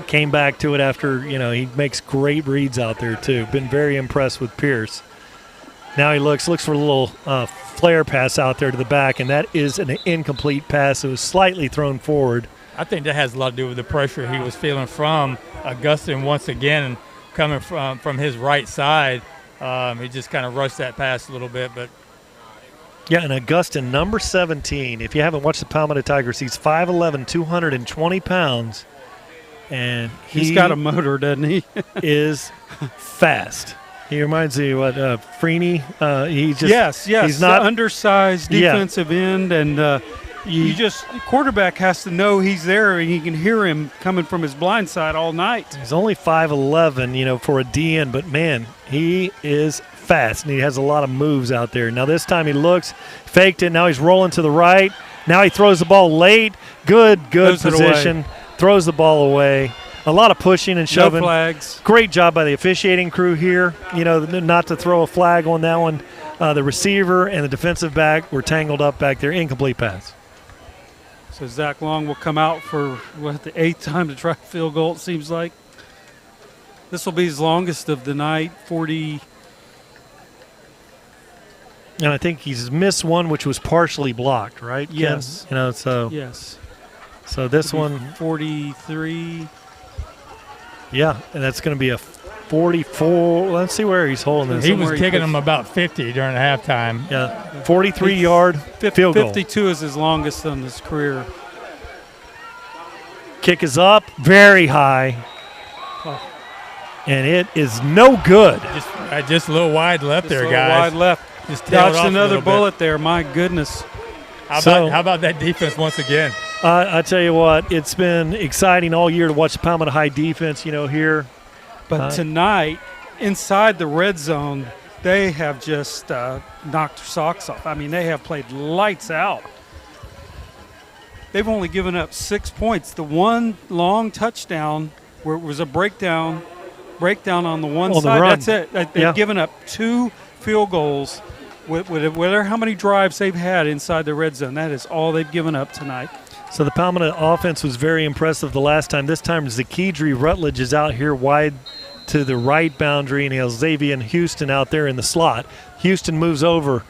Came back to it after, he makes great reads out there too. Been very impressed with Pierce. Now he looks for a little flare pass out there to the back, and that is an incomplete pass. It was slightly thrown forward.
I think that has a lot to do with the pressure he was feeling from Augustin once again, coming from his right side. He just kind of rushed that pass a little bit, but.
Yeah, and Augustin, number 17. If you haven't watched the Palmetto Tigers, he's 5'11", 220 pounds. And
he's got a motor, doesn't he?
is fast. He reminds me of what Freeney.
Yes.
He's not
undersized defensive end, and quarterback has to know he's there, and he can hear him coming from his blind side all night.
He's only 5'11", for a DN, but man, he is fast, and he has a lot of moves out there. Now this time he looks, faked it. Now he's rolling to the right. Now he throws the ball late. Good position. Throws the ball away. A lot of pushing and shoving.
No flags.
Great job by the officiating crew here. Not to throw a flag on that one. The receiver and the defensive back were tangled up back there. Incomplete pass.
So Zach Long will come out for the 8th time to try a field goal, it seems like. This will be his longest of the night, 40.
And I think he's missed one, which was partially blocked, right?
Yes.
Ken?
Yes.
So this one
43.
Yeah, and that's going to be a 44. Let's see where he's holding this.
He was kicking them about 50 during the halftime.
Yeah, 43-yard field goal.
52 is his longest in his career.
Kick is up, very high, and it is no good.
Just a little wide left there, guys.
Wide left.
Just
dodged another bullet there. My goodness.
How about that defense once again?
I tell you what, it's been exciting all year to watch the Palmetto High defense, here.
But tonight, inside the red zone, they have just knocked their socks off. I mean, they have played lights out. They've only given up 6 points. The one long touchdown where it was a breakdown on the one side, that's it. They've given up 2 field goals. Whether how many drives they've had inside the red zone, that is all they've given up tonight.
So the Palmetto offense was very impressive the last time. This time, Zakidri Rutledge is out here wide to the right boundary, and he has Xavier Houston out there in the slot. Houston moves over.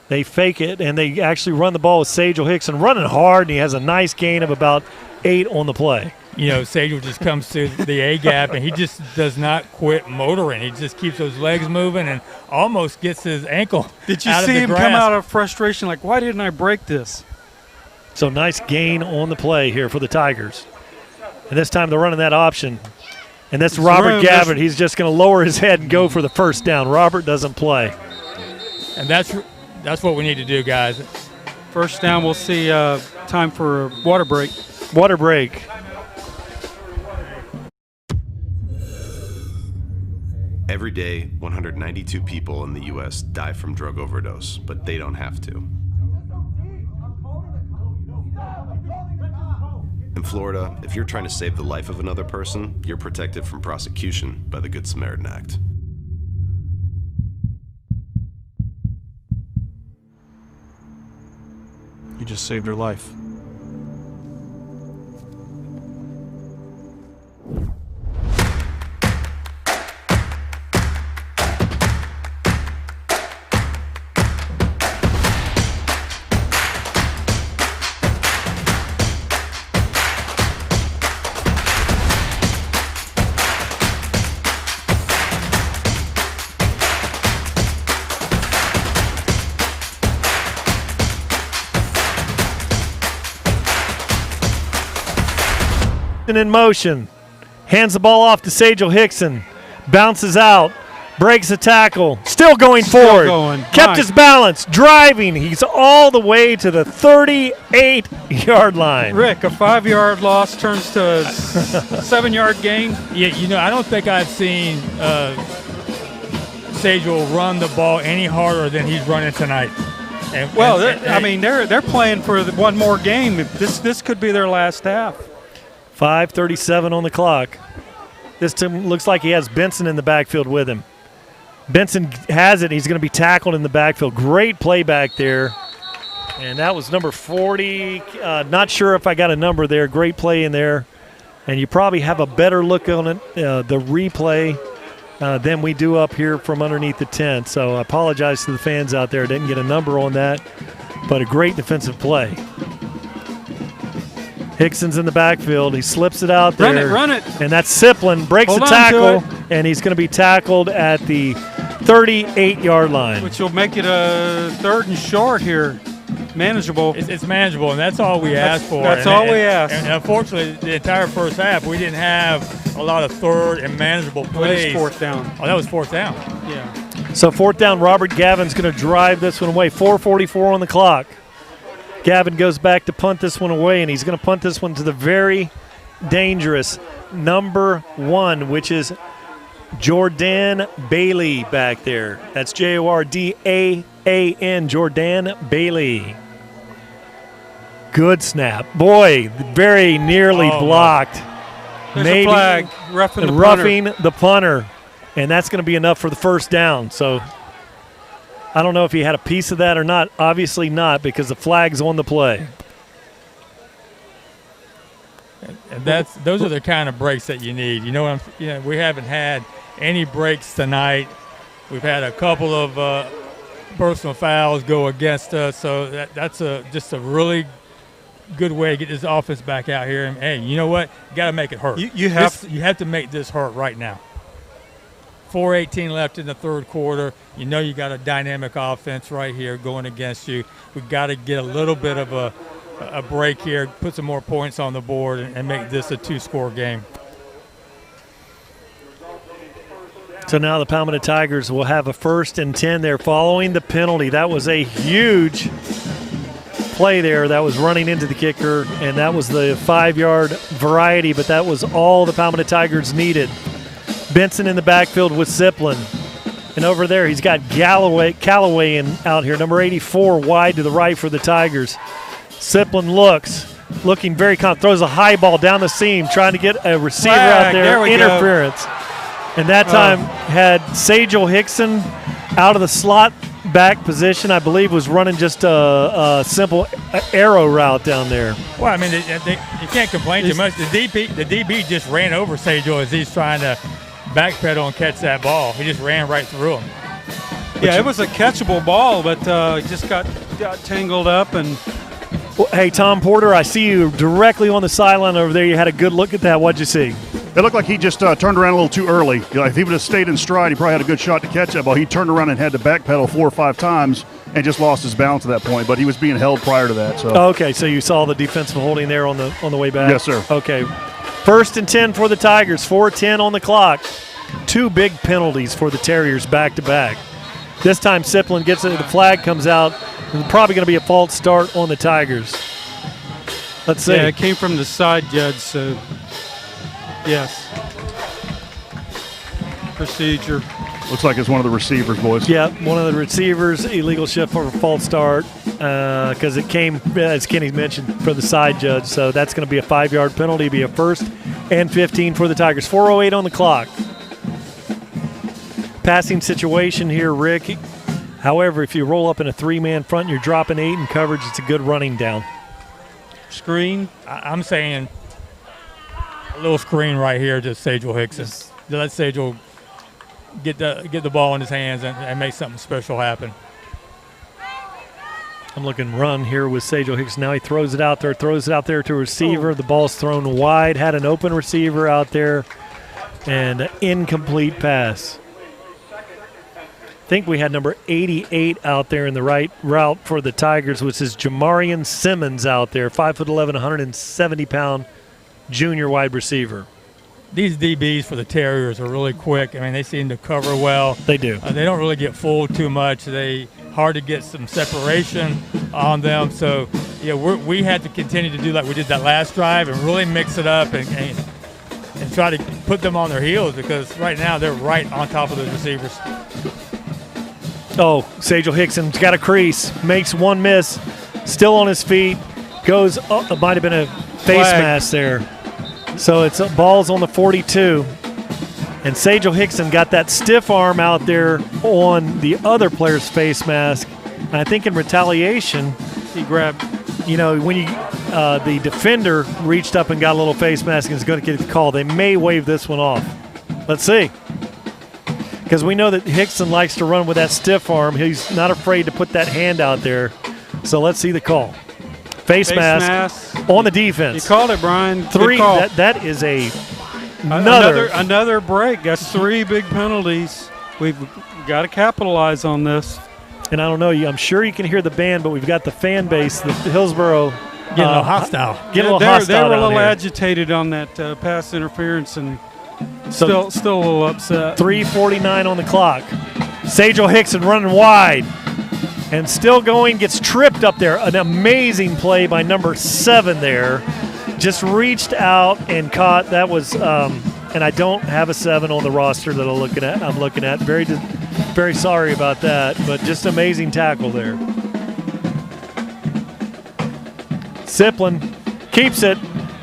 They fake it, and they actually run the ball with Sagel Hickson, running hard, and he has a nice gain of about 8 on the play.
Sagel just comes to the A-gap, and he just does not quit motoring. He just keeps those legs moving and almost gets his ankle
Did you
out
see
of the
him
grass.
come out of frustration like, why didn't I break this?
So nice gain on the play here for the Tigers. And this time they're running that option. And that's Robert Gabbard. He's just going to lower his head and go for the first down. Robert doesn't play.
And that's what we need to do, guys.
First down, we'll see time for a water break.
Water break.
Every day, 192 people in the U.S. die from drug overdose, but they don't have to. In Florida, if you're trying to save the life of another person, you're protected from prosecution by the Good Samaritan Act.
You just saved her life.
In motion, hands the ball off to Sagel Hickson, bounces out, breaks a tackle, still going forward, kept his balance, driving. He's all the way to the 38-yard line.
Rick, a 5-yard loss turns to a 7-yard gain.
Yeah, I don't think I've seen Sagel run the ball any harder than he's running tonight.
They're playing for one more game. This could be their last half.
5:37 on the clock. This team looks like he has Benson in the backfield with him. Benson has it. He's going to be tackled in the backfield. Great play back there. And that was number 40. Not sure if I got a number there. Great play in there. And you probably have a better look on it, the replay, than we do up here from underneath the tent. So I apologize to the fans out there. Didn't get a number on that, but a great defensive play. Hickson's in the backfield. He slips it out there.
Run it.
And that's Siplin. Breaks the tackle, and he's going to be tackled at the 38-yard line.
Which will make it a 3rd and short here. Manageable.
It's manageable, and that's all we asked for.
That's all we asked.
And unfortunately, the entire first half, we didn't have a lot of 3rd and manageable plays.
That was 4th down.
Oh, that was 4th down.
Yeah.
So 4th down, Robert Gavin's going to drive this one away. 4:44 on the clock. Gavin goes back to punt this one away, and he's going to punt this one to the very dangerous number 1, which is Jordan Bailey back there. That's Jordan, Jordan Bailey. Good snap. Boy, very nearly blocked.
There's
Maybe
a flag,
roughing the punter, and that's going to be enough for the first down. So I don't know if he had a piece of that or not. Obviously not, because the flag's on the play.
And those are the kind of breaks that you need. We haven't had any breaks tonight. We've had a couple of personal fouls go against us, so that's just a really good way to get this offense back out here. And hey, you know what? You got to make it hurt. You have to make this hurt right now. 4:18 left in the 3rd quarter. You know you got a dynamic offense right here going against you. We've got to get a little bit of a break here, put some more points on the board, and make this a 2-score game.
So now the Palmetto Tigers will have a 1st and 10 there following the penalty. That was a huge play there that was running into the kicker, and that was the 5-yard variety, but that was all the Palmetto Tigers needed. Benson in the backfield with Ziplin. And over there, he's got Callaway out here, number 84, wide to the right for the Tigers. Ziplin looking very confident, throws a high ball down the seam, trying to get a receiver out there, interference. And that time had Sajel Hickson out of the slot back position, I believe, was running just a simple arrow route down there.
Well, I mean, you can't complain too much. The DB just ran over Sajel as he's trying to backpedal and catch that ball. He just ran right through him.
Yeah, it was a catchable ball, but just got tangled up. And
well, hey, Tom Porter, I see you directly on the sideline over there. You had a good look at that. What'd you see?
It looked like he just turned around a little too early. If he would have stayed in stride, he probably had a good shot to catch that ball. He turned around and had to backpedal 4 or 5 times and just lost his balance at that point. But he was being held prior to that. So
okay, so you saw the defensive holding there on the way back?
Yes, sir.
Okay. 1st and 10 for the Tigers, 4:10 on the clock. 2 big penalties for the Terriers back-to-back. This time Ziplin gets it, the flag comes out. It's probably going to be a false start on the Tigers. Let's see.
Yeah, it came from the side judge, so yes. Procedure.
Looks like it's one of the receivers, boys.
Yeah, one of the receivers, illegal shift for a false start because it came, as Kenny mentioned, from the side judge. So that's going to be a 5-yard penalty, be a 1st and 15 for the Tigers. 4:08 on the clock. Passing situation here, Rick. However, if you roll up in a 3-man front and you're dropping 8 in coverage, it's a good running down.
Screen.
I'm saying a little screen right here to Sajel Hickson. Let Sajel get the ball in his hands and make something special happen.
I'm looking run here with Sajel Hickson. Now he throws it out there to a receiver. The ball's thrown wide, had an open receiver out there, and an incomplete pass. I think we had number 88 out there in the right route for the Tigers, which is Jamarian Simmons out there, 5'11", 170-pound junior wide receiver.
These DBs for the Terriers are really quick. I mean, they seem to cover well.
They do.
They don't really get fooled too much. They hard to get some separation on them. So, yeah, we had to continue to do like we did that last drive and really mix it up and try to put them on their heels because right now they're right on top of those receivers.
Oh, Sajel Hickson's got a crease, makes one miss, still on his feet, goes, it might have been a face mask there. So it's balls on the 42. And Sajel Hickson got that stiff arm out there on the other player's face mask. And I think in retaliation,
he grabbed,
when the defender reached up and got a little face mask and is going to get the call. They may waive this one off. Let's see. Because we know that Hickson likes to run with that stiff arm. He's not afraid to put that hand out there. So let's see the call. Face mask on the defense.
You called it, Brian.
3. That is
another break. That's 3 big penalties. We've got to capitalize on this.
And I don't know, I'm sure you can hear the band, but we've got the fan base, the Hillsborough.
Getting a little hostile.
They were a little agitated on that pass interference and still a little upset.
3:49 on the clock. Sajel Hickson running wide and still going, gets tripped up there. An amazing play by number 7 there. Just reached out and caught. That was, and I don't have a 7 on the roster that I'm looking at. Very sorry about that, but just amazing tackle there. Ziplin keeps it.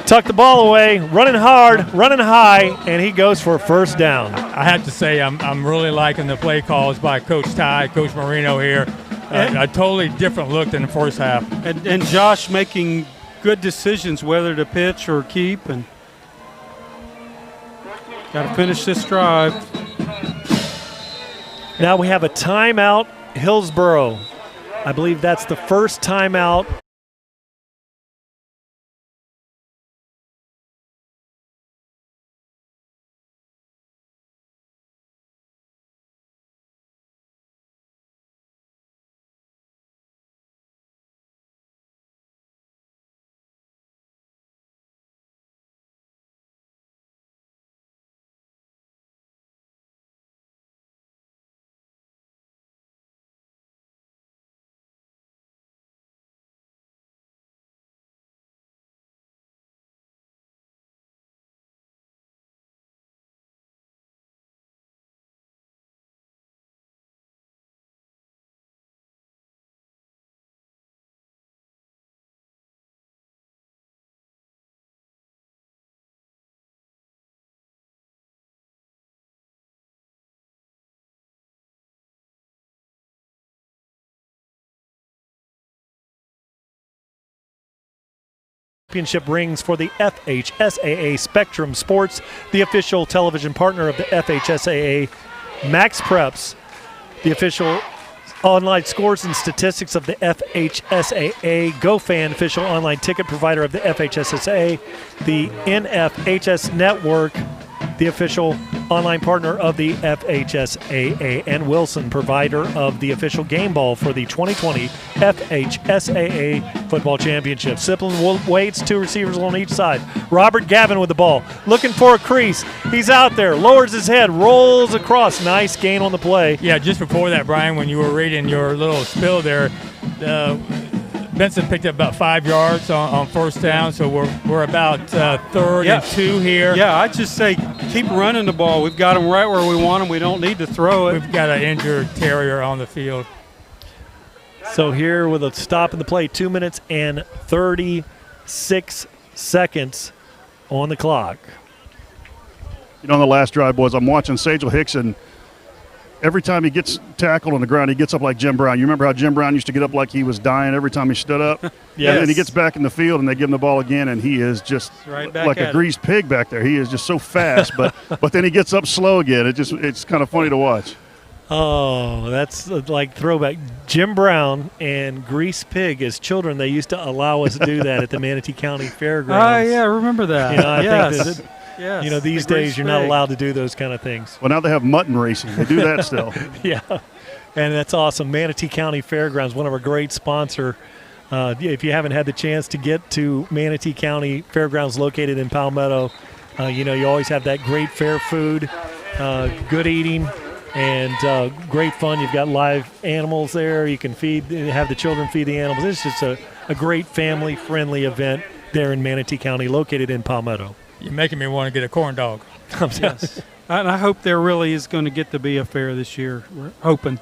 Tuck the ball away, running hard, running high, and he goes for a 1st down.
I have to say I'm really liking the play calls by Coach Ty, Coach Marino here. A totally different look than the first half.
And Josh making good decisions whether to pitch or keep. And got to finish this drive.
Now we have a timeout, Hillsborough. I believe that's the first timeout championship rings for the FHSAA Spectrum Sports, the official television partner of the FHSAA. Max Preps, the official online scores and statistics of the FHSAA. GoFan, official online ticket provider of the FHSAA. The NFHS Network, the official online partner of the FHSAA. And Wilson, provider of the official game ball for the 2020 FHSAA Football Championship. Siplin waits, 2 receivers on each side. Robert Gavin with the ball, looking for a crease. He's out there, lowers his head, rolls across. Nice gain on the play.
Yeah, just before that, Brian, when you were reading your little spill there, Benson picked up about 5 yards on first down, so we're about third and 2 here.
Yeah, I'd just say keep running the ball. We've got them right where we want them. We don't need to throw it.
We've got an injured Terrier on the field.
So here with a stop in the play, 2 minutes and 36 seconds on the clock.
You know, on the last drive, boys, I'm watching Sajel Hickson. Every time he gets tackled on the ground, he gets up like Jim Brown. You remember how Jim Brown used to get up like he was dying every time he stood up?
Yes.
And then he gets back in the field, and they give him the ball again, and he is just
right back
like a greased pig back there. He is just so fast, but then he gets up slow again. It's kind of funny to watch.
Oh, that's like throwback. Jim Brown and Grease Pig, as children, they used to allow us to do that at the Manatee County Fairgrounds.
Oh, yeah, I remember that.
You know, I
yes.
think that
Yes,
you know, these days you're not allowed to do those kind of things.
Well, now they have mutton racing. They do that still.
Yeah, and that's awesome. Manatee County Fairgrounds, one of our great sponsor. If you haven't had the chance to get to Manatee County Fairgrounds located in Palmetto, you know, you always have that great fair food, good eating, and great fun. You've got live animals there. You can have the children feed the animals. It's just a great family-friendly event there in Manatee County, located in Palmetto.
You're making me want to get a corn dog.
Yes. And I hope there really is going to get to be a fair this year. We're hoping.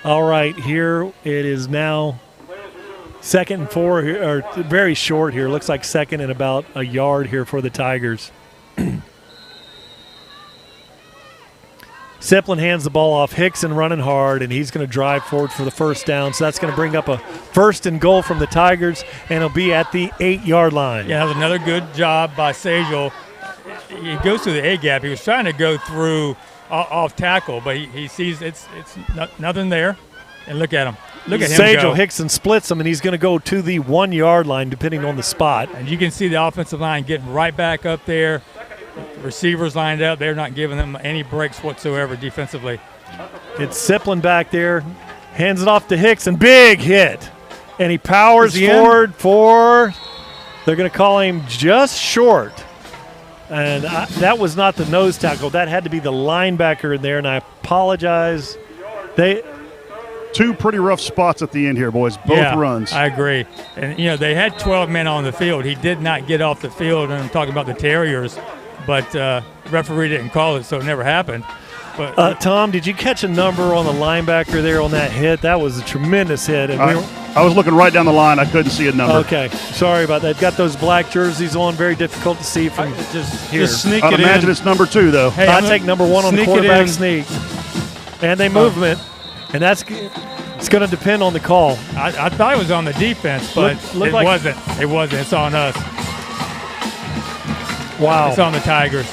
All right, here it is now 2nd and 4, or very short here. Looks like second and about a yard here for the Tigers. Siplin hands the ball off. Hickson running hard, and he's going to drive forward for the first down. So that's going to bring up a 1st and goal from the Tigers, and it'll be at the 8-yard line.
Yeah, that was another good job by Sajel. He goes through the A-gap. He was trying to go through off tackle, but he sees it's nothing there. And look at him. Look at him go.
Sajel Hickson splits him, and he's going to go to the 1-yard line, depending on the spot.
And you can see the offensive line getting right back up there. Receivers lined up. They're not giving them any breaks whatsoever defensively.
It's Siplin back there. Hands it off to Hickson. Big hit. And he powers forward they're going to call him just short. And that was not the nose tackle. That had to be the linebacker in there, and I apologize.
2 pretty rough spots at the end here, boys. Both runs.
I agree. And, you know, they had 12 men on the field. He did not get off the field, and I'm talking about the Terriers. But referee didn't call it, so it never happened. But
Tom, did you catch a number on the linebacker there on that hit? That was a tremendous hit. And
I was looking right down the line. I couldn't see a number.
Okay, sorry about that. Got those black jerseys on. Very difficult to see from here.
Just sneak
I'd
it in.
imagine it's number 2, though.
Hey, I take number 1 on the quarterback sneak. And they movement, and it's going to depend on the call.
I thought it was on the defense, but it wasn't. It wasn't. It's on us.
Wow.
It's on the Tigers.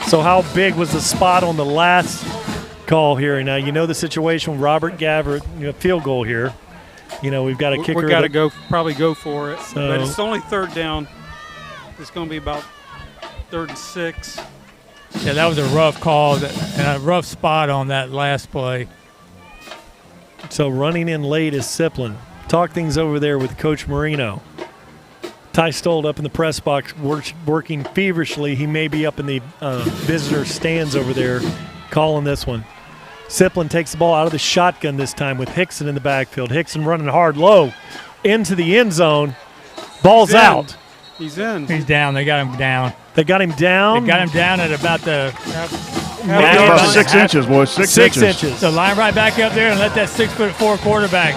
So how big was the spot on the last call here? Now, you know the situation with Robert Gabbert, field goal here. You know, we've got a kicker.
We've got to probably go for it. But it's only 3rd down. It's going to be about 3rd and 6.
Yeah, that was a rough call and a rough spot on that last play.
So running in late is Siplin. Talk things over there with Coach Marino. Ty Stoll up in the press box working feverishly. He may be up in the visitor stands over there calling this one. Siplin takes the ball out of the shotgun this time with Hickson in the backfield. Hickson running hard low into the end zone. Ball's out.
He's in.
He's down. They got him down.
They got him down?
They got him down at about the
about 6 inches, boys. 6 inches.
So line right back up there and let that 6'4" quarterback.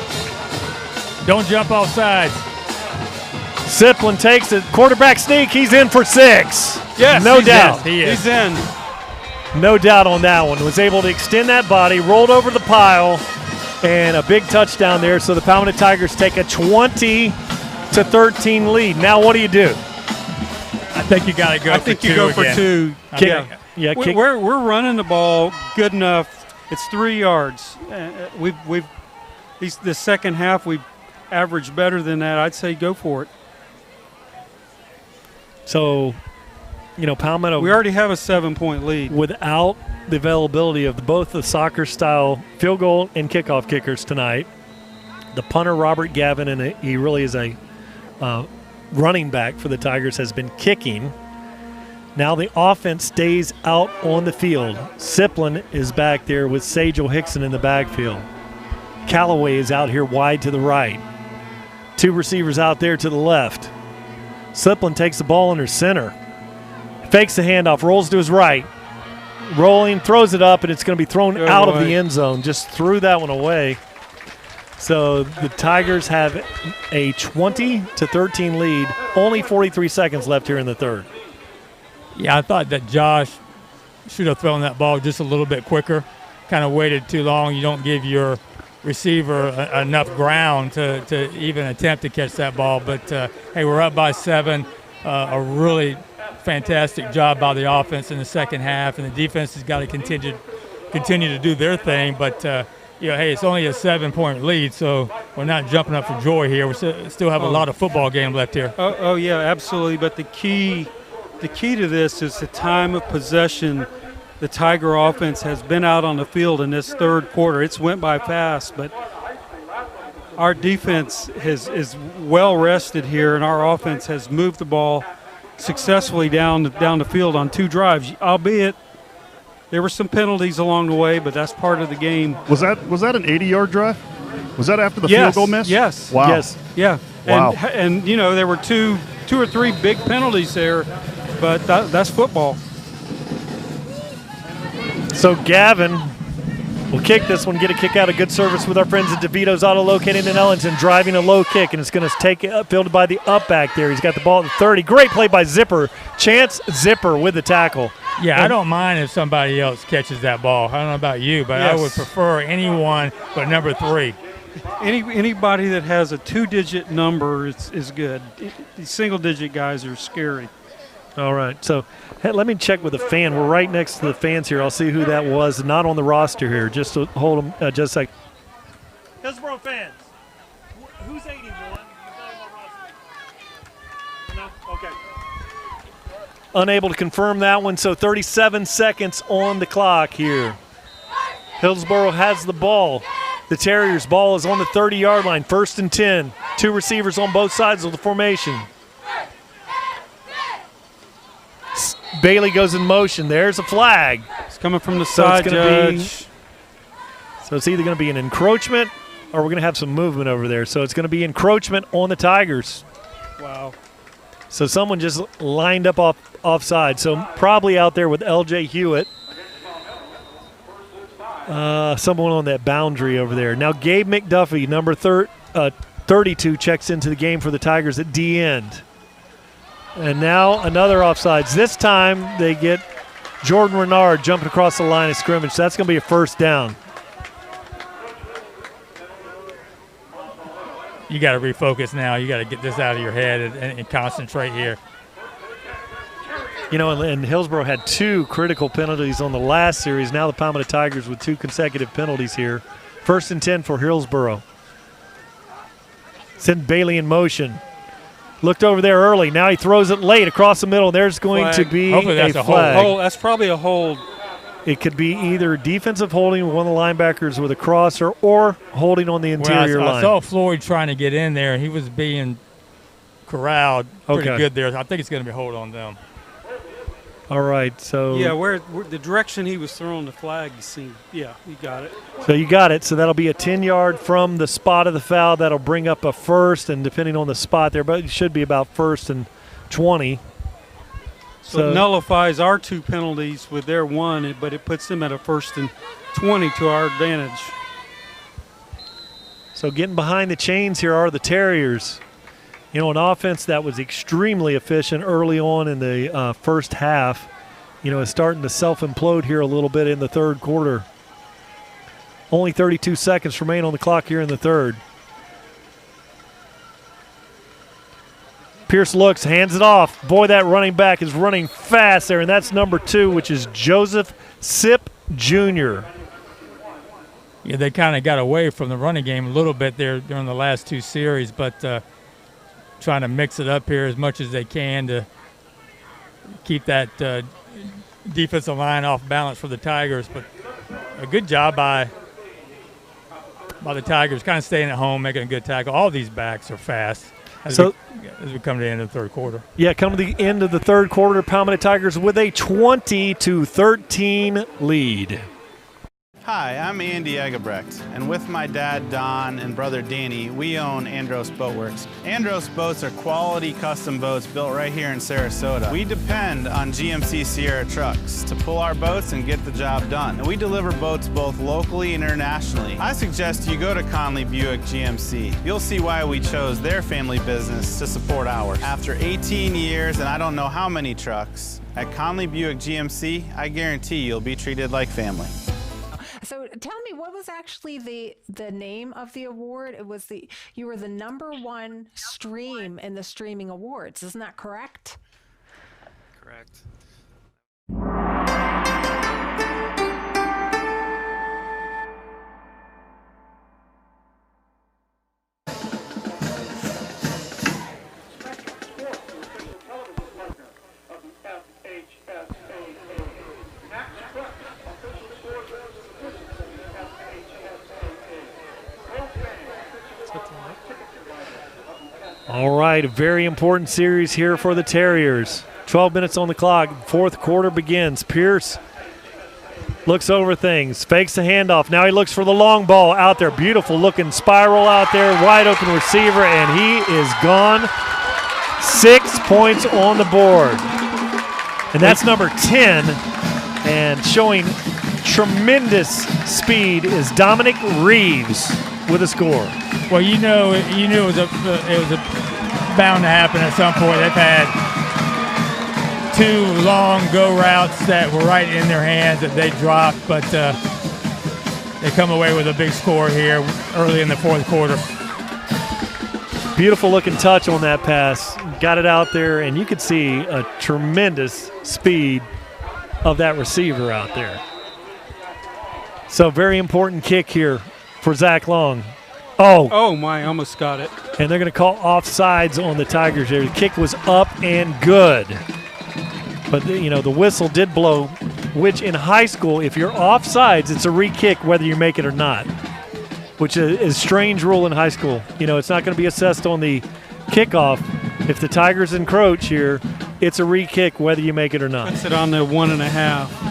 Don't jump off sides.
Siplin takes it. Quarterback sneak. He's in for 6.
Yes,
no doubt.
He is.
He's in.
No doubt on that one. Was able to extend that body, rolled over the pile, and a big touchdown there. So the Palmetto Tigers take a 20 to 13 lead. Now what do you do?
I think you got to go.
I think you go for two.
Yeah, kick.
We're running the ball good enough. It's 3 yards. The second half we've averaged better than that. I'd say go for it.
So, Palmetto.
We already have a 7-point lead.
Without the availability of both the soccer-style field goal and kickoff kickers tonight, the punter, Robert Gavin, and he really is a running back for the Tigers, has been kicking. Now the offense stays out on the field. Siplin is back there with Sajel Hickson in the backfield. Callaway is out here wide to the right. 2 receivers out there to the left. Siplin takes the ball under center. Fakes the handoff, rolls to his right. Rolling, throws it up, and it's going to be thrown out of the end zone. Just threw that one away. So the Tigers have a 20-13 lead. Only 43 seconds left here in the third.
Yeah, I thought that Josh should have thrown that ball just a little bit quicker. Kind of waited too long. You don't give your receiver enough ground to even attempt to catch that ball. But, hey, we're up by 7. A really fantastic job by the offense in the second half, and the defense has got to continue to do their thing. But, hey, it's only a 7-point lead, so we're not jumping up for joy here. We still have a lot of football game left here.
Oh, yeah, absolutely. But the key to this is the time of possession. The Tiger offense has been out on the field in this third quarter. It's went by fast, but our defense is well rested here, and our offense has moved the ball successfully down the field on 2 drives, albeit there were some penalties along the way, but that's part of the game.
Was that an 80-yard drive? Was that after the field goal miss?
Yes.
Wow.
Yes. Yeah.
Wow.
And there were two or three big penalties there, but that's football.
So Gavin will kick this one, get a kick out, a good service with our friends at DeVito's Auto located in Ellington, driving a low kick, and it's going to take it fielded by the up back there. He's got the ball at the 30. Great play by Zipper. Chance Zipper with the tackle.
Yeah, I don't mind if somebody else catches that ball. I don't know about you, but I would prefer anyone but number 3.
Anybody that has a 2-digit number is good. These single-digit guys are scary.
All right, so let me check with the fan. We're right next to the fans here. I'll see who that was. Not on the roster here. Just to hold them just a second. Hillsborough fans, who's 81? No? Okay. Unable to confirm that one, so 37 seconds on the clock here. Hillsborough has the ball. The Terriers' ball is on the 30-yard line, 1st and 10. 2 receivers on both sides of the formation. Bailey goes in motion. There's a flag.
It's coming from the side, Judge.
So it's either going to be an encroachment or we're going to have some movement over there. So it's going to be encroachment on the Tigers.
Wow.
So someone just lined up offside. So probably out there with L.J. Hewitt. Someone on that boundary over there. Now Gabe McDuffie, number 32, checks into the game for the Tigers at D end. And now another offsides. This time they get Jordan Renard jumping across the line of scrimmage. So that's going to be a 1st down.
You got to refocus now. You got to get this out of your head and concentrate here.
And Hillsborough had 2 critical penalties on the last series. Now the Palmetto Tigers with 2 consecutive penalties here. 1st and 10 for Hillsborough. Send Bailey in motion. Looked over there early. Now he throws it late across the middle. There's going to be a flag.
Hold. That's probably a hold.
It could be either defensive holding with one of the linebackers with a crosser or holding on the interior line.
I saw Floyd trying to get in there. He was being corralled pretty good there. I think it's going to be a hold on them.
All right, so
where the direction he was throwing the flag, you got it.
So you got it. So that'll be a 10-yard from the spot of the foul. That'll bring up a 1st, and depending on the spot there, but it should be about 1st and 20.
So it nullifies our 2 penalties with their 1, but it puts them at a 1st and 20 to our advantage.
So getting behind the chains here are the Terriers. An offense that was extremely efficient early on in the first half, is starting to self-implode here a little bit in the third quarter. Only 32 seconds remain on the clock here in the third. Pierce looks, hands it off. Boy, that running back is running fast there, and that's number 2, which is Joseph Sip Jr.
Yeah, they kind of got away from the running game a little bit there during the last 2 series, but trying to mix it up here as much as they can to keep that defensive line off balance for the Tigers. But a good job by the Tigers, kind of staying at home, making a good tackle. All these backs are fast as we come to the end of the third quarter.
Yeah, come to the end of the third quarter, Palmetto Tigers with a 20-13 lead.
Hi, I'm Andy Egebrecht, and with my dad Don and brother Danny, we own Andros Boatworks. Andros boats are quality custom boats built right here in Sarasota. We depend on GMC Sierra trucks to pull our boats and get the job done. And we deliver boats both locally and internationally. I suggest you go to Conley Buick GMC. You'll see why we chose their family business to support ours. After 18 years and I don't know how many trucks, at Conley Buick GMC, I guarantee you'll be treated like family.
So tell me, what was actually the name of the award? It was you were the #1 stream in the streaming awards. Isn't that correct?
Correct.
All right, a very important series here for the Terriers. 12 minutes on the clock. Fourth quarter begins. Pierce looks over things, fakes the handoff. Now he looks for the long ball out there. Beautiful looking spiral out there. Wide open receiver, and he is gone. 6 points on the board. And that's number 10. And showing tremendous speed is Dominic Reeves with a score.
Well, you knew it was bound to happen at some point. They've had 2 long go routes that were right in their hands that they dropped, but they come away with a big score here early in the fourth quarter.
Beautiful looking touch on that pass. Got it out there, and you could see a tremendous speed of that receiver out there. So very important kick here for Zach Long.
Oh my, almost got it.
And they're going to call offsides on the Tigers here. The kick was up and good. But, the whistle did blow, which in high school, if you're offsides, it's a re-kick whether you make it or not, which is a strange rule in high school. It's not going to be assessed on the kickoff. If the Tigers encroach here, it's a re-kick whether you make it or not.
Puts it on the 1.5.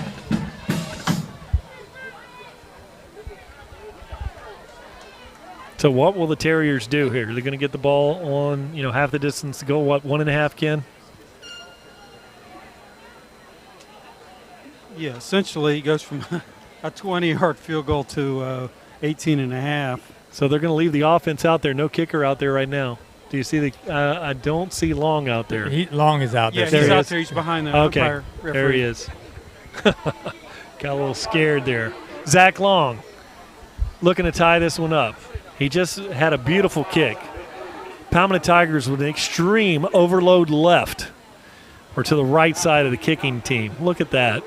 So what will the Terriers do here? Are they going to get the ball on, half the distance to go, 1.5, Ken?
Yeah, essentially it goes from a 20-yard field goal to 18.5.
So they're going to leave the offense out there. No kicker out there right now. Do you see I don't see Long out there.
Long is out there.
Yeah, he's out there. He's behind the umpire referee.
There he is. Got a little scared there. Zach Long looking to tie this one up. He just had a beautiful kick. Palmetto Tigers with an extreme overload left or to the right side of the kicking team. Look at that.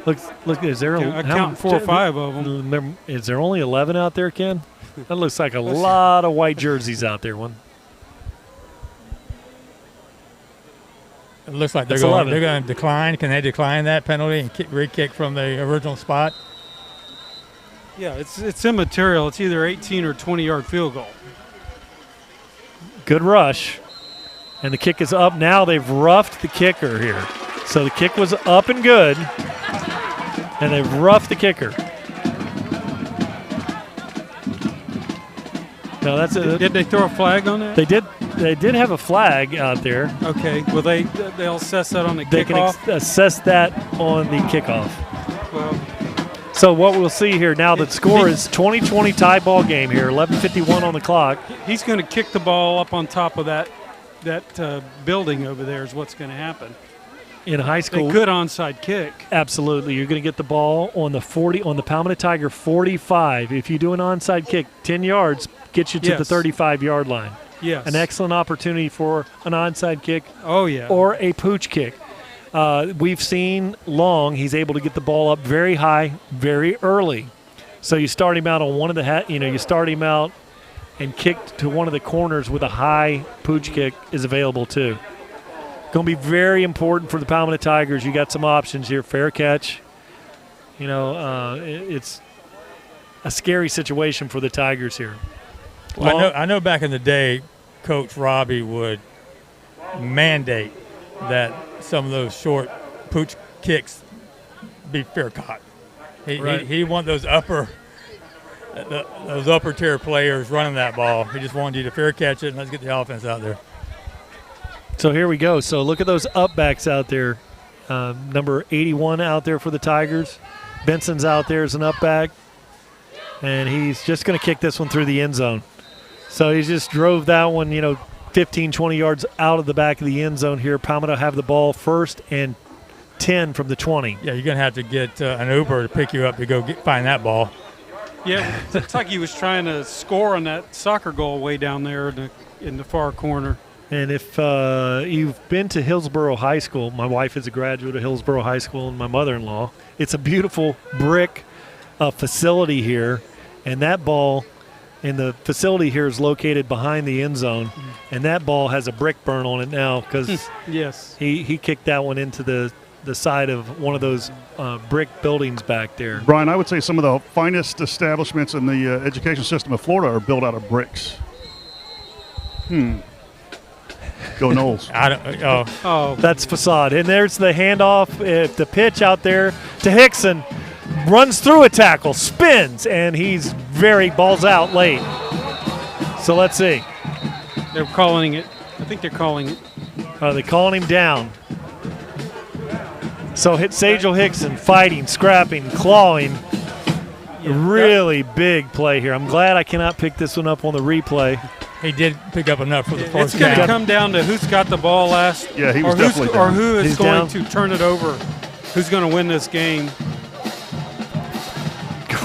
Look, is there
I count 4 or 5 of them.
Is there only 11 out there, Ken? That looks like a lot of white jerseys out there.
It looks like they're going to decline. Can they decline that penalty and re-kick from the original spot?
Yeah, it's immaterial. It's either 18 or 20-yard field goal.
Good rush. And the kick is up. Now they've roughed the kicker here. So the kick was up and good. And they've roughed the kicker. No, that's it.
Did they throw a flag on that?
They did. They did have a flag out there.
Okay. Well, they'll assess that on the kickoff.
They can assess that on the kickoff.
Well.
So what we'll see here now, the score is 20-20 tie ball game here, 11:51 on the clock.
He's going to kick the ball up on top of that building over there is what's going to happen.
In high school.
A good onside kick.
Absolutely. You're going to get the ball on the Palmetto Tiger 45. If you do an onside kick, 10 yards gets you to the 35-yard line.
Yes.
An excellent opportunity for an onside kick.
Oh, yeah.
Or a pooch kick. We've seen Long, he's able to get the ball up very high, very early. So you start him out on one of the you start him out and kick to one of the corners with a high pooch kick is available too. Going to be very important for the Palmetto Tigers. You got some options here. Fair catch. It's a scary situation for the Tigers here.
Well, I know back in the day, Coach Robbie would mandate that some of those short pooch kicks be fair caught. He wanted those upper tier players running that ball. He just wanted you to fair catch it and let's get the offense out there.
So here we go. So look at those up backs out there. Number 81 out there for the Tigers. Benson's out there as an up back. And he's just going to kick this one through the end zone. So he just drove that one, 15, 20 yards out of the back of the end zone here. Palmetto have the ball first and 10 from the 20.
Yeah, you're going to have to get an Uber to pick you up to go find that ball.
Yeah, it's like he was trying to score on that soccer goal way down there in the far corner.
And if you've been to Hillsborough High School, my wife is a graduate of Hillsborough High School and my mother-in-law. It's a beautiful brick facility here, and that ball in the facility here is located behind the end zone, and that ball has a brick burn on it now because
yes,
he kicked that one into the side of one of those brick buildings back there.
Brian, I would say some of the finest establishments in the education system of Florida are built out of bricks. Go Knowles.
That's facade. And there's the handoff, the pitch out there to Hickson. Runs through a tackle, spins, and he's balls out late. So let's see.
They're calling it. I think they're calling it.
Are they calling him down? So Sajel Hickson fighting, scrapping, clawing. Really big play here. I'm glad I cannot pick this one up on the replay.
He did pick up enough for the first
It's going to come down to who's got the ball last.
Yeah, he was definitely down.
Or who is
He's
going
down.
to turn it over. Who's going to win this game.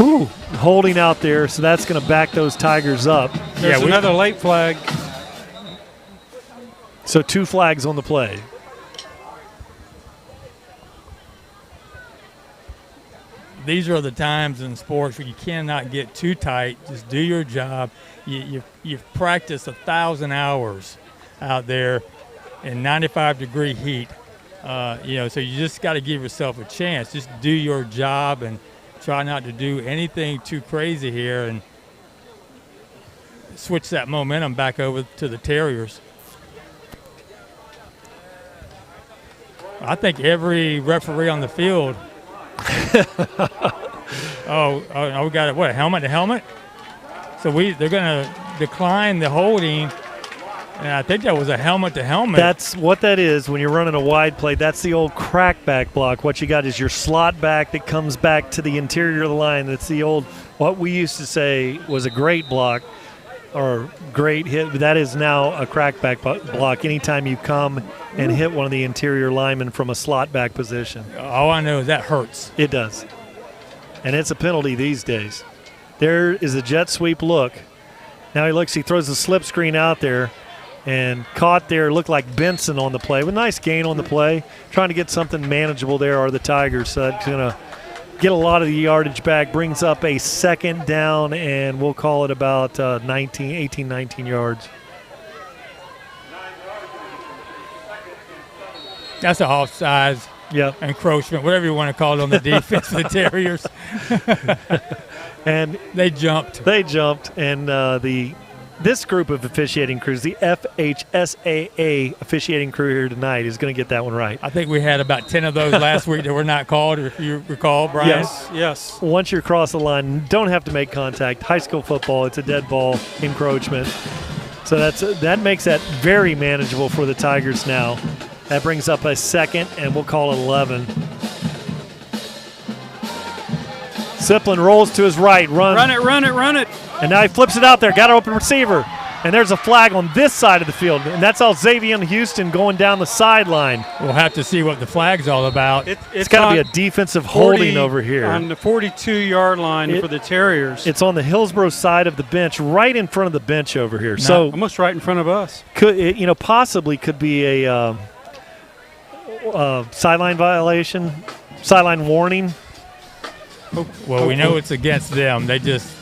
Ooh, holding out there, so that's going to back those Tigers up.
There's another late flag.
So 2 flags on the play.
These are the times in sports where you cannot get too tight. Just do your job. You've practiced 1,000 hours out there in 95-degree heat. So you just got to give yourself a chance. Just do your job and try not to do anything too crazy here and switch that momentum back over to the Terriers. I think every referee on the field. We got it. What, helmet to helmet? So they're going to decline the holding. And I think that was a helmet to helmet.
That's what that is when you're running a wide play. That's the old crackback block. What you got is your slot back that comes back to the interior of the line. That's the old, what we used to say was a great block or great hit. That is now a crackback block anytime you come and hit one of the interior linemen from a slot back position.
All I know is that hurts.
It does. And it's a penalty these days. There is a jet sweep look. Now he throws the slip screen out there. And caught there, looked like Benson on the play. With nice gain on the play. Trying to get something manageable there are the Tigers. So that's going to get a lot of the yardage back. Brings up a second down, and we'll call it about 18, 19 yards.
That's an offsides encroachment, whatever you want to call it on the defense of the Terriers.
And
they jumped.
And this group of officiating crews, the FHSAA officiating crew here tonight, is going to get that one right.
I think we had about 10 of those last week that were not called, if you recall, Brian.
Yes.
Once you're across the line, don't have to make contact. High school football, it's a dead ball encroachment. So that makes that very manageable for the Tigers now. That brings up a second, and we'll call it 11. Siplin rolls to his right. Run
it.
And now he flips it out there. Got an open receiver. And there's a flag on this side of the field, and that's all Xavier Houston going down the sideline.
We'll have to see what the flag's all about.
It's got to be a defensive holding over here.
On the 42-yard line for the Terriers.
It's on the Hillsborough side of the bench, right in front of the bench over here. So
almost right in front of us.
Could it, possibly could be a sideline violation, sideline warning.
Well, we know it's against them. They just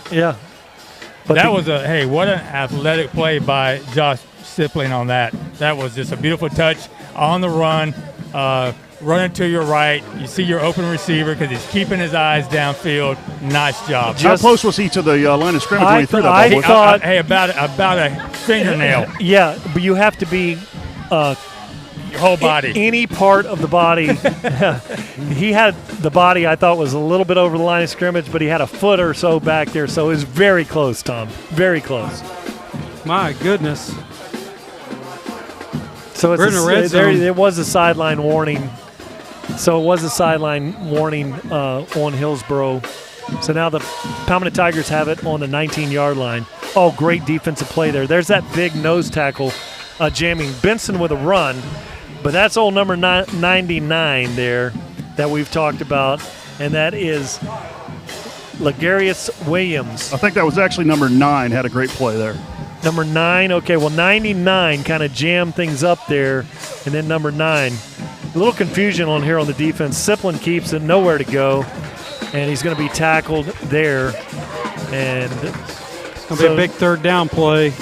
But that was what an athletic play by Josh Sipling on that. That was just a beautiful touch on the run, running to your right. You see your open receiver because he's keeping his eyes downfield. Nice job.
How close was he to the line of scrimmage when he threw that ball?
I thought, about a fingernail.
Yeah, but you have to be
your whole body.
Any part of the body. He had the body, I thought, was a little bit over the line of scrimmage, but he had a foot or so back there, so it was very close, Tom. Very close.
My goodness.
So
we're in the red zone.
There was a sideline warning. So it was a sideline warning on Hillsborough. So now the Palmetto Tigers have it on the 19-yard line. Oh, great defensive play there. There's that big nose tackle jamming Benson with a run. But that's old number 99 there that we've talked about, and that is Legarius Williams.
I think that was actually number 9, had a great play there.
Number 9, okay, well 99 kind of jammed things up there, and then number 9. A little confusion on here on the defense. Sipling keeps it, nowhere to go, and he's going to be tackled there. And
it's going to be a big third down play.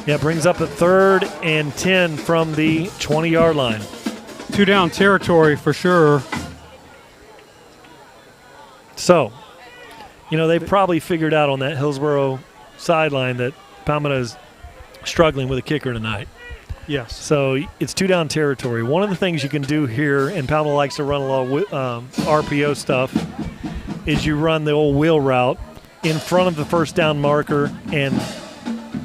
Yeah, brings up a 3rd and 10 from the 20-yard line.
2 down territory for sure.
So, they've probably figured out on that Hillsborough sideline that Palmetto's struggling with a kicker tonight.
Yes.
So it's 2 down territory. One of the things you can do here, and Palmetto likes to run a lot of RPO stuff, is you run the old wheel route in front of the first down marker and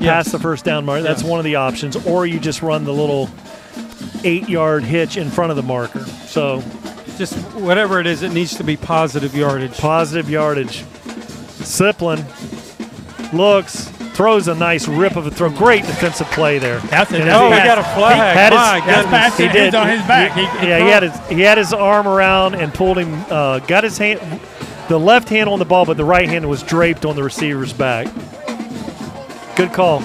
past the first down marker. That's one of the options. Or you just run the little 8-yard hitch in front of the marker. So
just whatever it is, it needs to be positive yardage.
Positive yardage. Sipling looks, throws a nice rip of a throw. Great defensive play there.
We got a flag.
He did.
On his back.
He had his arm around and pulled him, got his hand, the left hand on the ball, but the right hand was draped on the receiver's back. Good call.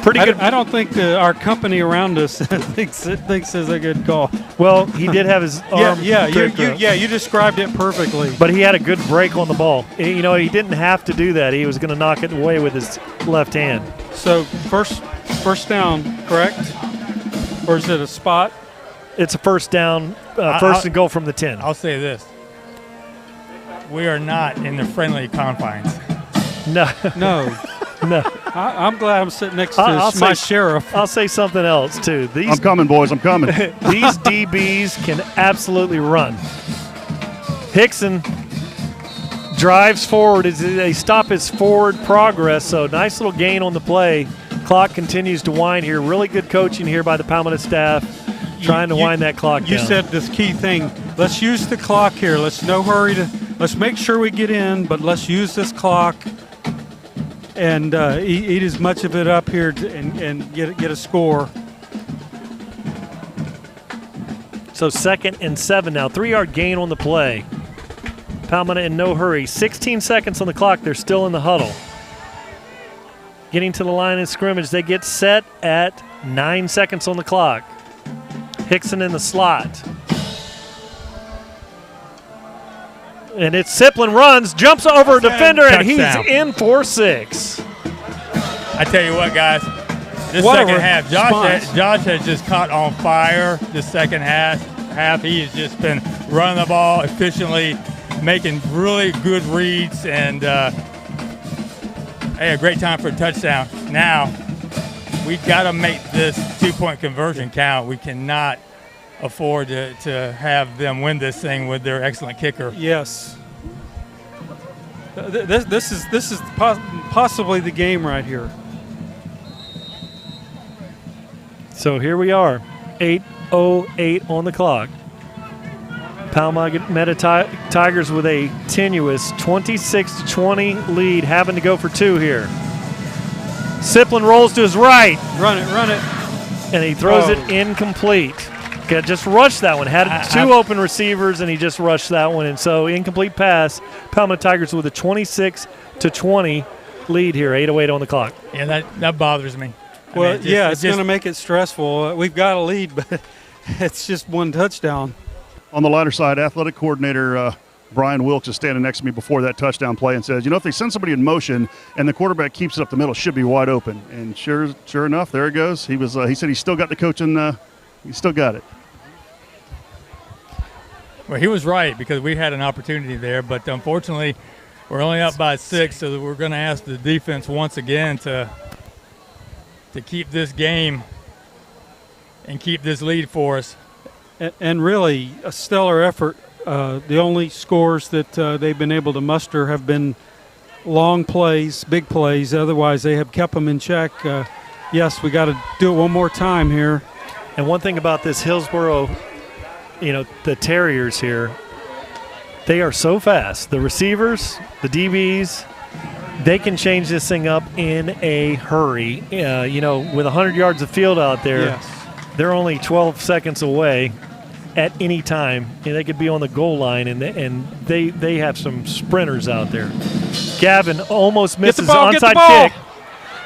Pretty good.
I don't think our company around us thinks it's a good call.
Well, he did have his arm.
You described it perfectly.
But he had a good break on the ball. He didn't have to do that. He was going to knock it away with his left hand.
So first down, correct? Or is it a spot?
It's a first down, first and goal from the 10.
I'll say this: we are not in the friendly confines.
No.
I'm glad I'm sitting next to my sheriff.
I'll say something else, too.
I'm coming, boys. I'm coming.
These DBs can absolutely run. Hickson drives forward. They stop his forward progress, so nice little gain on the play. Clock continues to wind here. Really good coaching here by the Palmetto staff, trying to wind that clock down.
You said this key thing. Let's use the clock here. Let's let's make sure we get in, but let's use this clock and eat as much of it up here and get a score.
So 2nd and 7 now. 3-yard gain on the play. Palmetto in no hurry. 16 seconds on the clock. They're still in the huddle. Getting to the line of scrimmage. They get set at 9 seconds on the clock. Hickson in the slot. And it's Sipling runs, jumps over a defender, and he's in for 6.
I tell you what, guys, this second half, Josh has just caught on fire. This second half, he has just been running the ball efficiently, making really good reads, and a great time for a touchdown. Now, we've got to make this 2-point conversion count. We cannot afford to have them win this thing with their excellent kicker.
Yes. This is possibly the game right here.
So here we are, 8:08 on the clock. Palmetto Tigers with a tenuous 26-20 lead, having to go for 2 here. Siplin rolls to his right.
Run it.
And he throws it incomplete. Just rushed that one. Had two open receivers, and he just rushed that one. And so incomplete pass. Palmetto Tigers with a 26-20 lead here, 8:08 on the clock.
Yeah, that bothers me.
Well, it's going to make it stressful. We've got a lead, but it's just one touchdown.
On the lighter side, athletic coordinator Brian Wilkes is standing next to me before that touchdown play and says, if they send somebody in motion and the quarterback keeps it up the middle, it should be wide open. And sure enough, there it goes. He said he still got the coaching. He still got it.
Well, he was right because we had an opportunity there, but unfortunately, we're only up by 6, so we're going to ask the defense once again to keep this game and keep this lead for us.
And really, a stellar effort. The only scores that they've been able to muster have been long plays, big plays. Otherwise, they have kept them in check. Yes, we got to do it one more time here.
And one thing about this Hillsborough, the Terriers here, they are so fast. The receivers, the DBs, they can change this thing up in a hurry. With 100 yards of field out there,
yes.
They're only 12 seconds away at any time. They could be on the goal line, and they have some sprinters out there. Gavin almost misses the onside kick.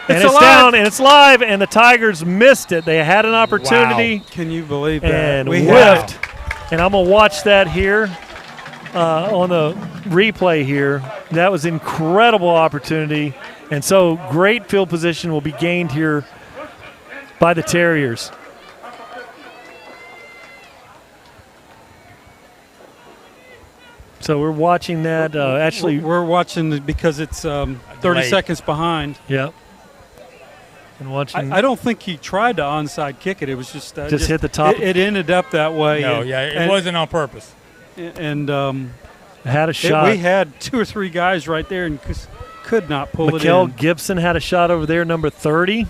And it's down, and it's live, and the Tigers missed it. They had an opportunity.
Wow. Can you believe that?
And whiffed. And I'm going to watch that here on the replay here. That was an incredible opportunity. And so great field position will be gained here by the Terriers. So we're watching that. Actually,
we're watching it because it's 30 seconds behind.
Yep. And watching.
I don't think he tried to onside kick it. It was just
hit the top.
It ended up that way.
No, it wasn't on purpose.
And
had a shot.
We had 2 or 3 guys right there and could not pull it in.
Mikael Gibson had a shot over there, number 30.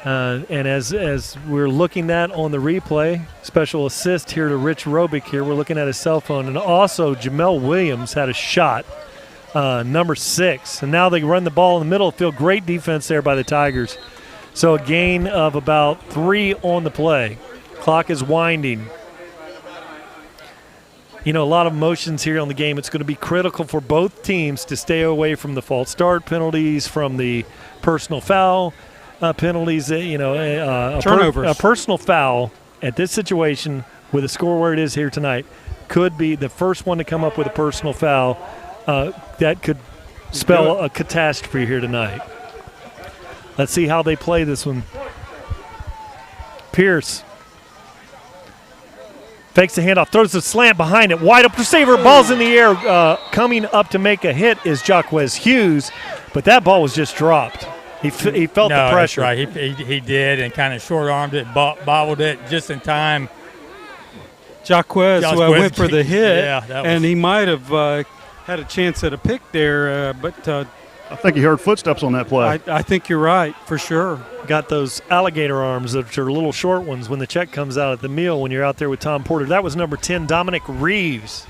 And as we're looking at on the replay, special assist here to Rich Robick here. We're looking at his cell phone. And also Jamel Williams had a shot, number 6. And now they run the ball in the middle of the field. Great defense there by the Tigers. So a gain of about 3 on the play. Clock is winding. A lot of motions here on the game. It's going to be critical for both teams to stay away from the false start penalties, from the personal foul penalties,
turnovers.
A personal foul at this situation with a score where it is here tonight could be the first one to come up with a personal foul. That could spell a catastrophe here tonight. Let's see how they play this one. Pierce fakes the handoff, throws the slant behind it. Wide open receiver, ball's in the air. Coming up to make a hit is Jaquez Hughes, but that ball was just dropped. He felt the pressure.
That's right. He did, and kind of short-armed it, bobbled it just in time.
Jaquez went for the hit,
and
he might have had a chance at a pick there, but
I think he heard footsteps on that play.
I think you're right, for sure.
Got those alligator arms that are little short ones when the check comes out at the meal when you're out there with Tom Porter. That was number 10, Dominic Reeves,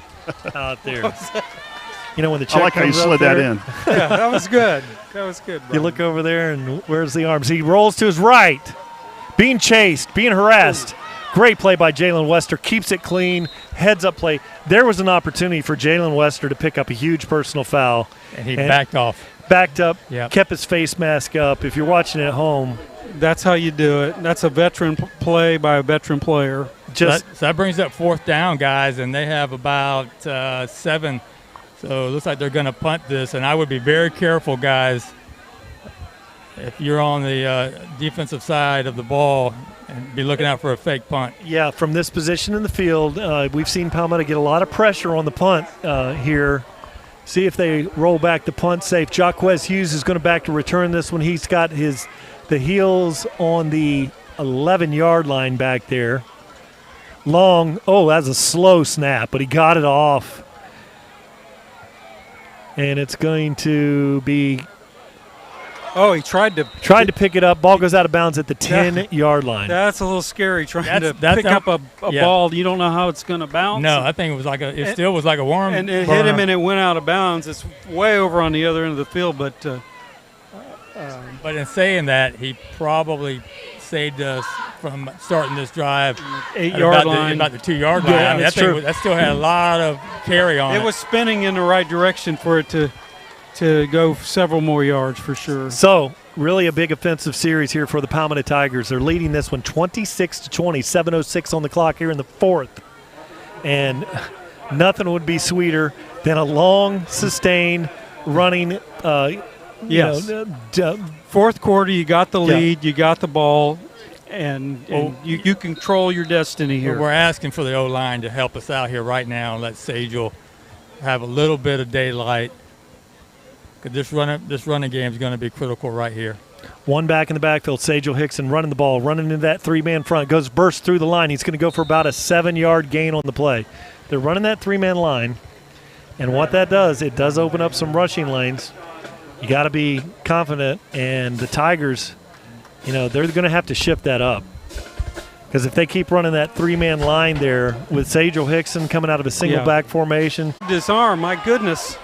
out there. When the check
I like how you slid that in.
Yeah, that was good. That was good, Brian.
You look over there, and where's the arms? He rolls to his right, being chased, being harassed. Great play by Jalen Wester. Keeps it clean. Heads-up play. There was an opportunity for Jalen Wester to pick up a huge personal foul.
And he backed off.
Backed up, kept his face mask up. If you're watching at home.
That's how you do it. That's a veteran play by a veteran player.
So that brings up 4th down, guys, and they have about 7. So it looks like they're going to punt this, and I would be very careful, guys, if you're on the defensive side of the ball, and be looking out for a fake punt.
Yeah, from this position in the field, we've seen Palmetto get a lot of pressure on the punt here. See if they roll back the punt safe. Jaquez Hughes is going to back to return this one. He's got the heels on the 11-yard line back there. Long, that's a slow snap, but he got it off. And it's going to be.
He tried to
pick it up. Ball goes out of bounds at the 10-yard line.
That's a little scary trying to pick up a ball. You don't know how it's going to bounce.
No, I think it still was like a worm.
And it hit him and it went out of bounds. It's way over on the other end of the field, but
But in saying that, he probably saved us from starting this drive
8-yard line.
about the 2-yard line.
Yeah,
I mean,
that's
that thing
true.
that still had a lot of carry on it.
It was spinning in the right direction for it to go several more yards for sure.
So, really a big offensive series here for the Palmetto Tigers. They're leading this one 26-20, 7:06 on the clock here in the fourth. And nothing would be sweeter than a long, sustained, running
Yes. Fourth quarter, you got the lead, you got the ball, and you control your destiny here.
We're asking for the O-line to help us out here right now and let Sagel have a little bit of daylight. Because this running game is going to be critical right here.
One back in the backfield, Sagel Hickson running the ball, running into that three-man front, bursts through the line. He's going to go for about a 7-yard gain on the play. They're running that three-man line, and what that does, it does open up some rushing lanes. You got to be confident, and the Tigers, they're going to have to shift that up. Because if they keep running that three-man line there with Sagel Hickson coming out of a single-back formation.
Disarm, my goodness.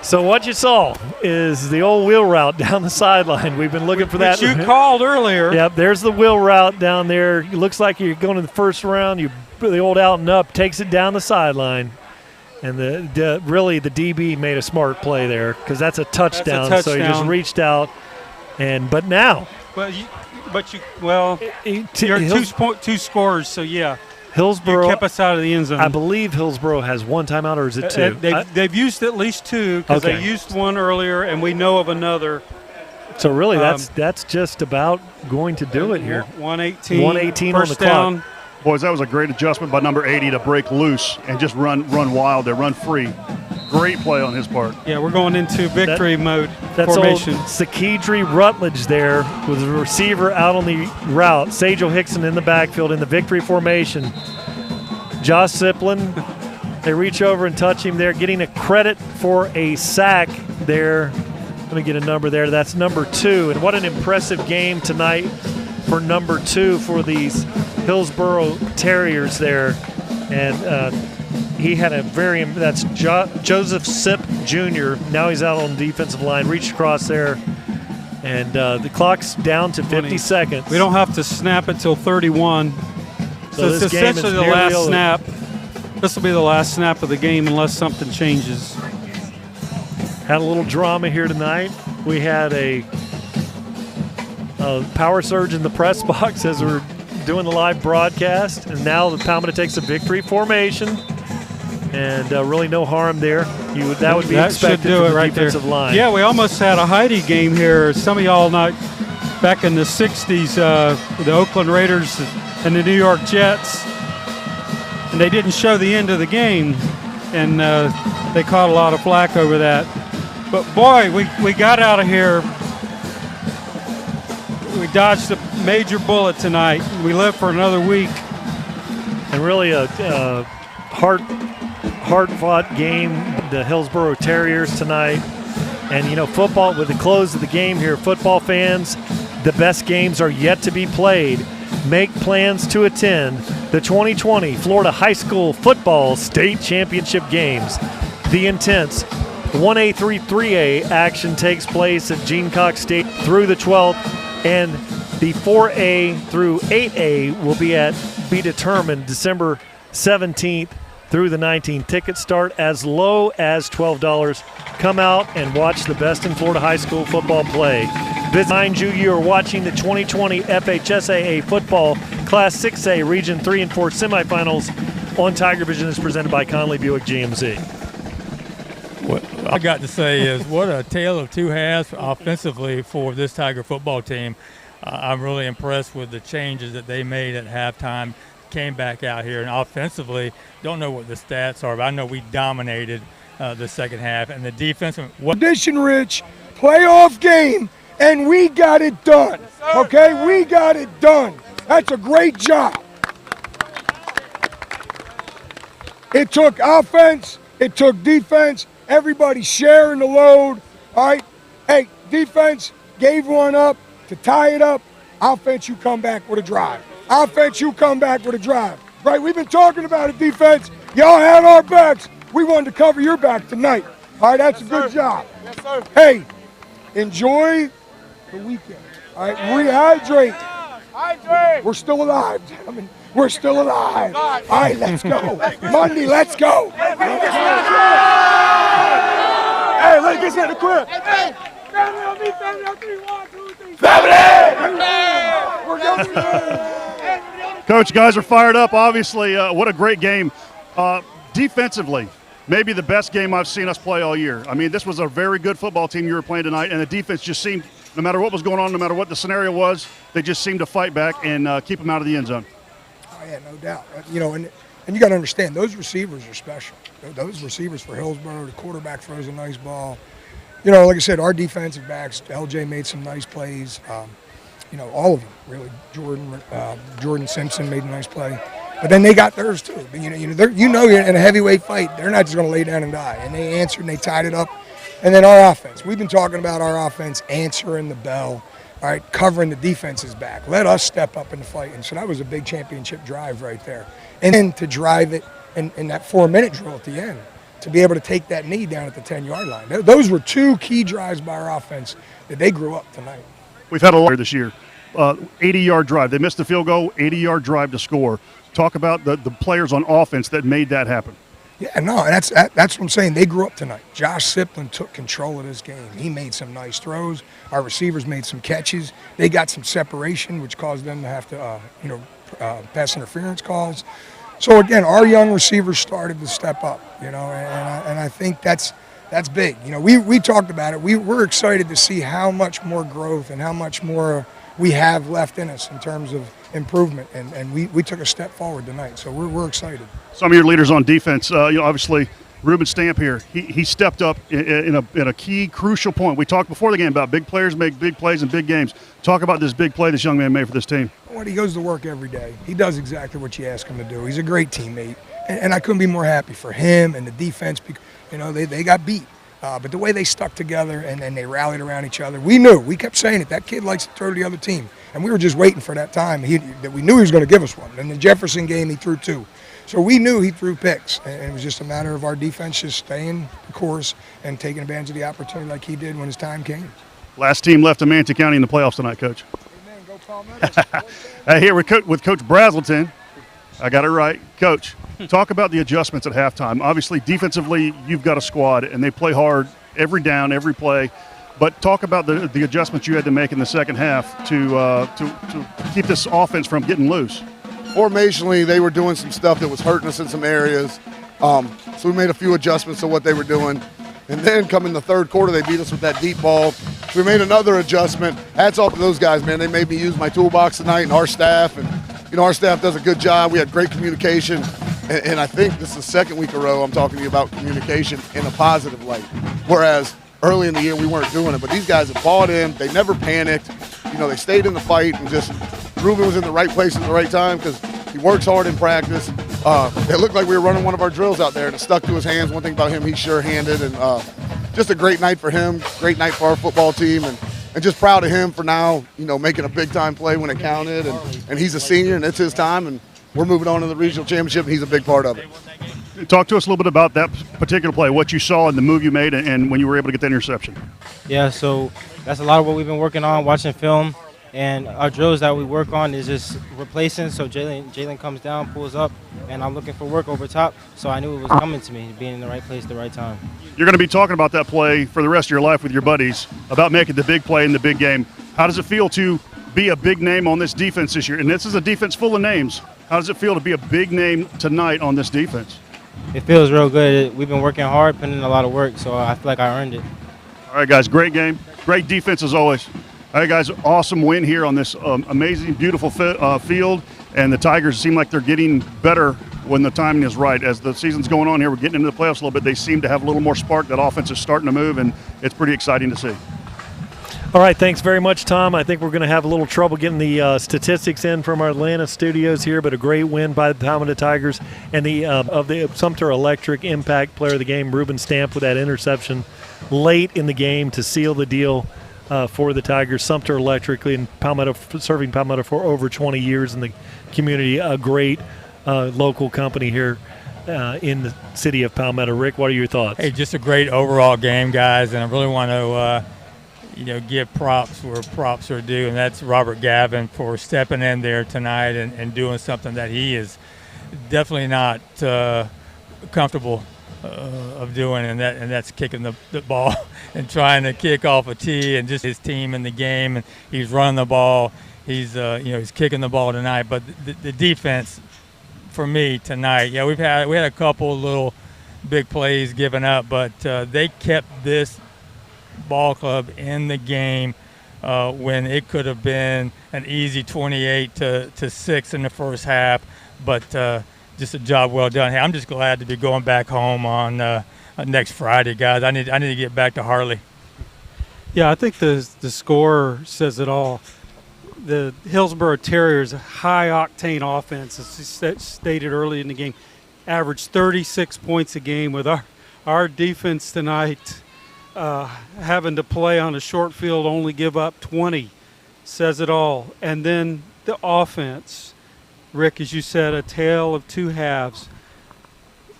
So what you saw is the old wheel route down the sideline. We've been looking for that.
Which you called earlier.
Yep, there's the wheel route down there. It looks like you're going to the first round. The old out and up takes it down the sideline. And really the DB made a smart play there because that's a touchdown. So he just reached out. But now.
You're two scores, so yeah.
Hillsborough
you kept us out of the end zone.
I believe Hillsborough has one timeout, or is it two?
They've used at least two because they used one earlier, and we know of another.
So really, that's just about going to do it here.
118.
118 on the
down.
clock.
Boys, that was a great adjustment by number 80 to break loose and just run wild there, run free. Great play on his part.
Yeah, we're going into victory mode
that's
formation.
Old Sakedri Rutledge there with the receiver out on the route. Sagel Hickson in the backfield in the victory formation. Josh Siplin, they reach over and touch him there, getting a credit for a sack there. Let me get a number there. That's number 2. And what an impressive game tonight for number 2 for these Hillsborough Terriers there. And he had that's Joseph Sipp Jr. Now he's out on the defensive line, reached across there. And the clock's down to 50 seconds.
We don't have to snap it till 31. So it's essentially the last snap. This will be the last snap of the game unless something changes.
Had a little drama here tonight. We had a power surge in the press box as we're doing the live broadcast. And now the Palmetto takes a victory formation. And really no harm there. That would be expected from the defensive line.
Yeah, we almost had a Heidi game here. Some of y'all not back in the 60s, the Oakland Raiders and the New York Jets. And they didn't show the end of the game. And they caught a lot of flack over that. But boy, we got out of here. We dodged a major bullet tonight. We live for another week.
And really a hard-fought game, the Hillsborough Terriers tonight. And, football, with the close of the game here, football fans, the best games are yet to be played. Make plans to attend the 2020 Florida High School Football State Championship games. The intense 1A through 3A action takes place at Gene Cox State through the 12th, and the 4A through 8A will be determined December 17th through the 19th. Tickets start as low as $12. Come out and watch the best in Florida high school football play. Remind you are watching the 2020 FHSAA Football Class 6A Region 3 and 4 semifinals on TigerVision is presented by Conley Buick GMC.
What I got to say is what a tale of two halves offensively for this Tiger football team. I'm really impressed with the changes that they made at halftime. Came back out here, and offensively, don't know what the stats are, but I know we dominated the second half. And the defense,
tradition-rich playoff game, and we got it done. Okay, we got it done. That's a great job. It took offense, it took defense, everybody sharing the load. All right, hey, defense gave one up to tie it up. Offense, you come back with a drive. Offense, you come back with a drive. Right, we've been talking about it, defense. Y'all had our backs. We wanted to cover your back tonight. All right, that's a good job. Yes, sir. Hey, enjoy the weekend. All right, rehydrate. We're still alive, gentlemen. We're still alive. All right, let's go. Monday, let's go. Hey, let's get in the crib. Family on me, family on 3, 1, 2, 3. Family! We're going.
Coach, guys are fired up. Obviously, what a great game. Defensively, maybe the best game I've seen us play all year. I mean, this was a very good football team you were playing tonight, and the defense just seemed, no matter what was going on, no matter what the scenario was, they just seemed to fight back and keep them out of the end zone.
Oh, yeah, no doubt. You know, and you got to understand, those receivers are special. Those receivers for Hillsborough, the quarterback throws a nice ball. You know, like I said, our defensive backs, LJ made some nice plays. You know, all of them, really. Jordan Simpson made a nice play. But then they got theirs, too. But, you're in a heavyweight fight, they're not just going to lay down and die. And they answered, and they tied it up. And then our offense. We've been talking about our offense answering the bell, all right, covering the defense's back. Let us step up in the fight. And so that was a big championship drive right there. And then to drive it in that 4-minute drill at the end, to be able to take that knee down at the 10-yard line. Those were 2 key drives by our offense that they grew up tonight.
We've had a lot this year. 80-yard drive. They missed the field goal, 80-yard drive to score. Talk about the players on offense that made that happen.
Yeah, no, that's what I'm saying. They grew up tonight. Josh Siplin took control of this game. He made some nice throws. Our receivers made some catches. They got some separation, which caused them to have to, pass interference calls. So, again, our young receivers started to step up, and I think that's big. You know, we talked about it. We're excited to see how much more growth and how much more we have left in us in terms of improvement, and we took a step forward tonight, so we're excited.
Some of your leaders on defense, obviously Ruben Stamp here, he stepped up in a key, crucial point. We talked before the game about big players make big plays in big games. Talk about this big play this young man made for this team.
Well, he goes to work every day. He does exactly what you ask him to do. He's a great teammate, and I couldn't be more happy for him and the defense. Because, they got beat. But the way they stuck together and they rallied around each other, we kept saying it, that kid likes to throw to the other team. And we were just waiting for that time that we knew he was going to give us one. In the Jefferson game, he threw 2. So we knew he threw picks. And it was just a matter of our defense just staying the course and taking advantage of the opportunity like he did when his time came.
Last team left in Manatee County in the playoffs tonight, Coach.
Amen. Go Palmetto.
Here with Coach Brazelton. I got it right. Coach, talk about the adjustments at halftime. Obviously, defensively, you've got a squad, and they play hard every down, every play. But talk about the adjustments you had to make in the second half to keep this offense from getting loose.
Formationally, they were doing some stuff that was hurting us in some areas. So we made a few adjustments to what they were doing. And then come in the third quarter, they beat us with that deep ball. We made another adjustment. Hats off to those guys, man. They made me use my toolbox tonight, and our staff. And, our staff does a good job. We had great communication. And I think this is the second week in a row I'm talking to you about communication in a positive light. Whereas early in the year, we weren't doing it. But these guys have bought in. They never panicked. They stayed in the fight, and just Ruben was in the right place at the right time because he works hard in practice. It looked like we were running one of our drills out there, and it stuck to his hands. One thing about him, he's sure-handed. And just a great night for him, great night for our football team. And just proud of him for now, making a big-time play when it counted. And he's a senior, and it's his time. And we're moving on to the regional championship, and he's a big part of it.
Talk to us a little bit about that particular play, what you saw in the move you made and when you were able to get that interception.
Yeah, so that's a lot of what we've been working on, watching film. And our drills that we work on is just replacing. So Jalen comes down, pulls up, and I'm looking for work over top. So I knew it was coming to me, being in the right place at the right time.
You're going to be talking about that play for the rest of your life with your buddies, about making the big play in the big game. How does it feel to be a big name on this defense this year? And this is a defense full of names. How does it feel to be a big name tonight on this defense?
It feels real good. We've been working hard, putting in a lot of work, so I feel like I earned it.
All right, guys, great game. Great defense as always. All right, guys, awesome win here on this amazing, beautiful field. And the Tigers seem like they're getting better when the timing is right. As the season's going on here, we're getting into the playoffs a little bit. They seem to have a little more spark. That offense is starting to move, and it's pretty exciting to see.
All right, thanks very much, Tom. I think we're going to have a little trouble getting the statistics in from our Atlanta studios here, but a great win by the Palmetto Tigers. And of the Sumter Electric Impact Player of the Game, Ruben Stamp, with that interception late in the game to seal the deal for the Tigers. Sumter Electric in Palmetto, serving Palmetto for over 20 years in the community. A great local company here in the city of Palmetto. Rick, what are your thoughts?
Hey, just a great overall game, guys, and I really want to give props where props are due, and that's Robert Gavin for stepping in there tonight and doing something that he is definitely not comfortable of doing, and that's kicking the ball and trying to kick off a tee, and just his team in the game, and he's running the ball. He's he's kicking the ball tonight, but the defense for me tonight, we had a couple little big plays given up, but they kept this ball club in the game when it could have been an easy 28-6 in the first half, but just a job well done. Hey, I'm just glad to be going back home on next Friday, guys. I need to get back to Harley.
Yeah, I think the score says it all. The Hillsborough Terriers, a high-octane offense, as stated early in the game, averaged 36 points a game. With our defense tonight having to play on a short field, only give up 20, says it all. And then the offense, Rick, as you said, a tale of two halves.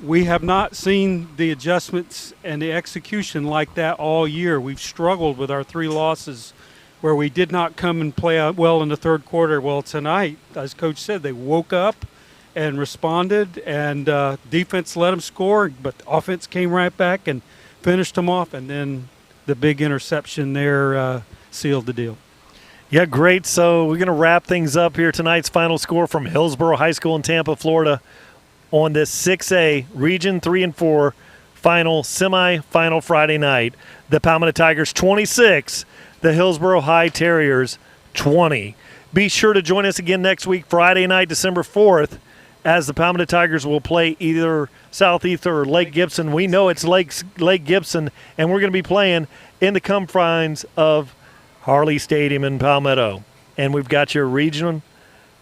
We have not seen the adjustments and the execution like that all year. We've struggled with our 3 losses where we did not come and play out well in the third quarter. Well, tonight, as Coach said, they woke up and responded, and defense let them score, but offense came right back and finished them off, and then the big interception there sealed the deal.
Yeah, great. So we're going to wrap things up here. Tonight's final score from Hillsborough High School in Tampa, Florida, on this 6A Region 3 and 4 final semi-final Friday night. The Palmetto Tigers 26, the Hillsborough High Terriers 20. Be sure to join us again next week, Friday night, December 4th, as the Palmetto Tigers will play either Southeast or Lake Gibson. We know it's Lake Gibson, and we're going to be playing in the confines of Harley Stadium in Palmetto. And we've got your region,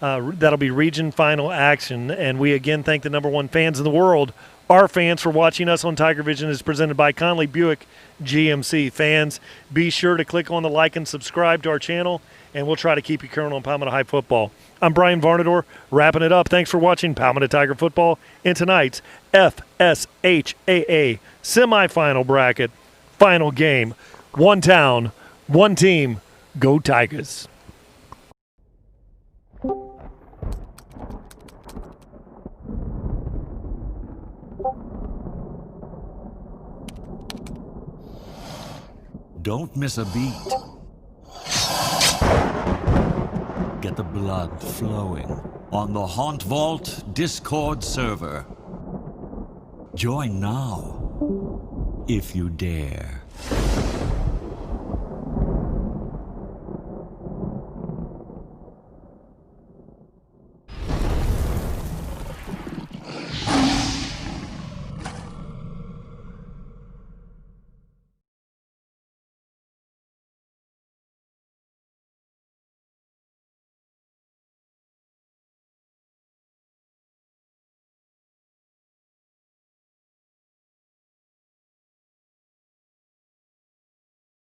that'll be region final action. And we again thank the #1 fans in the world, our fans, for watching us on TigerVision. Is presented by Conley Buick GMC. Fans, be sure to click on the like and subscribe to our channel, and we'll try to keep you current on Palmetto High football. I'm Brian Varnador, wrapping it up. Thanks for watching Palmetto Tiger football in tonight's FSHAA semifinal bracket final game. One town, one team, go Tigers.
Don't miss a beat. Get the blood flowing on the Haunt Vault Discord server. Join now, if you dare.